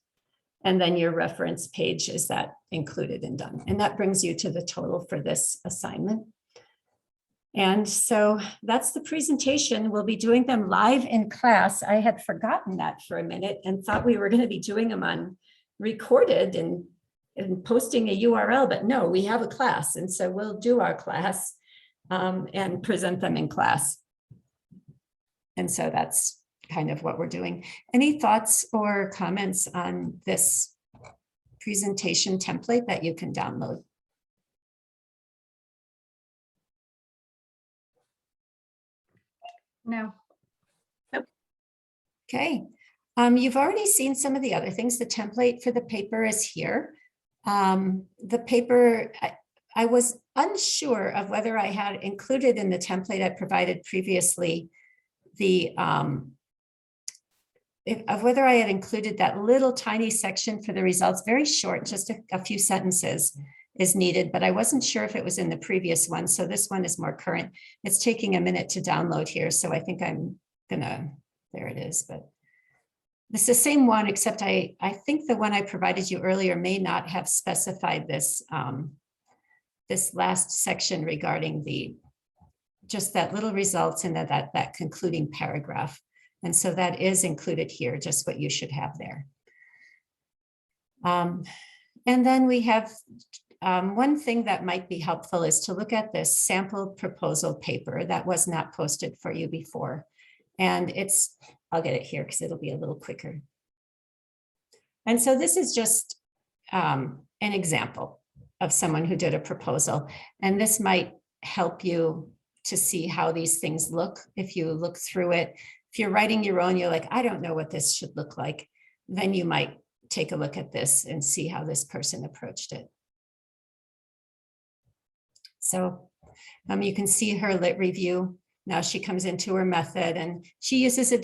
And then your reference page, is that included and done? And that brings you to the total for this assignment. And so that's the presentation. We'll be doing them live in class. I had forgotten that for a minute and thought we were going to be doing them on recorded and posting a URL, but no, we have a class. And so we'll do our class and present them in class. And so that's kind of what we're doing. Any thoughts or comments on this presentation template that you can download? No. Okay. You've already seen some of the other things. The template for the paper is here. The paper, I was unsure of whether I had included in the template I provided previously of whether I had included that little tiny section for the results, very short, just a few sentences is needed, but I wasn't sure if it was in the previous one. So this one is more current. It's taking a minute to download here. So I think I'm gonna, there it is, but it's the same one, except I think the one I provided you earlier may not have specified this, this last section regarding just that little results and that concluding paragraph. And so that is included here, just what you should have there. And then we have one thing that might be helpful is to look at this sample proposal paper that was not posted for you before. And I'll get it here because it'll be a little quicker. And so this is just an example of someone who did a proposal. And this might help you to see how these things look. If you look through it, if you're writing your own, you're like, I don't know what this should look like. Then you might take a look at this and see how this person approached it. So you can see her lit review. Now she comes into her method and she uses a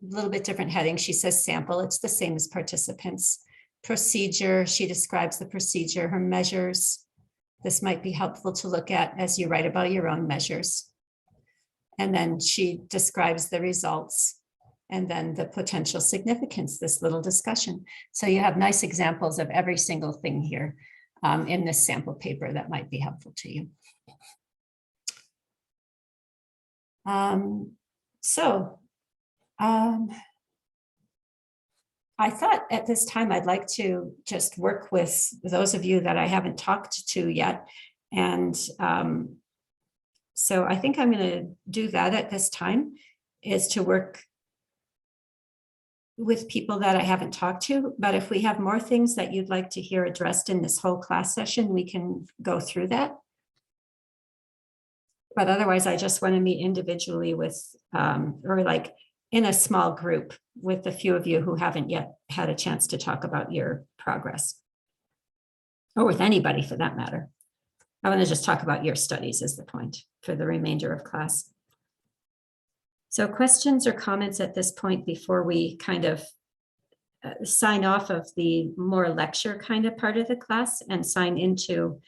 little bit different heading. She says sample, it's the same as participants. Procedure, she describes the procedure, her measures. This might be helpful to look at as you write about your own measures. And then she describes the results and then the potential significance, this little discussion. So you have nice examples of every single thing here in this sample paper that might be helpful to you. I thought at this time I'd like to just work with those of you that I haven't talked to yet. And so I think I'm going to do that at this time, is to work with people that I haven't talked to. But if we have more things that you'd like to hear addressed in this whole class session, we can go through that. But otherwise, I just want to meet individually with, or like in a small group with a few of you who haven't yet had a chance to talk about your progress, or with anybody for that matter. I want to just talk about your studies is the point for the remainder of class. So questions or comments at this point before we kind of sign off of the more lecture kind of part of the class and sign into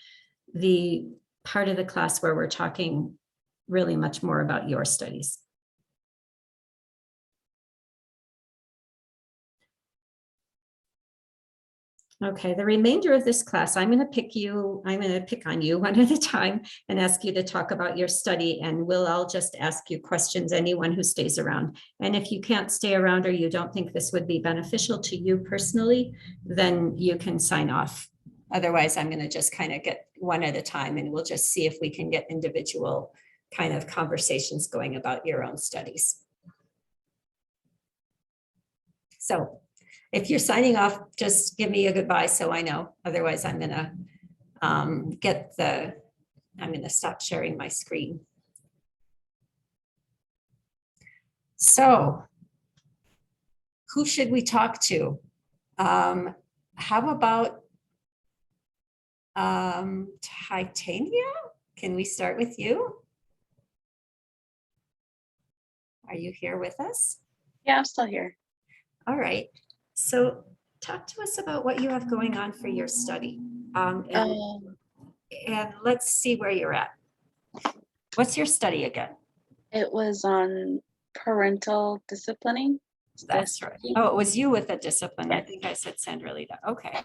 the part of the class where we're talking really much more about your studies. Okay, the remainder of this class, I'm going to pick on you one at a time and ask you to talk about your study, and we'll all just ask you questions, anyone who stays around. And if you can't stay around or you don't think this would be beneficial to you personally, then you can sign off. Otherwise, I'm going to just kind of get one at a time and we'll just see if we can get individual kind of conversations going about your own studies. So if you're signing off, just give me a goodbye so I know. Otherwise, I'm going to stop sharing my screen. So who should we talk to? How about Titania? Can we start with you? Are you here with us? Yeah, I'm still here. All right. So talk to us about what you have going on for your study. And let's see where you're at. What's your study again? It was on parental disciplining. That's right. Oh, it was you with the discipline. I think I said Sandrelita. Okay.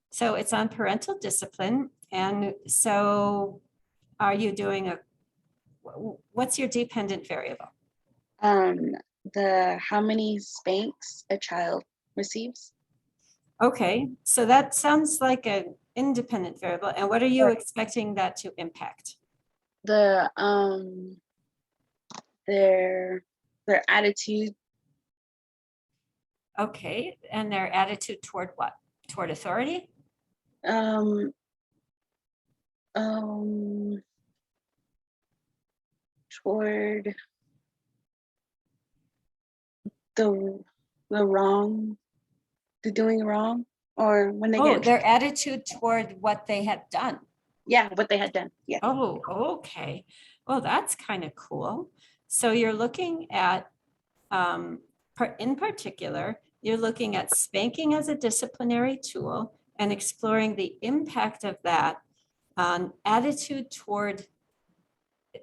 So it's on parental discipline. And so are you doing what's your dependent variable? The how many spanks a child receives. Okay, so that sounds like an independent variable. And what are you Right. expecting that to impact? The their attitude. Okay, and their attitude toward what? Toward authority? Toward the wrong, the doing wrong, or when they Oh, get, their attitude toward what they had done. yeah, what they had done. Yeah. Oh, okay. Well, that's kind of cool. So you're looking at, in particular, you're looking at spanking as a disciplinary tool and exploring the impact of that on attitude toward,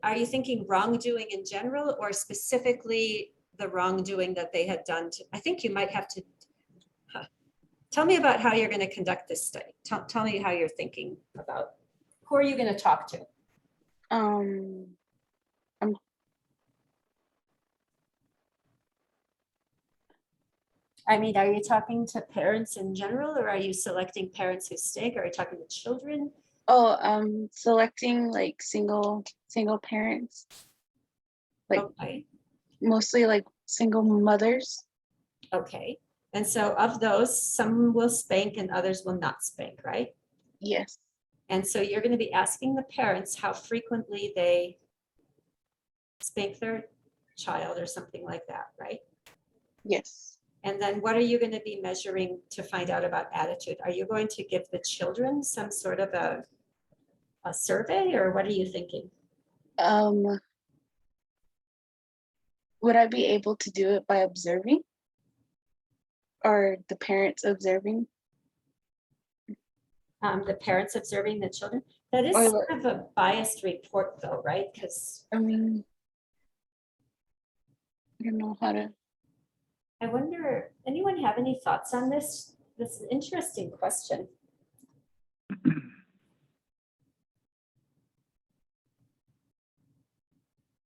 are you thinking wrongdoing in general or specifically the wrongdoing that they had done? I think you might have to, tell me about how you're going to conduct this study. Tell me how you're thinking about, who are you going to talk to? I mean, are you talking to parents in general, or are you selecting parents who stake? Are you talking to children? Selecting like single parents, like Okay, mostly like single mothers. okay. And so of those, some will spank and others will not spank, right? Yes. And so you're going to be asking the parents how frequently they spank their child or something like that, right? Yes. And then what are you going to be measuring to find out about attitude? Are you going to give the children some sort of a survey, or what are you thinking? Would I be able to do it by observing, or the parents observing? The parents observing the children? That is Or- sort of a biased report though, right? Because I mean, I don't know how to. I wonder, anyone have any thoughts on this? This is an interesting question.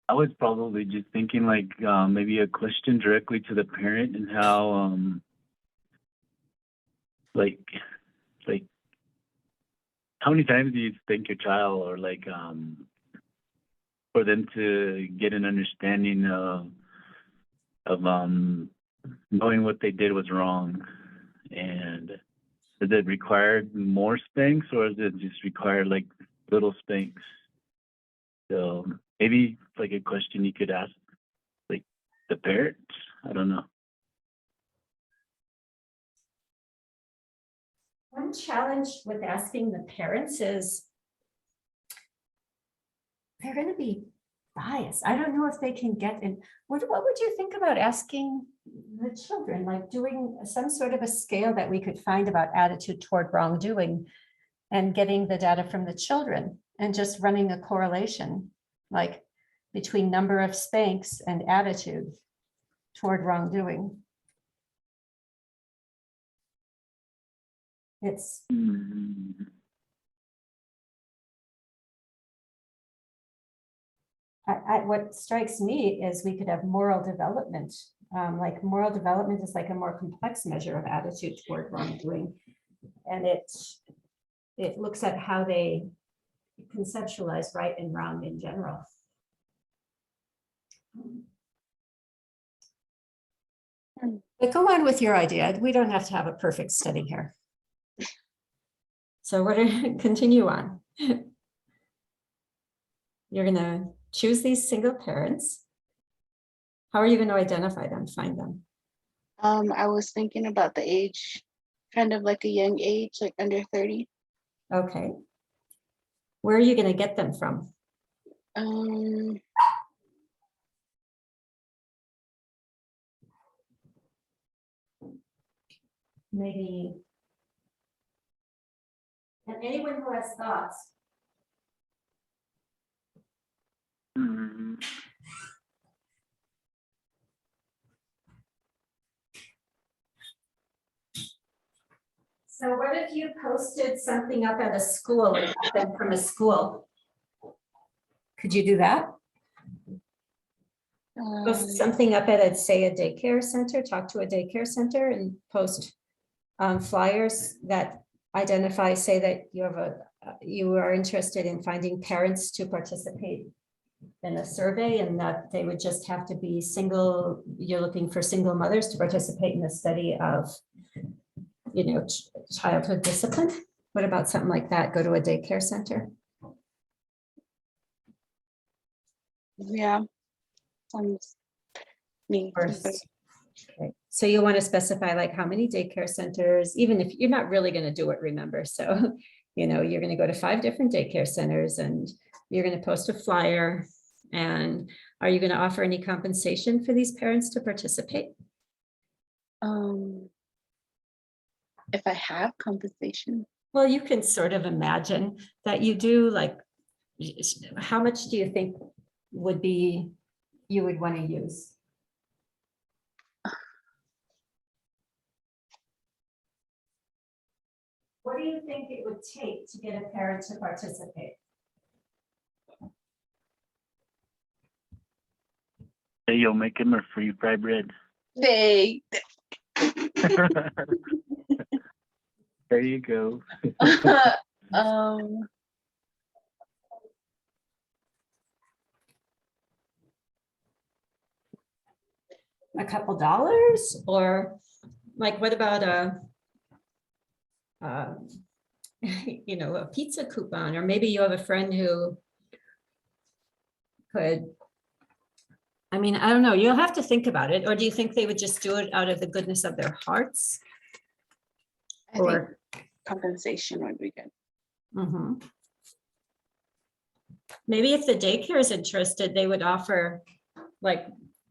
I was probably just thinking like maybe a question directly to the parent and how like how many times do you spank your child, or like for them to get an understanding of knowing what they did was wrong. And does it require more spanks, or does it just require like little spanks? So maybe like a question you could ask like the parents. I don't know. One challenge with asking the parents is they're going to be biased. I don't know if they can get in. What would you think about asking the children, like doing some sort of a scale that we could find about attitude toward wrongdoing and getting the data from the children and just running a correlation like between number of spanks and attitude toward wrongdoing? It's what strikes me is we could have moral development. Like moral development is like a more complex measure of attitude toward wrongdoing. And it looks at how they conceptualize right and wrong in general. But go on with your idea. We don't have to have a perfect study here. So we're going to continue on. You're going to choose these single parents. How are you going to identify them, find them? I was thinking about the age, kind of like a young age, like under 30. Okay. Where are you going to get them from? Um, Maybe. And anyone who has thoughts. Mm, So what if you posted something up at a school and got them from a school? Could you do that? Post something up at, say, a daycare center, talk to a daycare center and post flyers that identify, say that you have you are interested in finding parents to participate in a survey, and that they would just have to be single, you're looking for single mothers to participate in the study of, childhood discipline. What about something like that? Go to a daycare center? yeah. Sounds neat. Or Okay, so you want to specify like how many daycare centers, even if you're not really going to do it, remember, so, you're going to go to 5 different daycare centers and you're going to post a flyer. And are you going to offer any compensation for these parents to participate? If I have compensation, Well, you can sort of imagine that you do, like, how much do you think would be, you would want to use? What do you think it would take to get a parent to participate? Hey, you'll make him a free fried bread. they There you go. um A couple dollars, or like, what about a a pizza coupon, or maybe you have a friend who could, I mean, I don't know, you'll have to think about it. Or do you think they would just do it out of the goodness of their hearts? I think Or compensation would be good. Mhm. Maybe if the daycare is interested, they would offer like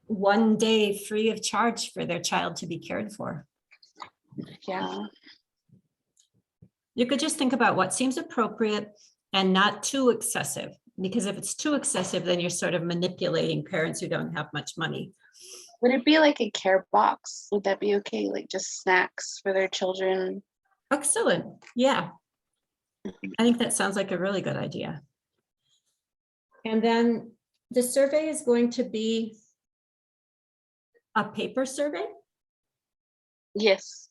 1 day free of charge for their child to be cared for. Yeah. You could just think about what seems appropriate and not too excessive, because if it's too excessive, then you're sort of manipulating parents who don't have much money. Would it be like a care box? Would that be okay? Like just snacks for their children? Excellent. Yeah. I think that sounds like a really good idea. And then the survey is going to be a paper survey, Yes.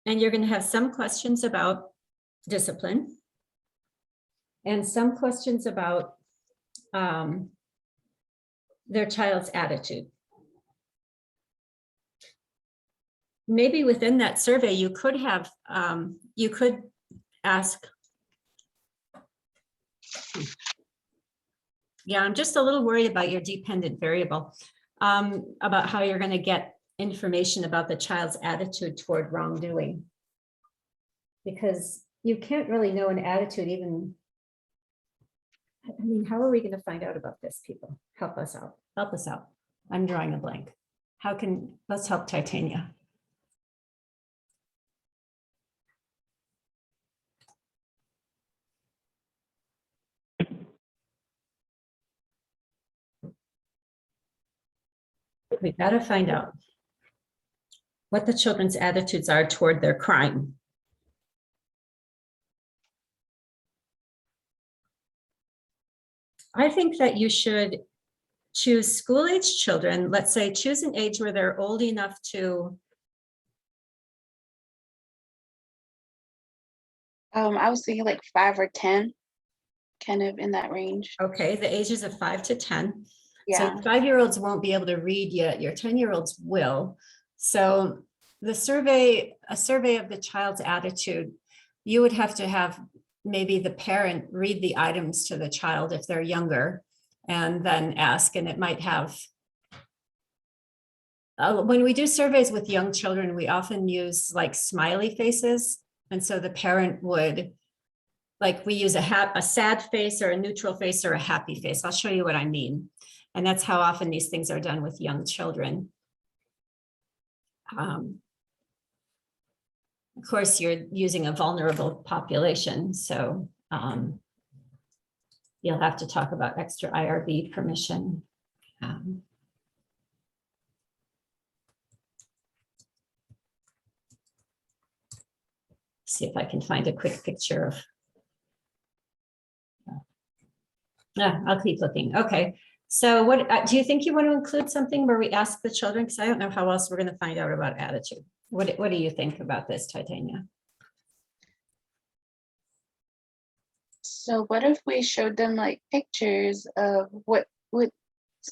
and you're going to have some questions about discipline and some questions about their child's attitude. Maybe within that survey, you could have, you could ask. Yeah, I'm just a little worried about your dependent variable, about how you're going to get information about the child's attitude toward wrongdoing. Because you can't really know an attitude even. I mean, how are we going to find out about this, people? Help us out. Help us out. I'm drawing a blank. Let's help Titania. We got to find out what the children's attitudes are toward their crime. I think that you should choose school-age children. Let's say choose an age where they're old enough to. I was thinking like 5 or 10, kind of in that range. Okay, the ages of 5 to 10. Yeah. So 5-year-olds won't be able to read yet. Your 10-year-olds will. So a survey of the child's attitude, you would have to have maybe the parent read the items to the child if they're younger, and then ask, and it might have when we do surveys with young children, we often use like smiley faces. And so the parent would, like we use a sad face or a neutral face or a happy face. I'll show you what I mean. And that's how often these things are done with young children. Of course, you're using a vulnerable population, so you'll have to talk about extra IRB permission. See if I can find a quick picture of. Yeah, I'll keep looking. Okay. So what do you think you want to include something where we ask the children? Because I don't know how else we're going to find out about attitude. What do you think about this, Titania? So what if we showed them like pictures of what's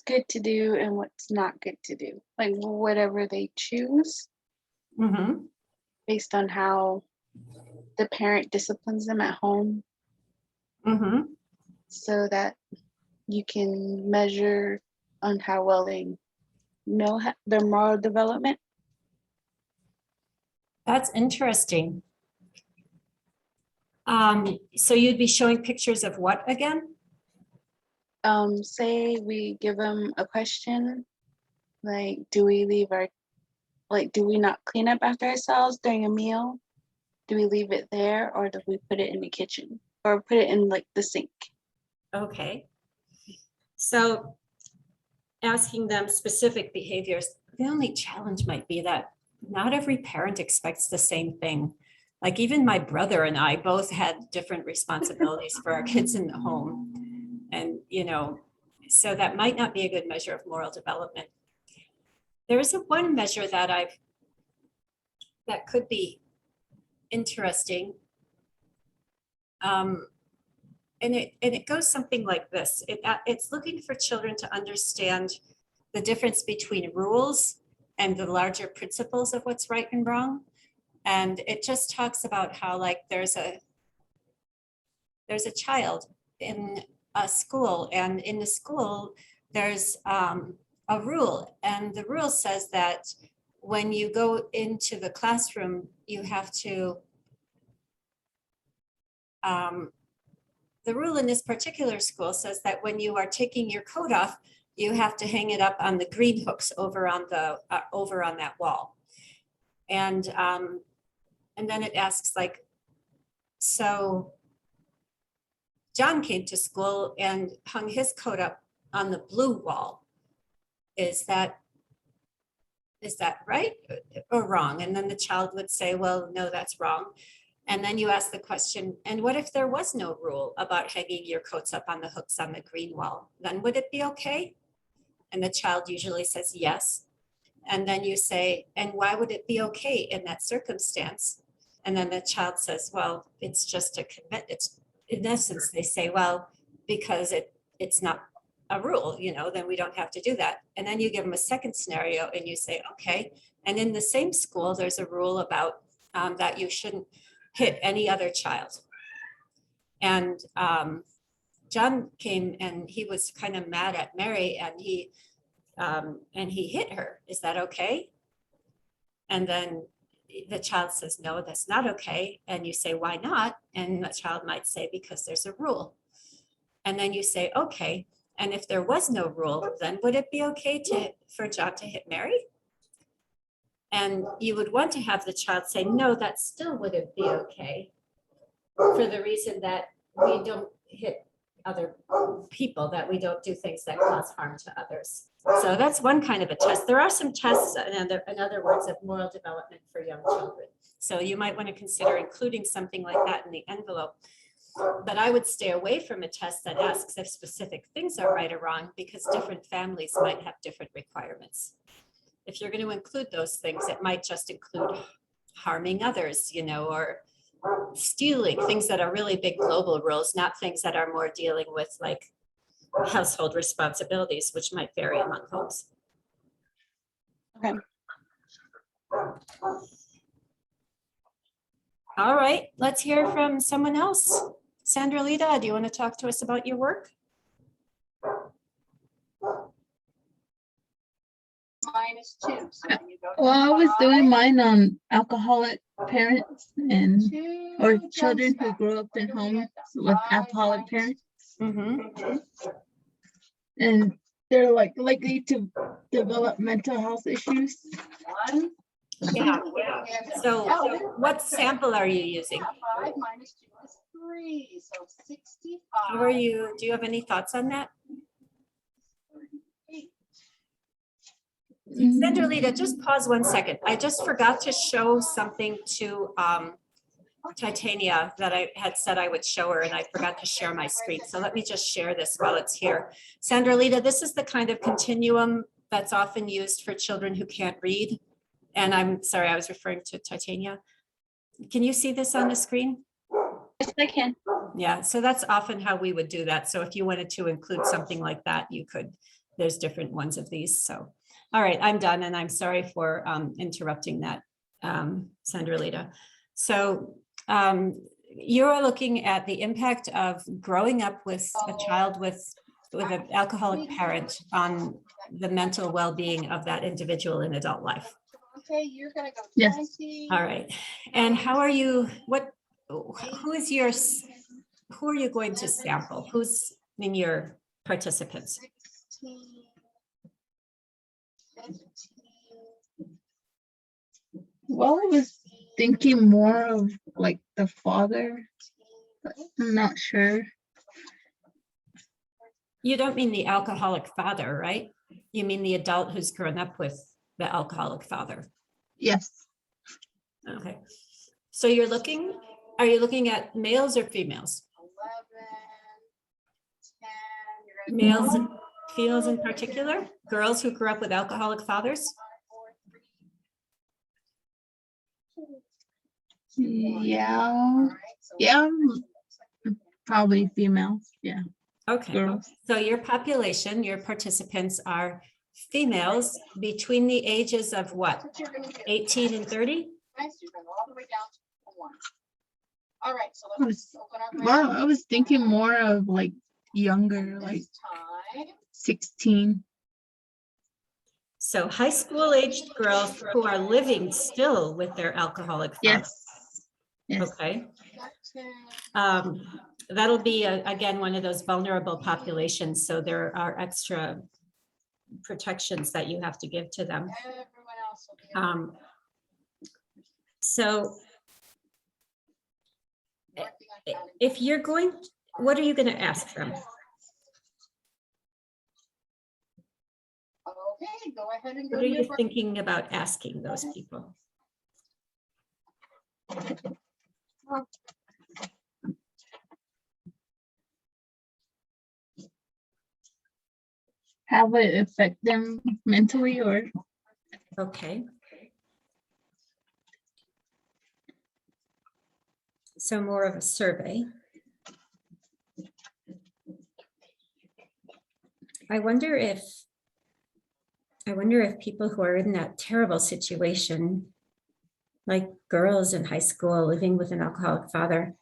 good to do and what's not good to do? Like whatever they choose Mm-hmm. based on how the parent disciplines them at home, Mm-hmm. so that you can measure on how well they know their moral development. That's interesting. So you'd be showing pictures of what again? Say we give them a question, like, do we not clean up after ourselves during a meal? Do we leave it there, or do we put it in the kitchen or put it in like the sink? Okay. So asking them specific behaviors, the only challenge might be that not every parent expects the same thing. Like even my brother and I both had different responsibilities for our kids in the home. And, so that might not be a good measure of moral development. There is one measure that could be interesting. And it goes something like this. It's looking for children to understand the difference between rules and the larger principles of what's right and wrong. And it just talks about how like there's a child in a school, and in the school there's a rule, and the rule says that when you go into the classroom, you have to the rule in this particular school says that when you are taking your coat off, you have to hang it up on the green hooks over on that wall. And then it asks like, so John came to school and hung his coat up on the blue wall. Is that right or wrong? And then the child would say, well, no, that's wrong. And then you ask the question, and what if there was no rule about hanging your coats up on the hooks on the green wall? Then would it be okay? And the child usually says yes. And then you say, and why would it be okay in that circumstance? And then the child says, well, it's just a commit. It's in essence, they say, well, because it's not a rule, then we don't have to do that. And then you give them a second scenario and you say, okay. And in the same school, there's a rule about that you shouldn't hit any other child. And John came and he was kind of mad at Mary, and he hit her. Is that okay? And then the child says, no, that's not okay. And you say, why not? And the child might say, because there's a rule. And then you say, okay. And if there was no rule, then would it be okay for John to hit Mary? And you would want to have the child say, no, that still wouldn't be okay, for the reason that we don't hit other people, that we don't do things that cause harm to others. So that's one kind of a test. There are some tests, in other words, of moral development for young children. So you might want to consider including something like that in the envelope. But I would stay away from a test that asks if specific things are right or wrong, because different families might have different requirements. If you're going to include those things, it might just include harming others, or stealing, things that are really big global rules, not things that are more dealing with like household responsibilities, which might vary among homes. Okay. All right, let's hear from someone else. Sandra Lita, do you want to talk to us about your work? -2. So when you go to Well, I was 5, doing mine on alcoholic parents and or 2 children jumps who back. grew up in What do we homes get? with 5 alcoholic minus parents, Mhm. and they're like likely to develop mental health issues. 1. Yeah. And So oh, what sample are you using? 5 minus 2 is 3. So 65. How are you? Do you have any thoughts on that? Sandrolita, just pause 1 second. I just forgot to show something to Titania that I had said I would show her, and I forgot to share my screen. So let me just share this while it's here. Sandrolita, this is the kind of continuum that's often used for children who can't read. And I'm sorry, I was referring to Titania. Can you see this on the screen? Yes, I can. Yeah, so that's often how we would do that. So if you wanted to include something like that, you could. There's different ones of these. So, all right, I'm done, and I'm sorry for interrupting that, Sandrolita. So you're looking at the impact of growing up with a child with an alcoholic parent on the mental well-being of that individual in adult life. Okay, you're gonna go Yes. 20. All right. And how are you, who are you going to sample? Who's in your participants? 16, 15. Well, I was thinking more of like the father, but I'm not sure. You don't mean the alcoholic father, right? You mean the adult who's grown up with the alcoholic father. Yes, Okay. So are you looking at males or females? 11, 10. You're gonna Males do and females in particular? Girls who grew up with alcoholic fathers? 5, 4, 3. yeah, All right, so yeah, probably females. Yeah, Okay. girls. So your population, your participants are females between the ages of what? that's what you're gonna do. 18 and 30? Nice, you're gonna go all the way down to 1. All right, so I let's was, open our. well, I was thinking more of like younger, like This time. 16. So high school aged girls who are living still with their alcoholic father. Yes, yes. Okay. Got 10. That'll be again one of those vulnerable populations. So there are extra protections that you have to give to them. Everyone else will be. So working on counting. if you're going, what are you going to ask them? Okay, go ahead and go What are to your. you thinking about asking those people? How would it affect them mentally or? Okay. So more of a survey. I wonder if people who are in that terrible situation, like girls in high school living with an alcoholic father,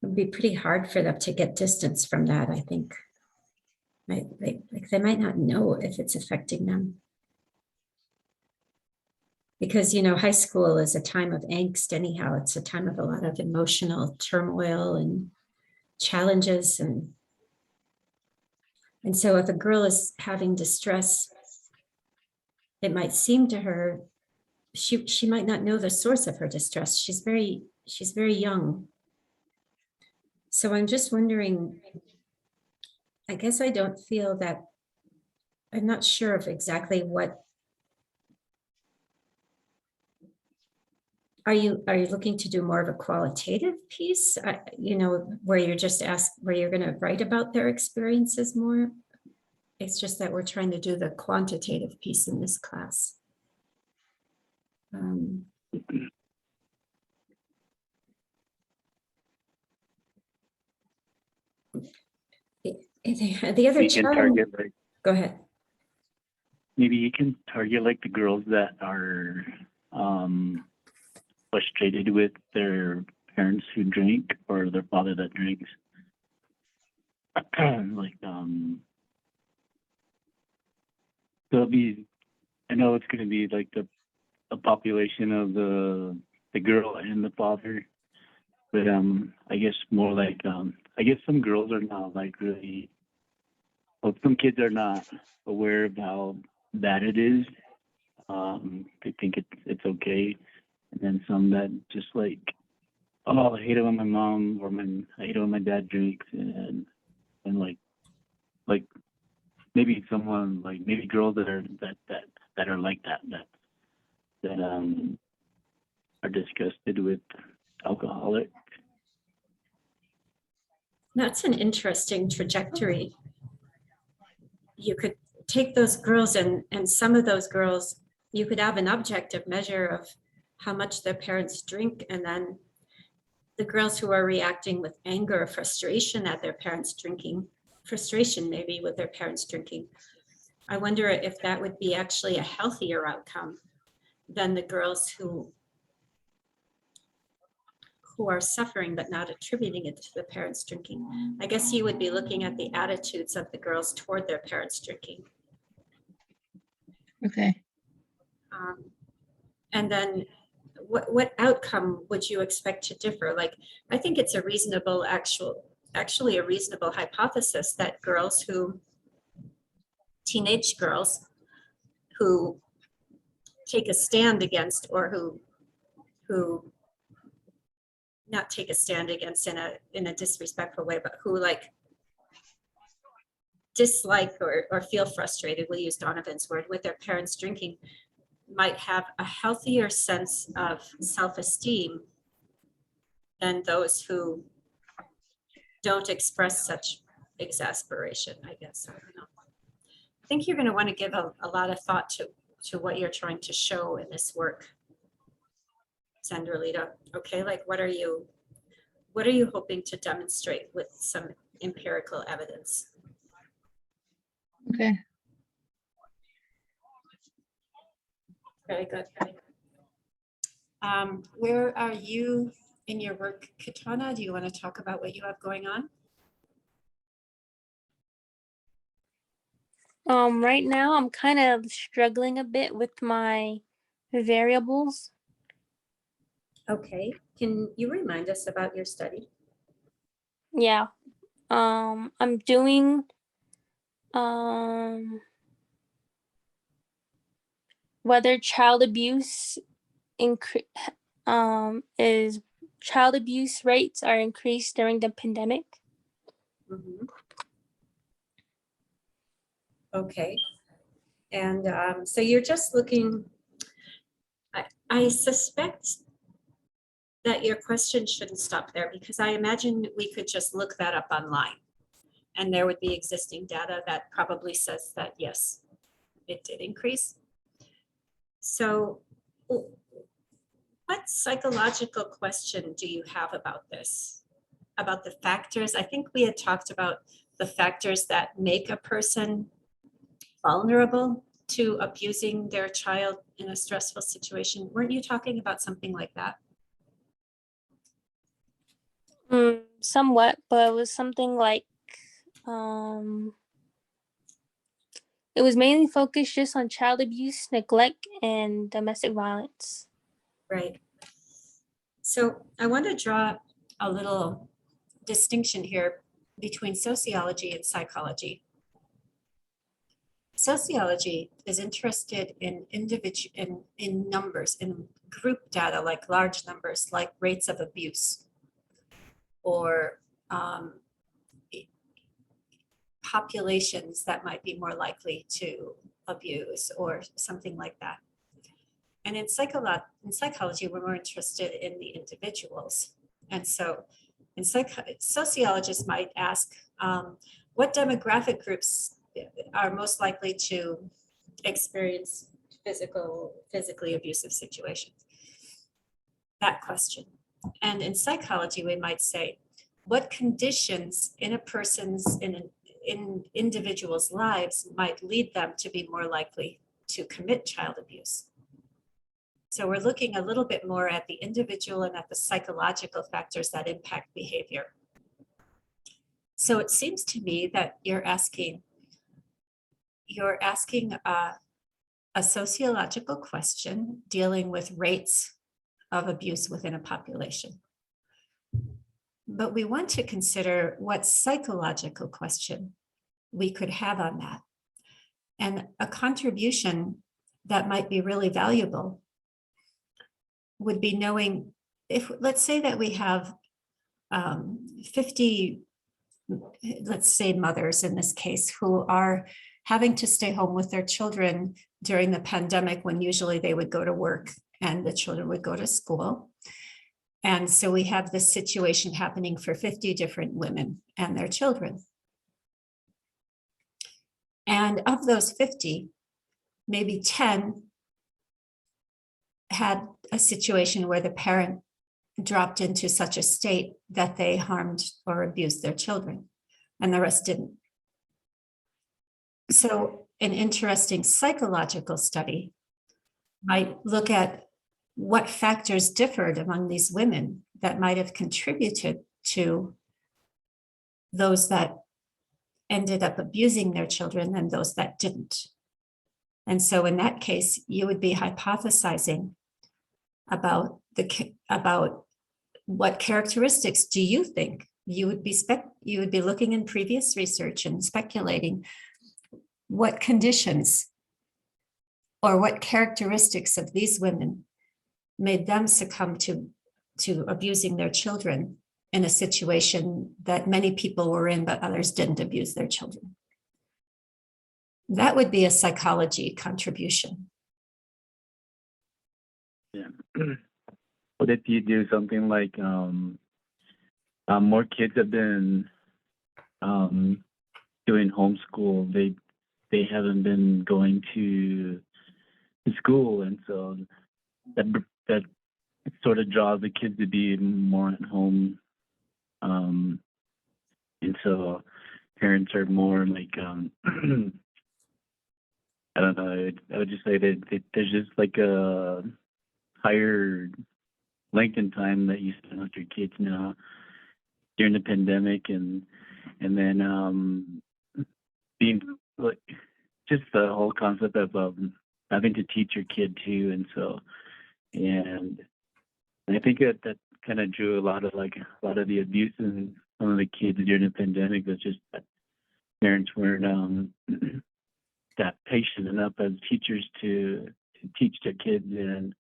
it would be pretty hard for them to get distance from that, I think. They might not know if it's affecting them. Because, you know, high school is a time of angst anyhow. It's a time of a lot of emotional turmoil and challenges. And so if a girl is having distress, it might seem to her, she might not know the source of her distress. She's very young. So I'm just wondering, I guess I don't feel that, I'm not sure of exactly what. Are you looking to do more of a qualitative piece, you know, where you're just where you're going to write about their experiences more? It's just that we're trying to do the quantitative piece in this class. The other You can challenge, target like go ahead. maybe you can target like the girls that are frustrated with their parents who drink or their father that drinks. Like there'll be I know it's going to be like a population of the girl and the father, but I guess more like I guess some girls are not like really, well, some kids are not aware of how bad it is. They think it's okay, and then some that just like, oh, I hate it when my mom or I hate it when my dad drinks, and like maybe someone like maybe girls that are that are like that are disgusted with alcoholic. That's an interesting trajectory. You could take those girls and some of those girls, you could have an objective measure of how much their parents drink, and then the girls who are reacting with anger or frustration at their parents drinking, frustration maybe with their parents drinking. I wonder if that would be actually a healthier outcome than the girls who are suffering but not attributing it to the parents drinking. I guess you would be looking at the attitudes of the girls toward their parents drinking. Okay. And then what outcome would you expect to differ? Like, I think it's a reasonable, actually a reasonable hypothesis that teenage girls who take a stand against, or who not take a stand against in a disrespectful way, but who like dislike or feel frustrated, we'll use Donovan's word, with their parents drinking, might have a healthier sense of self-esteem than those who don't express such exasperation, I guess. I don't know. I think you're going to want to give a lot of thought to what you're trying to show in this work, Sandrolita. Okay, like what are you hoping to demonstrate with some empirical evidence? Okay. Very good. Where are you in your work, Katana? Do you want to talk about what you have going on? Right now I'm kind of struggling a bit with my variables. Okay, can you remind us about your study? Yeah. I'm doing whether child abuse is child abuse rates are increased during the pandemic. Mhm. Okay, and so you're just looking, I suspect that your question shouldn't stop there, because I imagine we could just look that up online and there would be existing data that probably says that, yes, it did increase. So what psychological question do you have about this? About the factors? I think we had talked about the factors that make a person vulnerable to abusing their child in a stressful situation. Weren't you talking about something like that? Somewhat, but it was something like it was mainly focused just on child abuse, neglect, and domestic violence. Right. So I want to draw a little distinction here between sociology and psychology. Sociology is interested in in numbers, in group data, like large numbers, like rates of abuse, or populations that might be more likely to abuse, or something like that. And in psychology, we're more interested in the individuals. And so sociologists might ask, what demographic groups are most likely to experience physically abusive situations? That question. And in psychology, we might say, what conditions in a person's, in individuals' lives might lead them to be more likely to commit child abuse? So we're looking a little bit more at the individual and at the psychological factors that impact behavior. So it seems to me that you're asking a a sociological question dealing with rates of abuse within a population. But we want to consider what psychological question we could have on that. And a contribution that might be really valuable would be knowing if, let's say that we have 50, let's say mothers in this case, who are having to stay home with their children during the pandemic when usually they would go to work and the children would go to school. And so we have this situation happening for 50 different women and their children. And of those 50, maybe 10 had a situation where the parent dropped into such a state that they harmed or abused their children, and the rest didn't. So an interesting psychological study might look at what factors differed among these women that might have contributed to those that ended up abusing their children and those that didn't. And so in that case, you would be hypothesizing about what characteristics do you think you would be looking in previous research and speculating what conditions or what characteristics of these women made them succumb to abusing their children in a situation that many people were in, but others didn't abuse their children. That would be a psychology contribution. Yeah. What if you do something like more kids have been doing homeschool. They haven't been going to school, and so that sort of draws the kids to be more at home. And so parents are more like I don't know. I would just say that there's just like a higher length in time that you spend with your kids now during the pandemic, and then being like just the whole concept of having to teach your kid too, and so and I think that kind of drew a lot of the abuse in some of the kids during the pandemic was just that parents weren't that patient enough as teachers to teach their kids and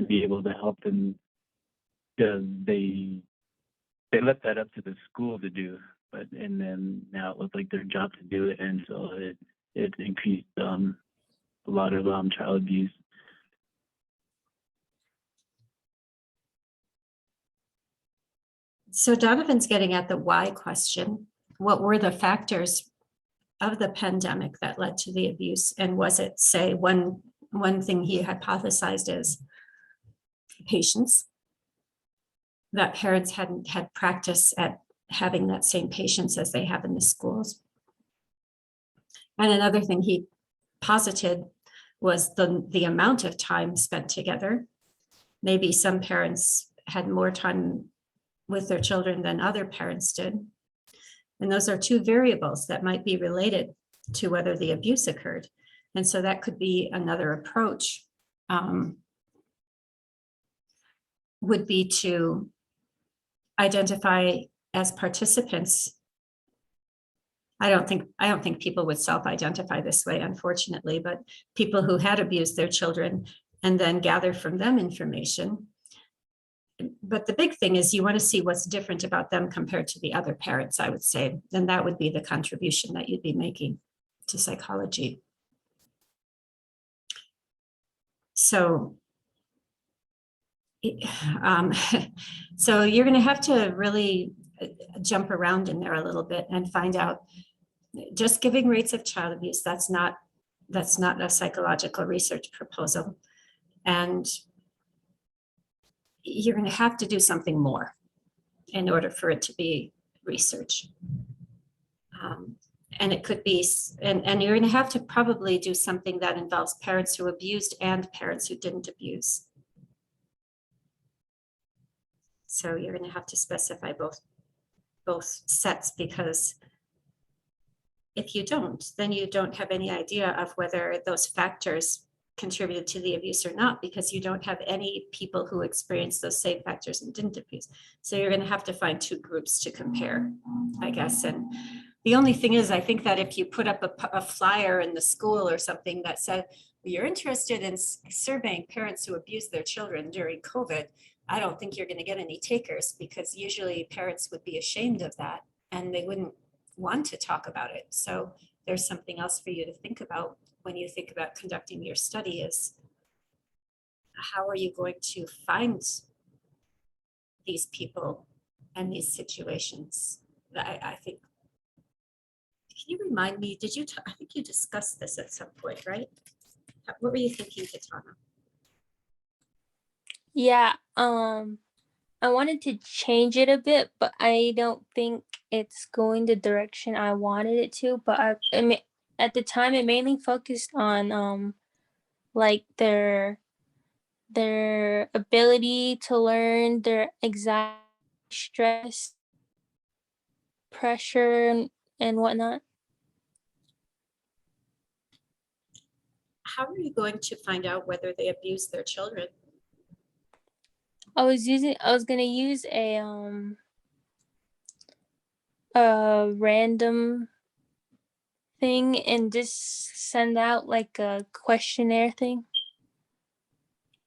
be able to help them, because they left that up to the school to do, and then now it looked like their job to do it, and so it increased a lot of child abuse. So Donovan's getting at the why question. What were the factors of the pandemic that led to the abuse? And was it, say, one thing he hypothesized is patience, that parents hadn't had practice at having that same patience as they have in the schools. And another thing he posited was the amount of time spent together. Maybe some parents had more time with their children than other parents did. And those are two variables that might be related to whether the abuse occurred. And so that could be another approach, would be to identify as participants. I don't think people would self-identify this way, unfortunately, but people who had abused their children and then gather from them information. But the big thing is you want to see what's different about them compared to the other parents, I would say. Then that would be the contribution that you'd be making to psychology. So, so you're going to have to really jump around in there a little bit and find out. Just giving rates of child abuse, that's not a psychological research proposal. And you're going to have to do something more in order for it to be research. And it could be, and you're going to have to probably do something that involves parents who abused and parents who didn't abuse. So you're going to have to specify both sets, because if you don't, then you don't have any idea of whether those factors contributed to the abuse or not, because you don't have any people who experienced those same factors and didn't abuse. So you're going to have to find two groups to compare, I guess. And the only thing is, I think that if you put up a flyer in the school or something that said, you're interested in surveying parents who abuse their children during COVID, I don't think you're going to get any takers, because usually parents would be ashamed of that and they wouldn't want to talk about it. So there's something else for you to think about when you think about conducting your study, is how are you going to find these people and these situations? I think, can you remind me, did you, I think you discussed this at some point, right? What were you thinking, Katana? Yeah, I wanted to change it a bit, but I don't think it's going the direction I wanted it to. But at the time, it mainly focused on like their ability to learn, their anxiety, stress, pressure, and whatnot. How are you going to find out whether they abuse their children? I was gonna use a random thing and just send out like a questionnaire thing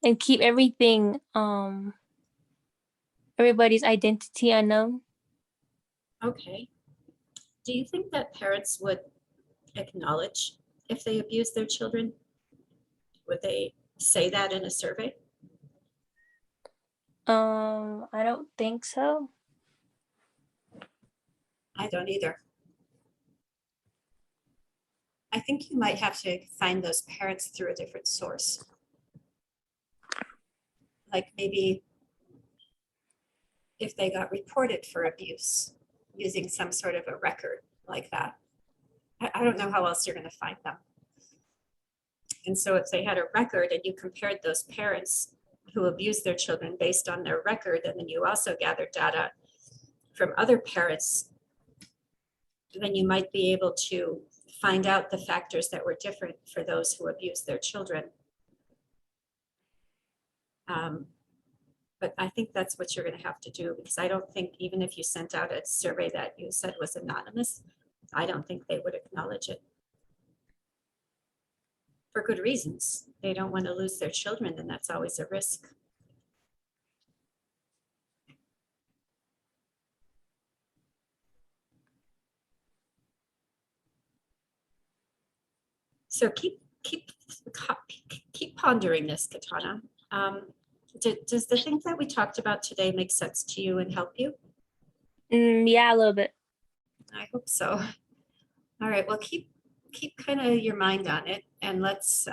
and keep everything everybody's identity unknown. Okay. Do you think that parents would acknowledge if they abuse their children? Would they say that in a survey? I don't think so. I don't either. I think you might have to find those parents through a different source. Like maybe if they got reported for abuse using some sort of a record like that. I don't know how else you're going to find them. And so if they had a record and you compared those parents who abused their children based on their record, and then you also gathered data from other parents, then you might be able to find out the factors that were different for those who abused their children. But I think that's what you're going to have to do, because I don't think, even if you sent out a survey that you said was anonymous, I don't think they would acknowledge it. For good reasons. They don't want to lose their children, and that's always a risk. So keep pondering this, Katana. Does the things that we talked about today make sense to you and help you? Yeah, a little bit. I hope so. All right, well, keep kind of your mind on it, and let's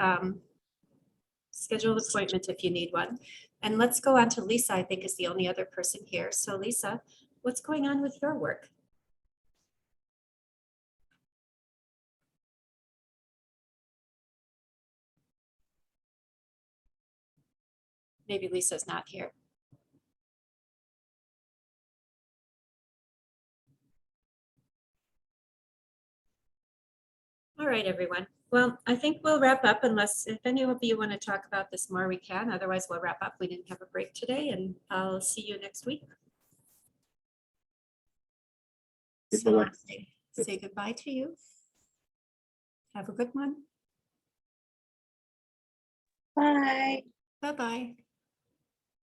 schedule an appointment if you need one. And let's go on to Lisa, I think is the only other person here. So Lisa, what's going on with your work? Maybe Lisa's not here. All right, everyone. Well, I think we'll wrap up, unless if any of you want to talk about this more, we can. Otherwise, we'll wrap up. We didn't have a break today, and I'll see you next week. So I'll say goodbye to you. Have a good one. Bye. Bye-bye.